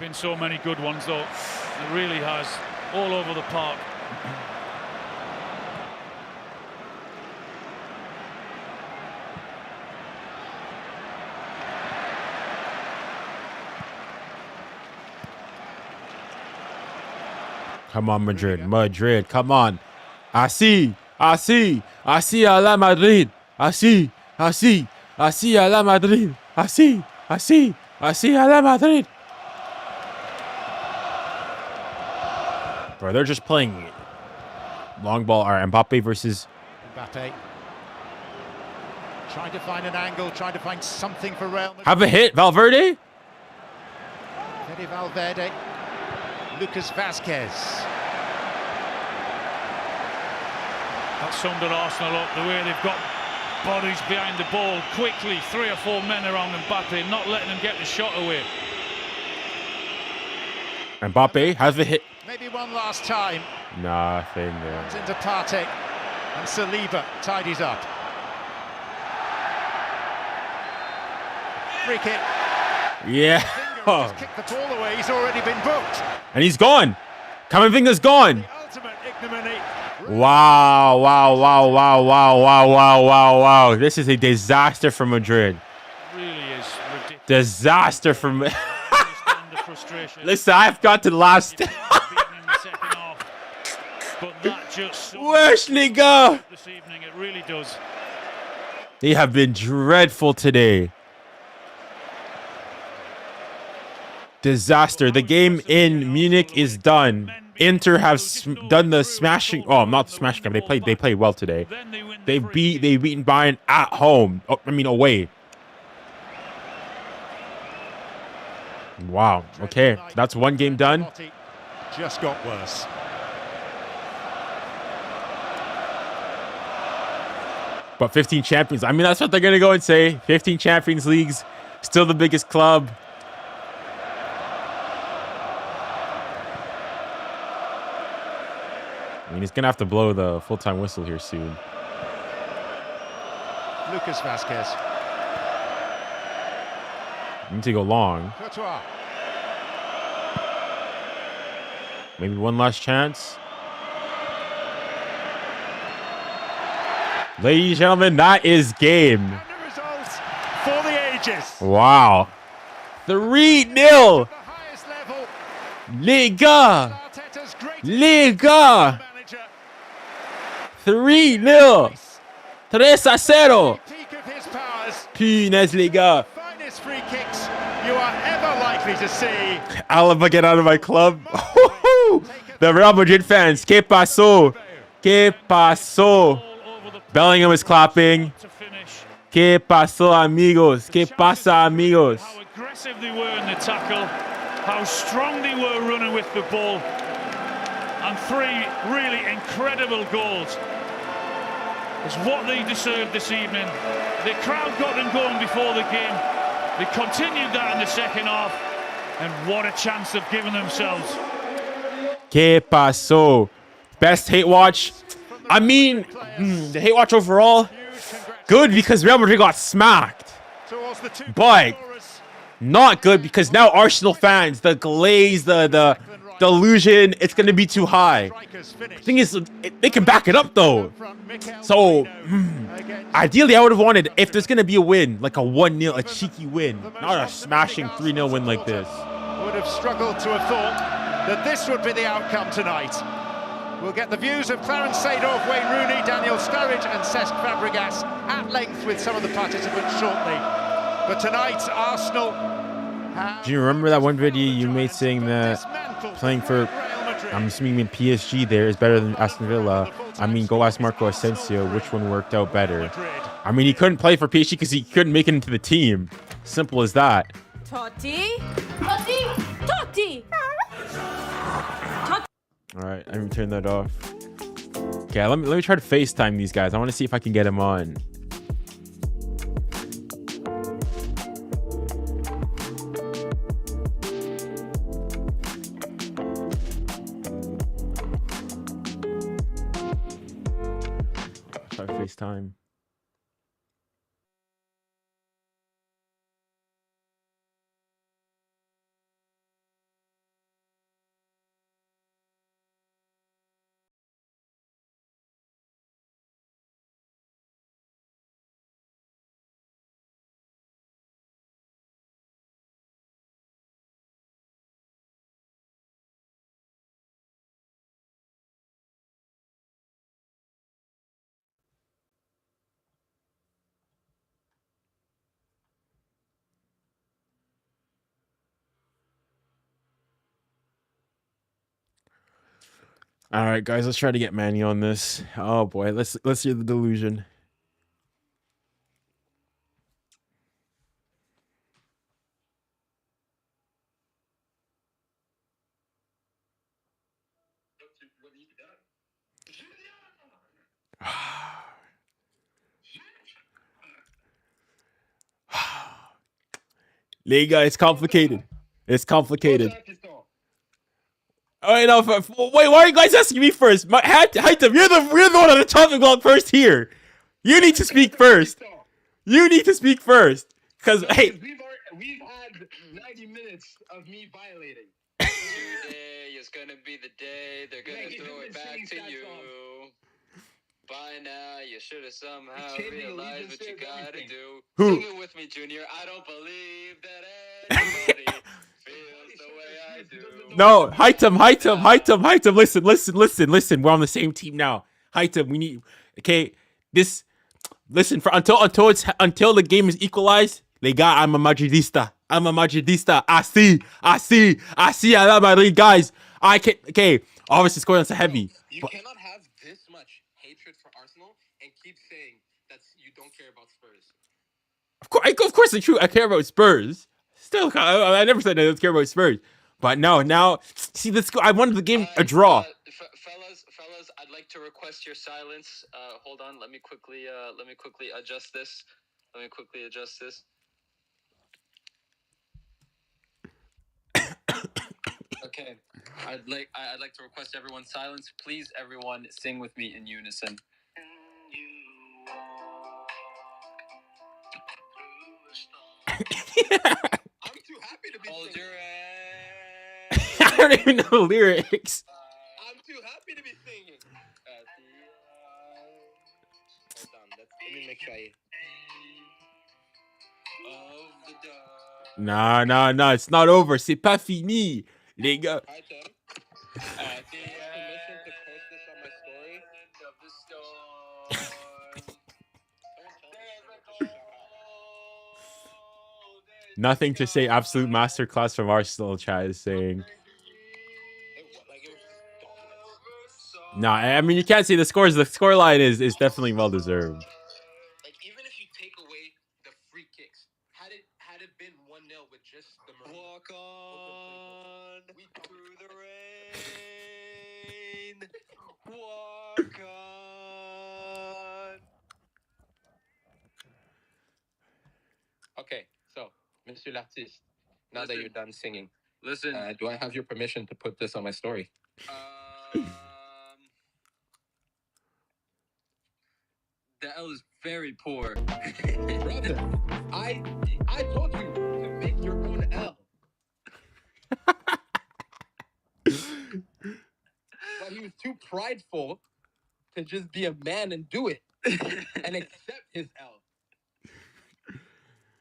Been so many good ones though. It really has, all over the park. Come on, Madrid, come on. Así a la Madrid. Así a la Madrid. Así a la Madrid. Bro, they're just playing long ball. All right, Mbappe versus Mbappe. Trying to find an angle, trying to find something for Real Madrid. Have a hit, Valverde. Valverde. Lucas Vázquez. That summed at Arsenal up, the way they've got bodies behind the ball quickly, 3 or 4 men around Mbappe, not letting him get the shot away. Mbappe has a hit. Maybe one last time. Nothing there. Comes Into Partey, and Saliba tidies up. Free kick. Yeah. Just kicked the ball away. He's already been booked. And he's gone. Camavinga's gone. The ultimate ignominy. Wow. This is a disaster for Madrid. It really is ridiculous. Disaster for me. Frustration. Listen, I've got to last. But that just Wesh, nigga. this evening, it really does. They have been dreadful today. Disaster. The game in Munich is done. Inter have done the smashing. Oh, not the smashing game. They played well today. They've beaten Bayern at home. Oh, I mean away. Wow. Okay, that's one game done. Just got worse. But 15 champions. I mean, that's what they're gonna go and say. 15 Champions Leagues. Still the biggest club. I mean, he's gonna have to blow the full-time whistle here soon. Lucas Vázquez. Need to go long. 𝙀𝙀𝘖𝘶. Maybe one last chance. Ladies and gentlemen, that is game. And the result for the ages. Wow. 3-0. The highest level. Les gars. Arteta's great Les gars. manager. 3-0. 3-0. Peak of his powers. Punaise, les gars. Finest free kicks you are ever likely to see. Alaba, get out of my club. The Real Madrid fans. ¿Qué pasó? ¿Qué pasó? Bellingham is clapping. To finish. ¿Qué pasó, amigos? ¿Qué pasa, amigos? How aggressive they were in the tackle, how strong they were running with the ball, and 3 really incredible goals. It's what they deserved this evening. The crowd got them going before the game. They continued that in the second half, and what a chance they've given themselves. ¿Qué pasó? Best hate watch. I mean, the hate watch overall, good because Real Madrid got smacked. Towards the two But scorers. not good because now Arsenal fans, the glaze, the delusion, it's going to be too high. Strikers finished. Thing is, they can back it up though. Front, Mikel So, Merino against ideally, I would have wanted, if there's going to be a win, like a 1-0, a cheeky win, not a smashing 3-0 win like this. would have struggled to have thought that this would be the outcome tonight. We'll get the views of Clarence Seedorf, Wayne Rooney, Daniel Sturridge and Cesc Fabregas at length with some of the participants shortly. But tonight, Arsenal have... Do you remember that one video you made saying that dismantled playing for, Real Madrid. I'm assuming you mean PSG there, is better than Aston Villa? I mean, go ask Marco Asensio which one worked out better. Madrid. I mean, he couldn't play for PSG because he couldn't make it into the team. Simple as that. Totti. Totti. Totti. All right, let me turn that off. Okay, let me try to FaceTime these guys. I want to see if I can get them on. Try FaceTime. All right, guys, let's try to get Manny on this. Oh boy, let's hear the delusion. Liga, it's complicated. It's complicated. Oh, wait, no, wait, why are you guys asking me first? Haitam, you're the one on the topic block first here. You need to speak first. You need to speak first. Because, hey. We've had 90 minutes of me violating. Today is gonna be the day they're gonna throw it back to you. By now, you should have somehow realized what you gotta do. Who? Sing it with me, Junior. I don't believe that anybody feels the way I do. No, Haitam, listen. We're on the same team now. Haitam, we need, okay, listen, until the game is equalized, les gars, I'm a Madridista. I see, I love Madrid, guys. I can't, okay, obviously scoring that's a heavy. You cannot have this much hatred for Arsenal and keep saying that you don't care about Spurs. Of course it's true. I care about Spurs. Still, I never said I don't care about Spurs. But no, now, see, let's go. I wanted the game a draw. Fellas, I'd like to request your silence. Hold on, let me quickly adjust this. Okay, I'd like to request everyone's silence. Please, everyone, sing with me in unison. Hold your I don't even know the lyrics. I'm too happy to be singing. Hold on, let me make sure of the dark. Nah, it's not over. C'est pas fini, les gars. Hi, Tim. Permission to post this on my story. Of the storm. Nothing to say. Absolute masterclass from Arsenal. Chat is saying. Nah, I mean you can't see the scores. The scoreline is definitely well deserved. Like even if you take away the free kicks, had it been 1-0 with just the Walk on through the rain. Walk on. Okay, so Monsieur l'artiste, now that you're done singing, Listen. do I have your permission to put this on my story? That was very poor. Brother, I told you to make your own L. But he was too prideful to just be a man and do it and accept his L.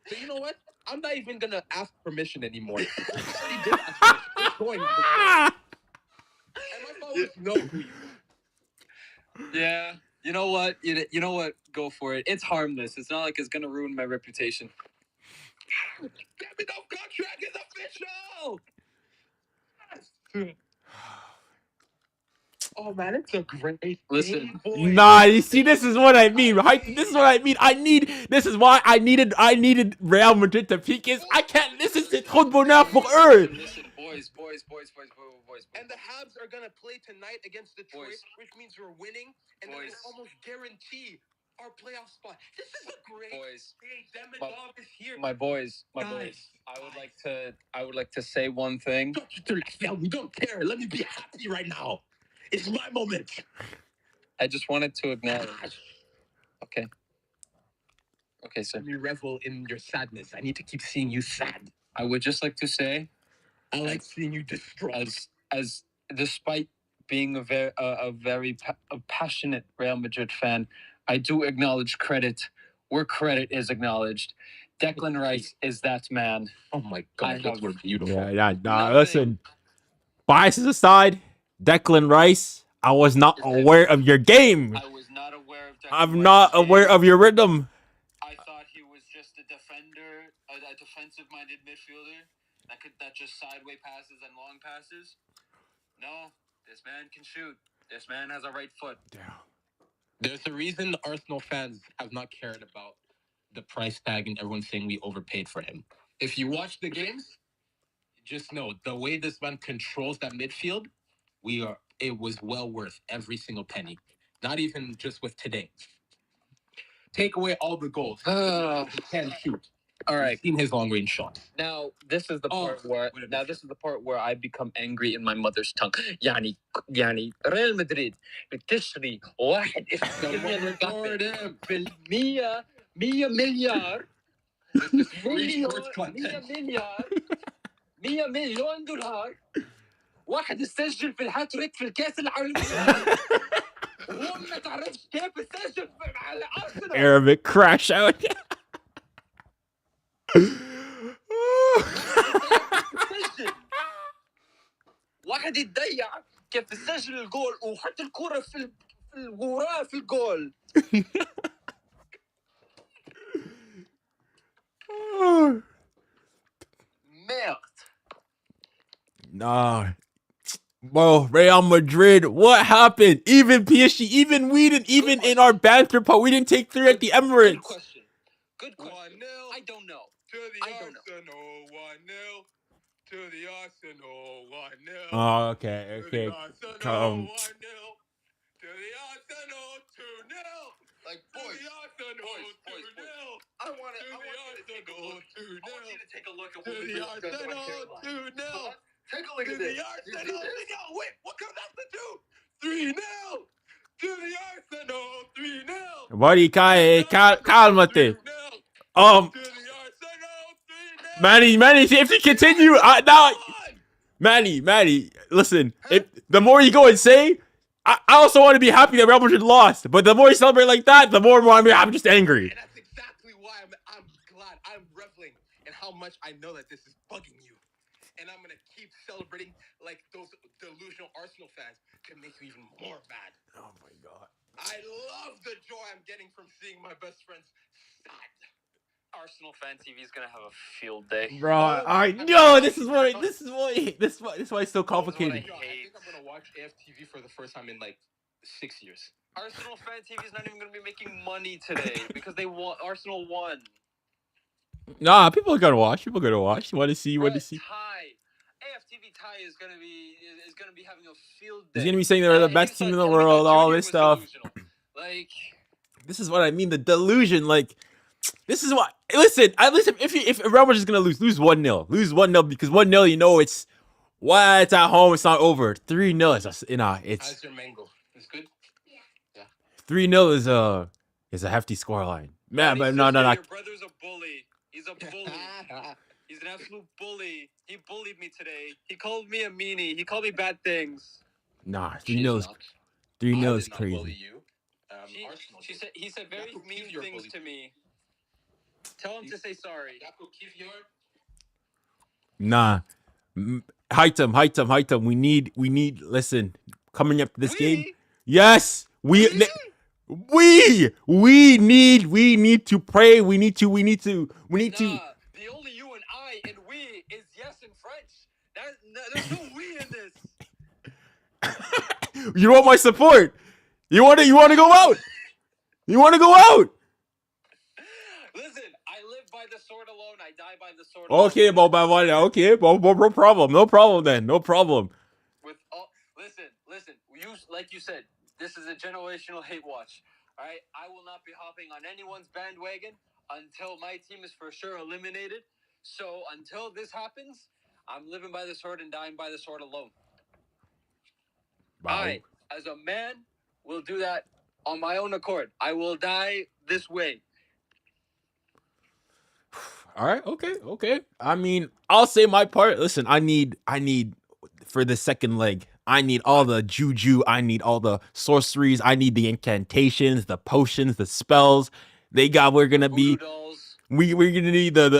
So you know what? I'm not even gonna ask permission anymore. I already did ask permission. It's going. And my phone was no for you. Yeah. You know what? You know what? Go for it. It's harmless. It's not like it's gonna ruin my reputation. Damn it, no contract is official! Yes. Oh man, it's a great Listen. game, boy. Nah, you see, this is what I mean. This is what I mean. This is why I needed Real Madrid to peak. I can't. This is trop de bonheur pour eux. Listen, boys. And the Habs are gonna play tonight against Detroit, Boys. which means we're winning, and that will Boys. almost guarantee our playoff spot. This is a great Boys. game. Demidov is here. My boys. Guys, I would like to say one thing. we don't care. Let me be happy right now. It's my moment. I just wanted to acknowledge. Okay. Okay, sir. Let me revel in your sadness. I need to keep seeing you sad. I would just like to say, I like seeing you distraught. as despite being a very passionate Real Madrid fan, I do acknowledge credit where credit is acknowledged. Declan Rice is that man. Oh my God, those were beautiful. Yeah, listen. Biases aside, Declan Rice, I was not aware of your game. I was not aware of Declan I'm not Rice's aware game. of your rhythm. I thought he was just a defender, a defensive-minded midfielder that just sideway passes and long passes. No, this man can shoot. This man has a right foot. There's a reason Arsenal fans have not cared about the price tag and everyone's saying we overpaid for him. If you watch the games, just know the way this man controls that midfield, it was well worth every single penny. Not even just with today. Take away all the goals. He can't shoot. All right. We've seen his long range shot. Now this is the part where I become angry in my mother's tongue. يعني ريال مدريد بتشتري واحد بالمية 100 مليار 100 مليون دولار واحد يسجل في الهاتريك في الكاس العالمي وهو ما تعرفش كيف يسجل على ارسنال. Arabic crash out. واحد يتضيع كيف يسجل الجول وحط الكرة في الغراه في الجول. Merde. Nah. Bro, Real Madrid, what happened? Even PSG, even we didn't, even in our banter part, we didn't take 3 at the Emirates. Good question. 1-0. I don't know. To the Arsenal, 1-0. To the Arsenal, 1-0. Oh, okay. To the Arsenal, 1-0. To the Arsenal, 2-0. Like, To the Arsenal, 2-0. I want you to take a look at what we just did to Arsenal. Take a look To at the this. Arsenal. Wait, what comes after 2? 3-0. To the Arsenal, 3-0. Buddy, calmate. To the Arsenal, 3-0. Manny, if you continue, now, Manny, listen. If the more you go and say, I also want to be happy that Real Madrid lost, but the more you celebrate like that, the more I'm just angry. And that's exactly why I'm glad. I'm reveling in how much I know that this is bugging you. And I'm going to keep celebrating like those delusional Arsenal fans to make you even more mad. Oh my God. I love the joy I'm getting from seeing my best friends sad. Arsenal fan TV is gonna have a field day. Bro, I know this is why it's so complicated. I think I'm gonna watch AFTV for the first time in like 6 years. Arsenal fan TV is not even gonna be making money today because Arsenal won. Nah, people are gonna watch. You want to see? Tie. AFTV tie is gonna be having a field day. He's gonna be saying they're the best team in the world, all this stuff. Like, this is what I mean, the delusion. Like, this is what. Listen, if Real Madrid is gonna lose 1-0, because 1-0, you know it's at home, it's not over. 3-0 is it's How's your mango? It's good. Yeah. 3-0 is a hefty scoreline. Man, but no. Your brother's a bully. He's a bully. He's an absolute bully. He bullied me today. He called me a meanie. He called me bad things. Nah, 3-0 is crazy. Bully you. He said very mean things to me. Tell him to say sorry. Nah, Heightum. We need. Listen, coming up to this game. Yes, we need to pray. We need to. The only you and I and we is yes in French. There's no we in this. You want my support? You want to go out? Listen, I live by the sword alone. I die by the sword alone. Okay, no problem then. No problem. Listen. Like you said, this is a generational hate watch. All right, I will not be hopping on anyone's bandwagon until my team is for sure eliminated. So until this happens, I'm living by the sword and dying by the sword alone. Wow. I, as a man, will do that on my own accord. I will die this way. All right, okay. I mean, I'll say my part. Listen, I need for the second leg. I need all the juju. I need all the sorceries. I need the incantations, the potions, the spells. We're gonna be. We're gonna need the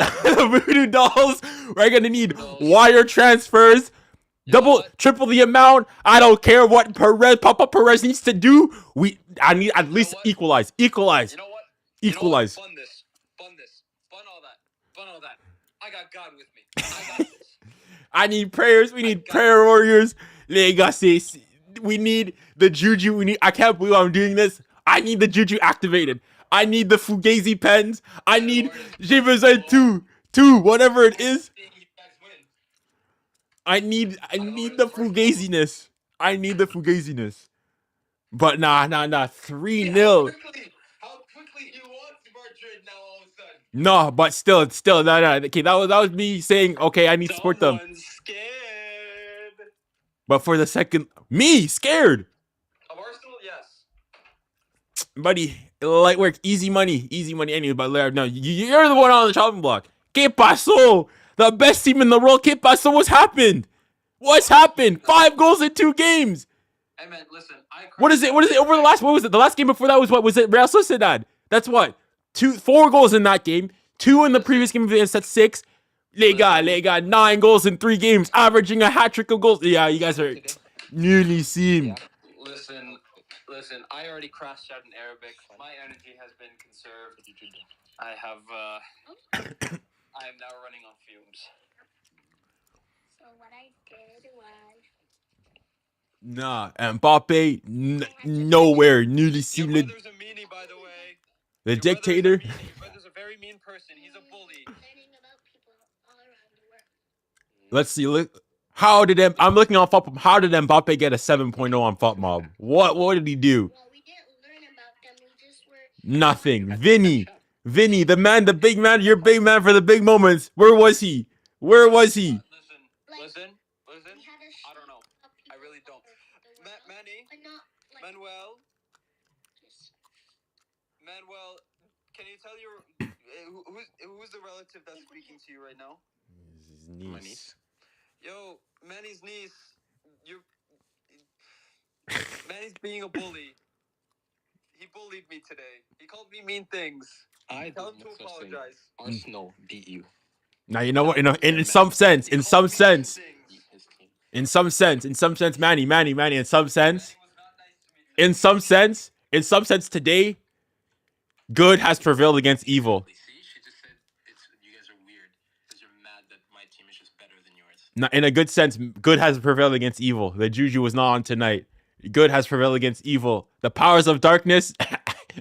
voodoo dolls. We're gonna need wire transfers. Triple the amount. I don't care what Papa Perez needs to do. I need at least equalize. You know what? Equalize. Fun all that. I got God with me. I got this. I need prayers. We need prayer warriors. We need the juju. I can't believe I'm doing this. I need the juju activated. I need the Fugazi pens. I need 𝙎𝙊𝘾𝘼𝙎𝙏 2, whatever it is. I need the Fugaziness. But nah. 3-0. How quickly he wants Madrid now all of a sudden. No, but still, no. Okay, that was me saying, okay, I need to support them. Scared. But for the second, me scared. Of Arsenal, yes. Buddy, light work, easy money anyway. But no, you're the one on the chopping block. ¿Qué pasó? The best team in the world. ¿Qué pasó? What's happened? 5 goals in 2 games. Hey man, listen. What is it? Over the last? What was it? The last game before that was what? Was it Real Sociedad? That's what? 4 goals in that game. 2 in the previous game. That's 6. Lega, 9 goals in 3 games, averaging a hat trick of goals. Yeah, you guys are nearly seen. Yeah. Listen. I already crashed out in Arabic. My energy has been conserved. I am now running on fumes. So what I did was. Nah, Mbappe, nowhere. Nearly seen Your brother's a meanie, by the way. The dictator. Your brother's a very mean person. He's a bully. Let's see. Look, I'm looking on FOTMob. How did Mbappe get a 7.0 on FOTMob? What did he do? Well, we didn't learn about them. We just were. Nothing. Vinny, the man, the big man. You're big man for the big moments. Where was he? Listen. I don't know. I really don't. Manny, Manuel, can you tell who's the relative that's speaking to you right now? niece. My niece. Yo, Manny's niece. Manny's being a bully. He bullied me today. He called me mean things. I tell him to apologize. Arsenal beat you. Now you know what? In some sense, Manny, in some sense, Manny, in some sense, today, good has prevailed against evil. See, she just said you guys are weird because you're mad that my team is just better than yours. Now, in a good sense, good has prevailed against evil. The juju was not on tonight. Good has prevailed against evil. The powers of darkness,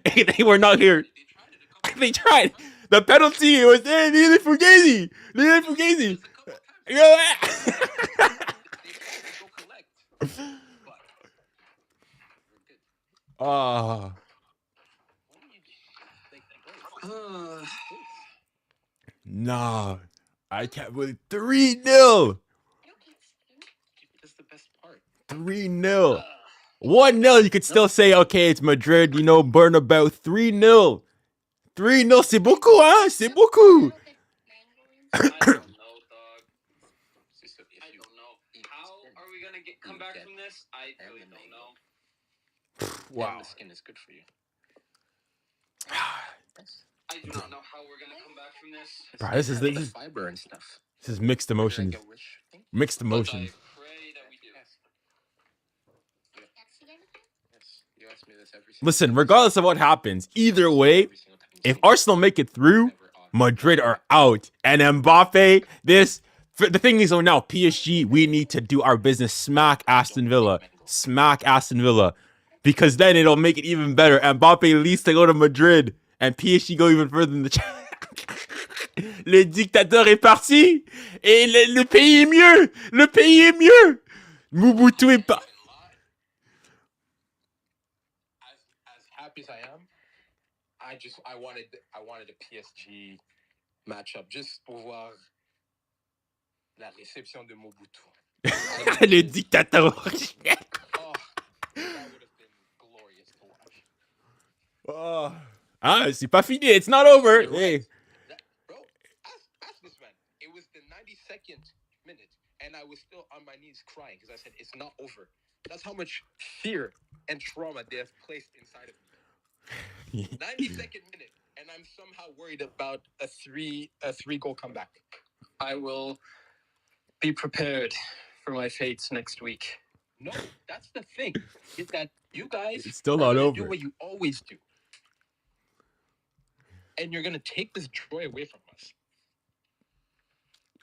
they were not here. They tried. The penalty was there. They did it for Fugazi. Oh. Nah. I can't believe 3-0. That's the best part. 3-0. 1-0, you could still say, okay, it's Madrid, you know, Bernabeu. 3-0. 3-0, c'est beaucoup, hein? C'est beaucoup. I don't know, dog. I don't know. How are we gonna come back from this? I really don't know. Wow. And the skin is good for you. I do not know how we're gonna come back from this. Bro, this is fiber and stuff. This is mixed emotions. Mixed emotions. But I pray that we do. Yes, you ask me this every Listen, regardless of what happens, either way, if Arsenal make it through, Madrid are out. And Mbappe, the thing is, now, PSG, we need to do our business. Smack Aston Villa. Because then it'll make it even better. Mbappe leads to go to Madrid. And PSG go even further than the Le dictateur est parti. Et le pays est mieux. Mobutu est pas. As happy as I am, I wanted a PSG matchup just pour voir la réception de Mobutu. Le dictateur. Oh, that would have been glorious to watch. Oh. Ah, c'est pas fini. It's not over. Right. Hey. Bro, ask this man. It was the 92nd minute, and I was still on my knees crying because I said, it's not over. That's how much fear and trauma they have placed inside of me. 92nd minute, and I'm somehow worried about a three-goal comeback. I will be prepared for my fates next week. No, that's the thing. Is that you guys It's still not over. do what you always do. And you're gonna take this joy away from us.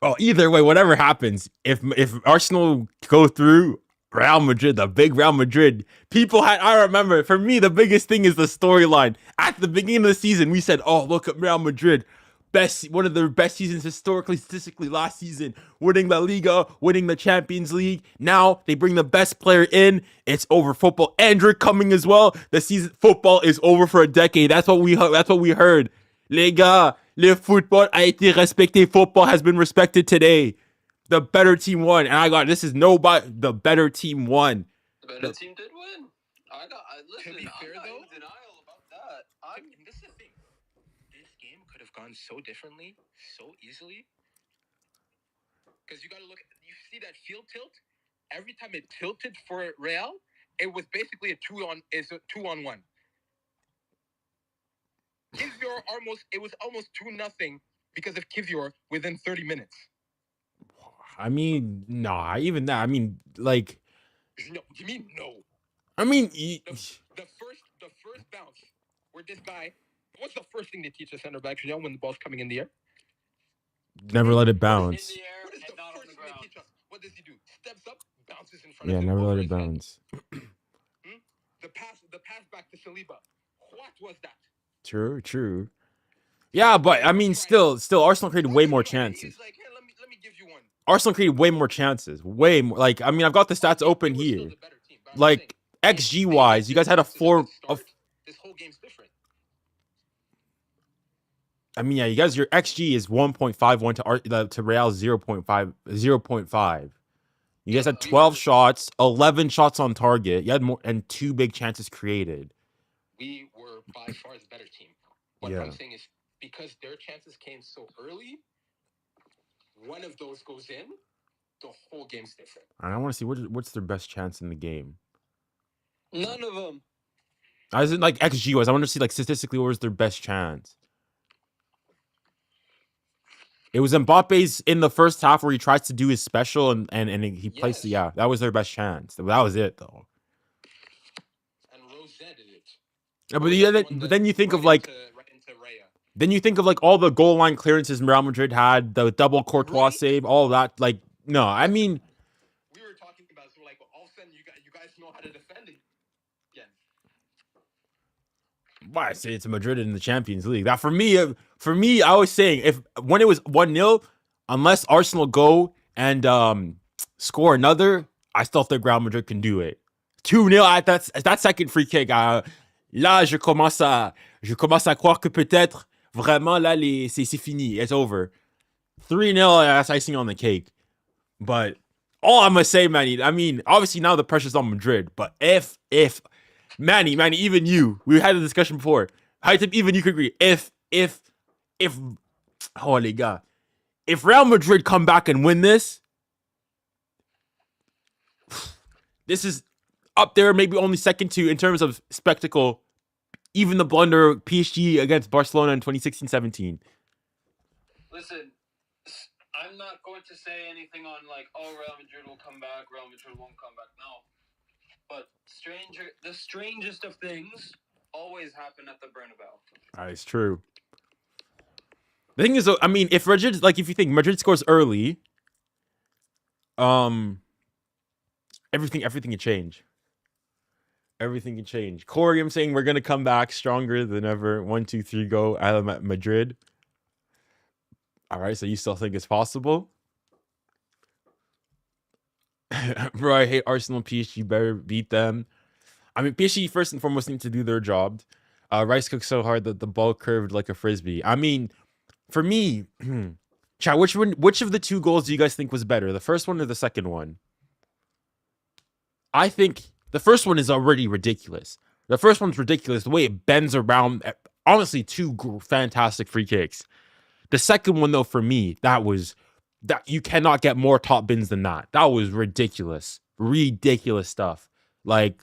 Oh, either way, whatever happens, if Arsenal go through, Real Madrid, the big Real Madrid, I remember, for me, the biggest thing is the storyline. At the beginning of the season, we said, oh, look at Real Madrid. One of their best seasons historically, statistically last season, winning La Liga, winning the Champions League. Now they bring the best player in. It's over. Football. Andrew coming as well. The season football is over for a decade. That's what we heard. Les gars, le football a été respecté. Football has been respected today. The better team won. And the better team won. The better team did win. Listen, To be fair, I'm not though, in denial about that. this is the thing. This game could have gone so differently, so easily. Because you gotta you see that field tilt? Every time it tilted for Real, it was basically a 2-on-1. It was almost 2-0 because of Kivior within 30 minutes. I mean, nah, even that. I mean, like. No, you mean no? I mean, The first bounce where this guy. What's the first thing they teach a center back when the ball's coming in the air? Never let it In bounce. the air What is and the not on first the thing they ground. teach us? What does he do? Steps up, bounces in front Yeah, of him. never let over it his head. bounce. The pass back to Saliba. What was that? True. Yeah, but I mean, still, Arsenal created way more chances. He's like, hey, let me give you one. Arsenal created way more chances. Way more. Like, I mean, I've got the stats open They were still here. the better team, but I'm Like, saying, XG wise, you guys had a 4. This whole game's different. I mean, yeah, your XG is 1.51 to Real's 0.5. You guys had 12 shots, 11 shots on target. You had more and 2 big chances created. We were by far the better team. What Yeah. I'm saying is because their chances came so early, one of those goes in, the whole game's different. I want to see what's their best chance in the game. None of them. As in like XG was. I want to see like statistically what was their best chance. It was Mbappe's in the first half where he tries to do his special and he placed it. Yeah, that was their best chance. That was it though. And Rosette did it. Yeah, but then you think of like then you think of like all the goal line clearances Real Madrid had, the double Courtois save, all that. Like, no, I mean, we were talking about, so like all of a sudden you guys know how to defend again. Why I say it's Madrid in the Champions League. That for me, I was saying when it was 1-0, unless Arsenal go and score another, I still think Real Madrid can do it. 2-0 at that second free kick. Là, je commence à croire que peut-être vraiment là c'est fini. It's over. 3-0, that's icing on the cake. But all I'm gonna say, Manny, I mean, obviously now the pressure's on Madrid, but if Manny, even you, we had a discussion before. I think even you could agree. If oh les gars, if Real Madrid come back and win this is up there, maybe only second to in terms of spectacle. Even the blunder PSG against Barcelona in 2016-17. Listen, I'm not going to say anything on like, oh, Real Madrid will come back, Real Madrid won't come back. No. But the strangest of things always happen at the Bernabeu. That is true. The thing is, I mean, if Madrid, like, if you think Madrid scores early, everything can change. Everything can change. Corey, I'm saying we're gonna come back stronger than ever. 1, 2, 3, go. I'm at Madrid. All right, so you still think it's possible? Bro, I hate Arsenal. PSG better beat them. I mean, PSG first and foremost need to do their job. Rice cooked so hard that the ball curved like a frisbee. I mean, for me, chat, which of the two goals do you guys think was better? The first one or the second one? I think the first one is already ridiculous. The first one's ridiculous. The way it bends around. Honestly, two fantastic free kicks. The second one, though, for me, that you cannot get more top bins than that. That was ridiculous. Ridiculous stuff. Like,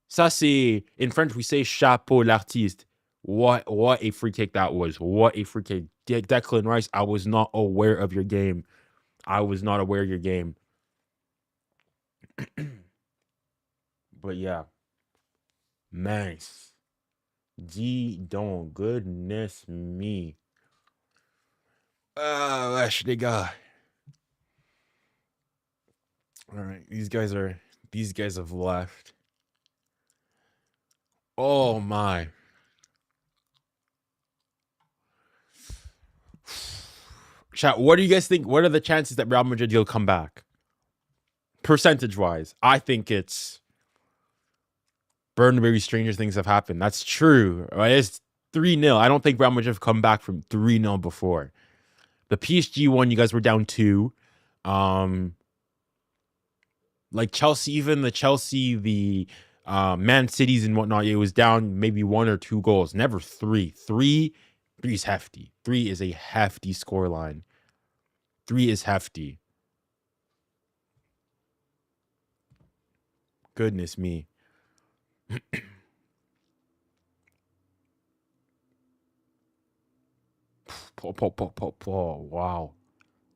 ça c'est, in French, we say chapeau l'artiste. What a free kick that was. What a free kick. Declan Rice, I was not aware of your game. I was not aware of your game. But yeah. Nice. Dis donc, goodness me. Wesh, les gars. All right, these guys have left. Oh my. Chat, what do you guys think? What are the chances that Real Madrid will come back? Percentage-wise, I think it's Bernabeu. Stranger things have happened. That's true. Right? It's 3-0. I don't think Real Madrid have come back from 3-0 before. The PSG one, you guys were down 2. Like Chelsea, even the Chelsea, the Man Cities and whatnot, it was down maybe 1 or 2 goals. Never 3. 3 is hefty. 3 is a hefty scoreline. 3 is hefty. Goodness me. Wow.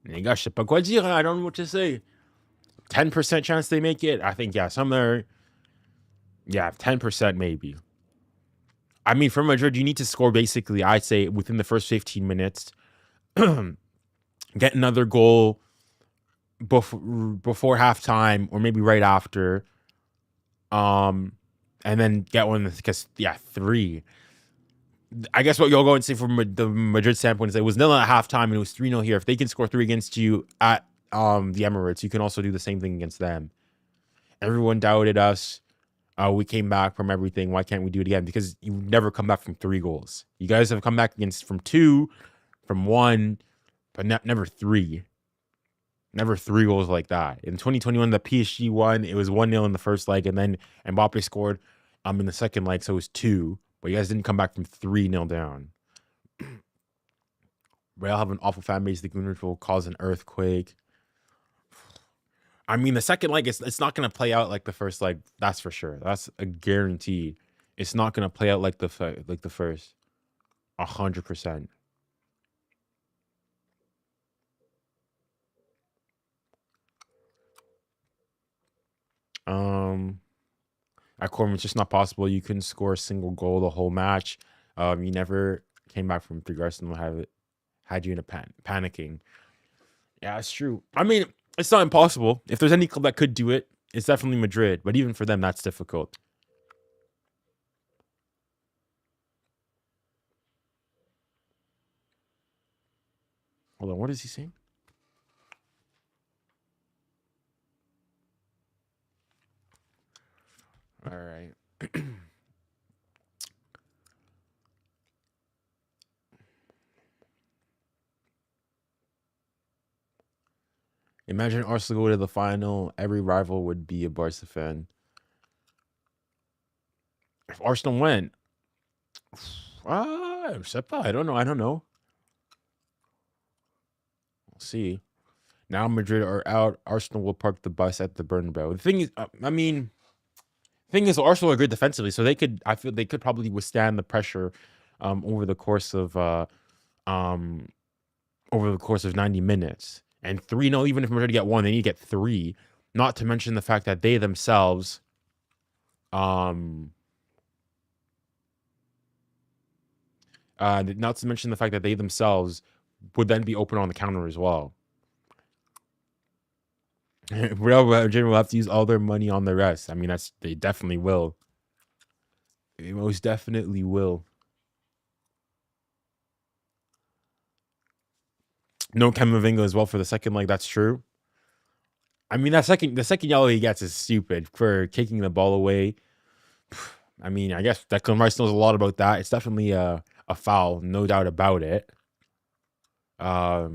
Les gars, je sais pas quoi dire. I don't know what to say. 10% chance they make it. I think, yeah, somewhere. Yeah, 10% maybe. I mean, for Madrid, you need to score basically, I'd say, within the first 15 minutes. Get another goal before halftime or maybe right after. And then get one, because, yeah, 3. I guess what you'll go and say from the Madrid standpoint is it was 0 at halftime and it was 3-0 here. If they can score 3 against you at the Emirates, you can also do the same thing against them. Everyone doubted us. We came back from everything. Why can't we do it again? Because you never come back from 3 goals. You guys have come back from 2, from 1, but never 3. Never 3 goals like that. In 2021, the PSG won. It was 1-0 in the first leg, and then Mbappe scored in the second leg, so it was 2. But you guys didn't come back from 3-0 down. Real have an awful fan base. The Gunners will cause an earthquake. I mean, the second leg, it's not going to play out like the first leg. That's for sure. That's a guarantee. It's not going to play out like the first. 100%. At Corman, it's just not possible. You couldn't score a single goal the whole match. You never came back from 3. Arsenal had you in a panicking. Yeah, it's true. I mean, it's not impossible. If there's any club that could do it, it's definitely Madrid. But even for them, that's difficult. Hold on, what is he saying? All right. Imagine Arsenal go to the final. Every rival would be a Barca fan. If Arsenal went, I don't know. We'll see. Now Madrid are out. Arsenal will park the bus at the Bernabeu. The thing is, Arsenal are good defensively, so I feel they could probably withstand the pressure over the course of 90 minutes. And 3-0, even if Madrid get 1, they need to get 3. Not to mention the fact that they themselves would then be open on the counter as well. Real Madrid will have to use all their money on the rest. I mean, they definitely will. They most definitely will. No Camavinga as well for the second leg. That's true. I mean, the second yellow he gets is stupid for kicking the ball away. I mean, I guess Declan Rice knows a lot about that. It's definitely a foul, no doubt about it. Yeah.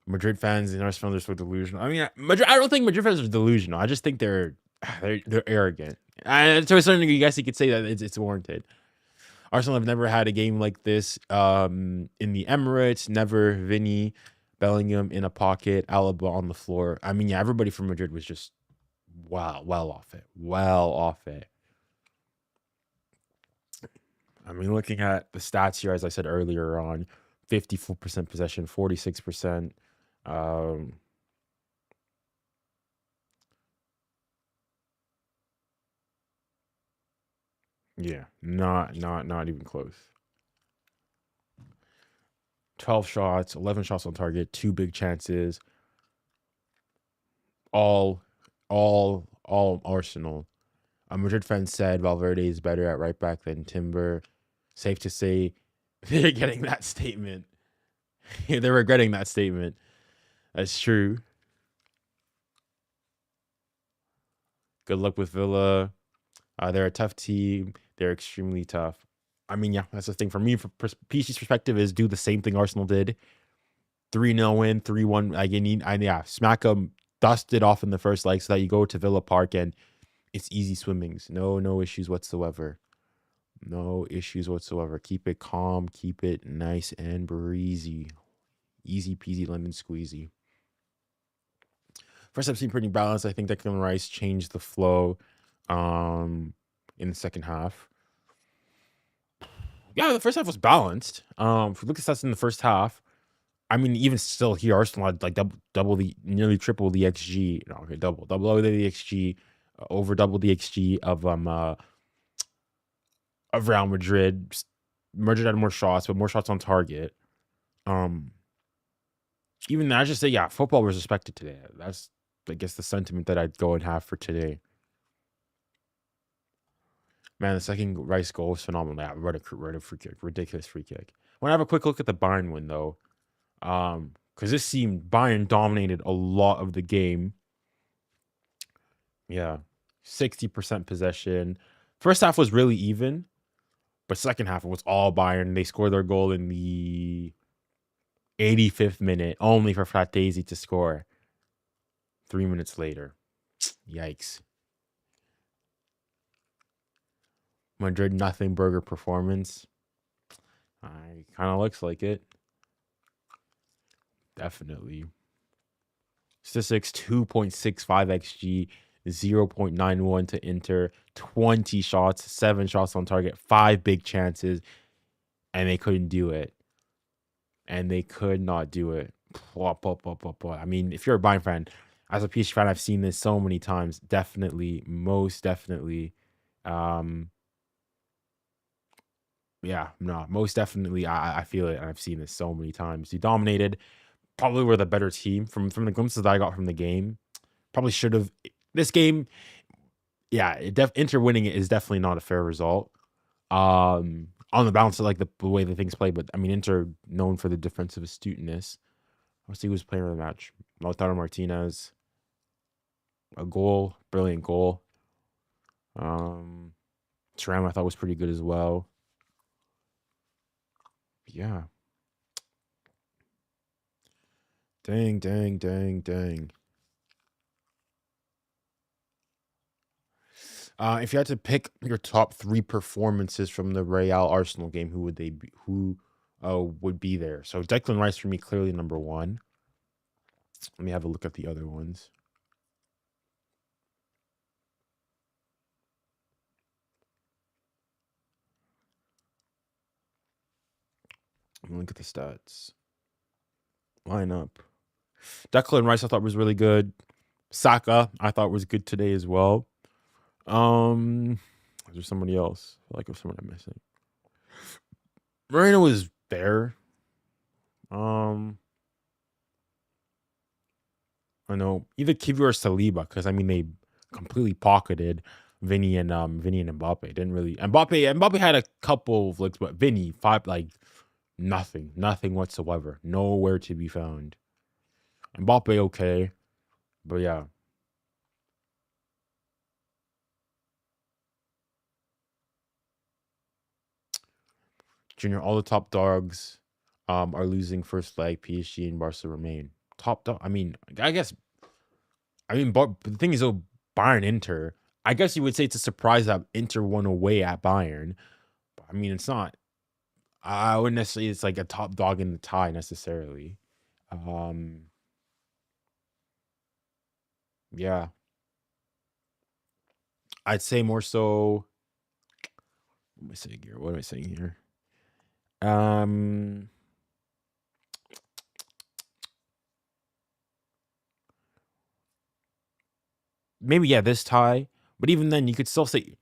Madrid fans and Arsenal fans are so delusional. I mean, I don't think Madrid fans are delusional. I just think they're arrogant. And to a certain degree, I guess you could say that it's warranted. Arsenal have never had a game like this in the Emirates. Never Vinny, Bellingham in a pocket, Alaba on the floor. I mean, yeah, everybody from Madrid was just well off it. I mean, looking at the stats here, as I said earlier on, 54% possession, 46%. Yeah, not even close. 12 shots, 11 shots on target, 2 big chances. All Arsenal. A Madrid fan said Valverde is better at right back than Timber. Safe to say they're getting that statement. They're regretting that statement. That's true. Good luck with Villa. They're a tough team. They're extremely tough. I mean, yeah, that's the thing. For me, from PC's perspective, is do the same thing Arsenal did. 3-0 win, 3-1. Smack them, dust it off in the first leg so that you go to Villa Park and it's easy swimmings. No issues whatsoever. No issues whatsoever. Keep it calm. Keep it nice and breezy. Easy peasy lemon squeezy. First half seemed pretty balanced. I think Declan Rice changed the flow in the second half. Yeah, the first half was balanced. If we look at stats in the first half, I mean, even still here, Arsenal had like nearly triple the XG. No, okay, double the XG, over double the XG of Real Madrid. Madrid had more shots, but more shots on target. Even I just say, yeah, football was respected today. That's, I guess, the sentiment that I'd go and have for today. Man, the second Rice goal was phenomenal. Yeah, right a free kick, ridiculous free kick. I want to have a quick look at the Bayern win though, because this seemed Bayern dominated a lot of the game. Yeah, 60% possession. First half was really even, but second half it was all Bayern. They scored their goal in the 85th minute, only for Fratesi to score 3 minutes later. Yikes. Madrid nothing burger performance. I kind of looks like it. Definitely. Statistics 2.65 xG, 0.91 to Inter, 20 shots, 7 shots on target, 5 big chances, and they couldn't do it. And they could not do it. I mean, if you're a Bayern fan, as a PSG fan, I've seen this so many times. Definitely, most definitely. Yeah, no, most definitely. I feel it, and I've seen this so many times. You dominated. Probably were the better team from the glimpses that I got from the game. Probably should have. This game, yeah, Inter winning it is definitely not a fair result. On the balance of like the way the things play, but I mean, Inter known for the defensive astuteness. Let's see who's player of the match. Lautaro Martinez. A goal, brilliant goal. Thuram I thought was pretty good as well. Yeah. Dang. If you had to pick your top 3 performances from the Real Arsenal game, who would they be? Who would be there? So Declan Rice for me, clearly number 1. Let me have a look at the other ones. Let me look at the stats. Lineup. Declan Rice I thought was really good. Saka I thought was good today as well. Is there somebody else? I feel like there's someone I'm missing. Moreno was there. I know either 𝙀𝙬 or Saliba, because I mean they completely pocketed Vinny and Mbappe. Didn't really. Mbappe had a couple of flicks, but Vinny 5 like nothing whatsoever, nowhere to be found. Mbappe okay, but yeah. Junior, all the top dogs are losing first leg. PSG and Barca remain top dog. I mean, but the thing is, though, Bayern Inter. I guess you would say it's a surprise that Inter won away at Bayern. But I mean, it's not. I wouldn't necessarily. It's like a top dog in the tie necessarily. Yeah, I'd say more so. What am I saying here? What am I saying here? Maybe yeah, this tie. But even then, you could still say,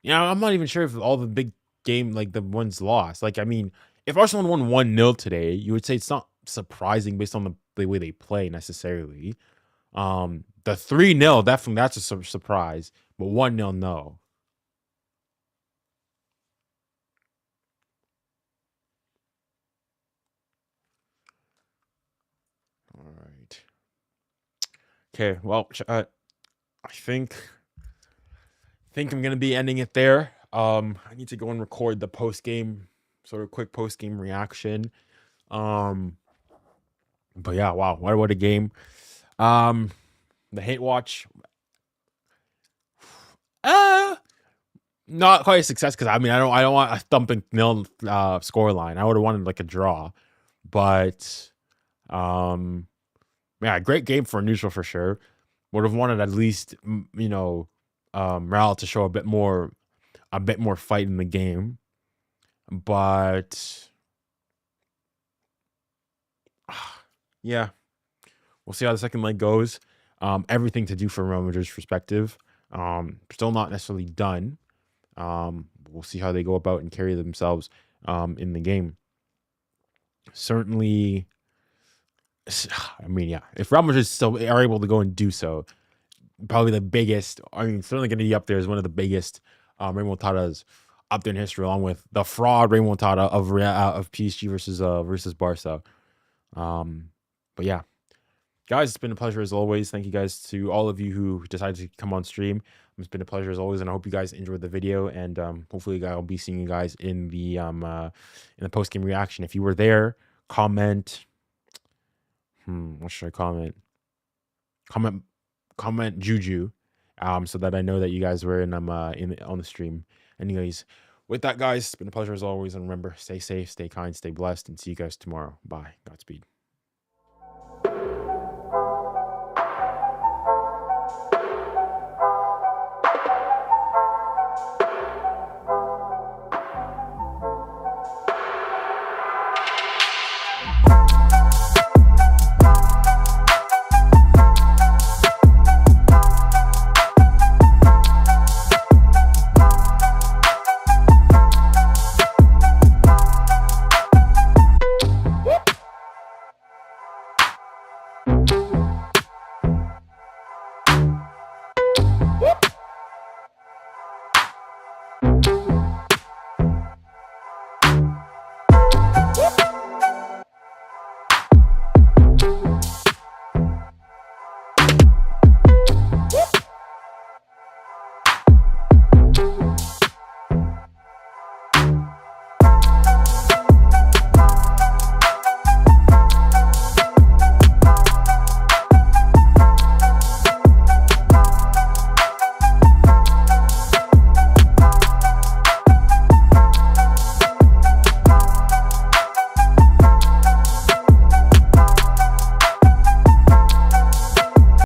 I'm not even sure if all the big game like the ones lost. Like, I mean, if Arsenal won 1-0 today, you would say it's not surprising based on the way they play necessarily. The 3-0, definitely that's a surprise, but 1-0, no. All right. Okay, well, I think I'm gonna be ending it there. I need to go and record the quick post game reaction. But yeah, wow, what a game. The hate watch. Not quite a success because I mean I don't want a thumping nil score line. I would have wanted like a draw, but yeah, great game for a neutral for sure. Would have wanted at least Real to show a bit more fight in the game, but yeah, we'll see how the second leg goes. Everything to do from Real Madrid's perspective. Still not necessarily done. We'll see how they go about and carry themselves in the game. Certainly, I mean, yeah, if Real Madrid still are able to go and do so, probably the biggest, I mean, certainly going to be up there as one of the biggest remontadas up there in history, along with the fraud remontada of PSG versus Barca. But yeah, guys, it's been a pleasure as always. Thank you guys to all of you who decided to come on stream. It's been a pleasure as always, and I hope you guys enjoyed the video. And hopefully, I'll be seeing you guys in the post game reaction. If you were there, comment. What should I comment? Comment Juju, so that I know that you guys were on the stream. Anyways, With that, guys, it's been a pleasure as always. And remember, stay safe, stay kind, stay blessed, and see you guys tomorrow. Bye. Godspeed.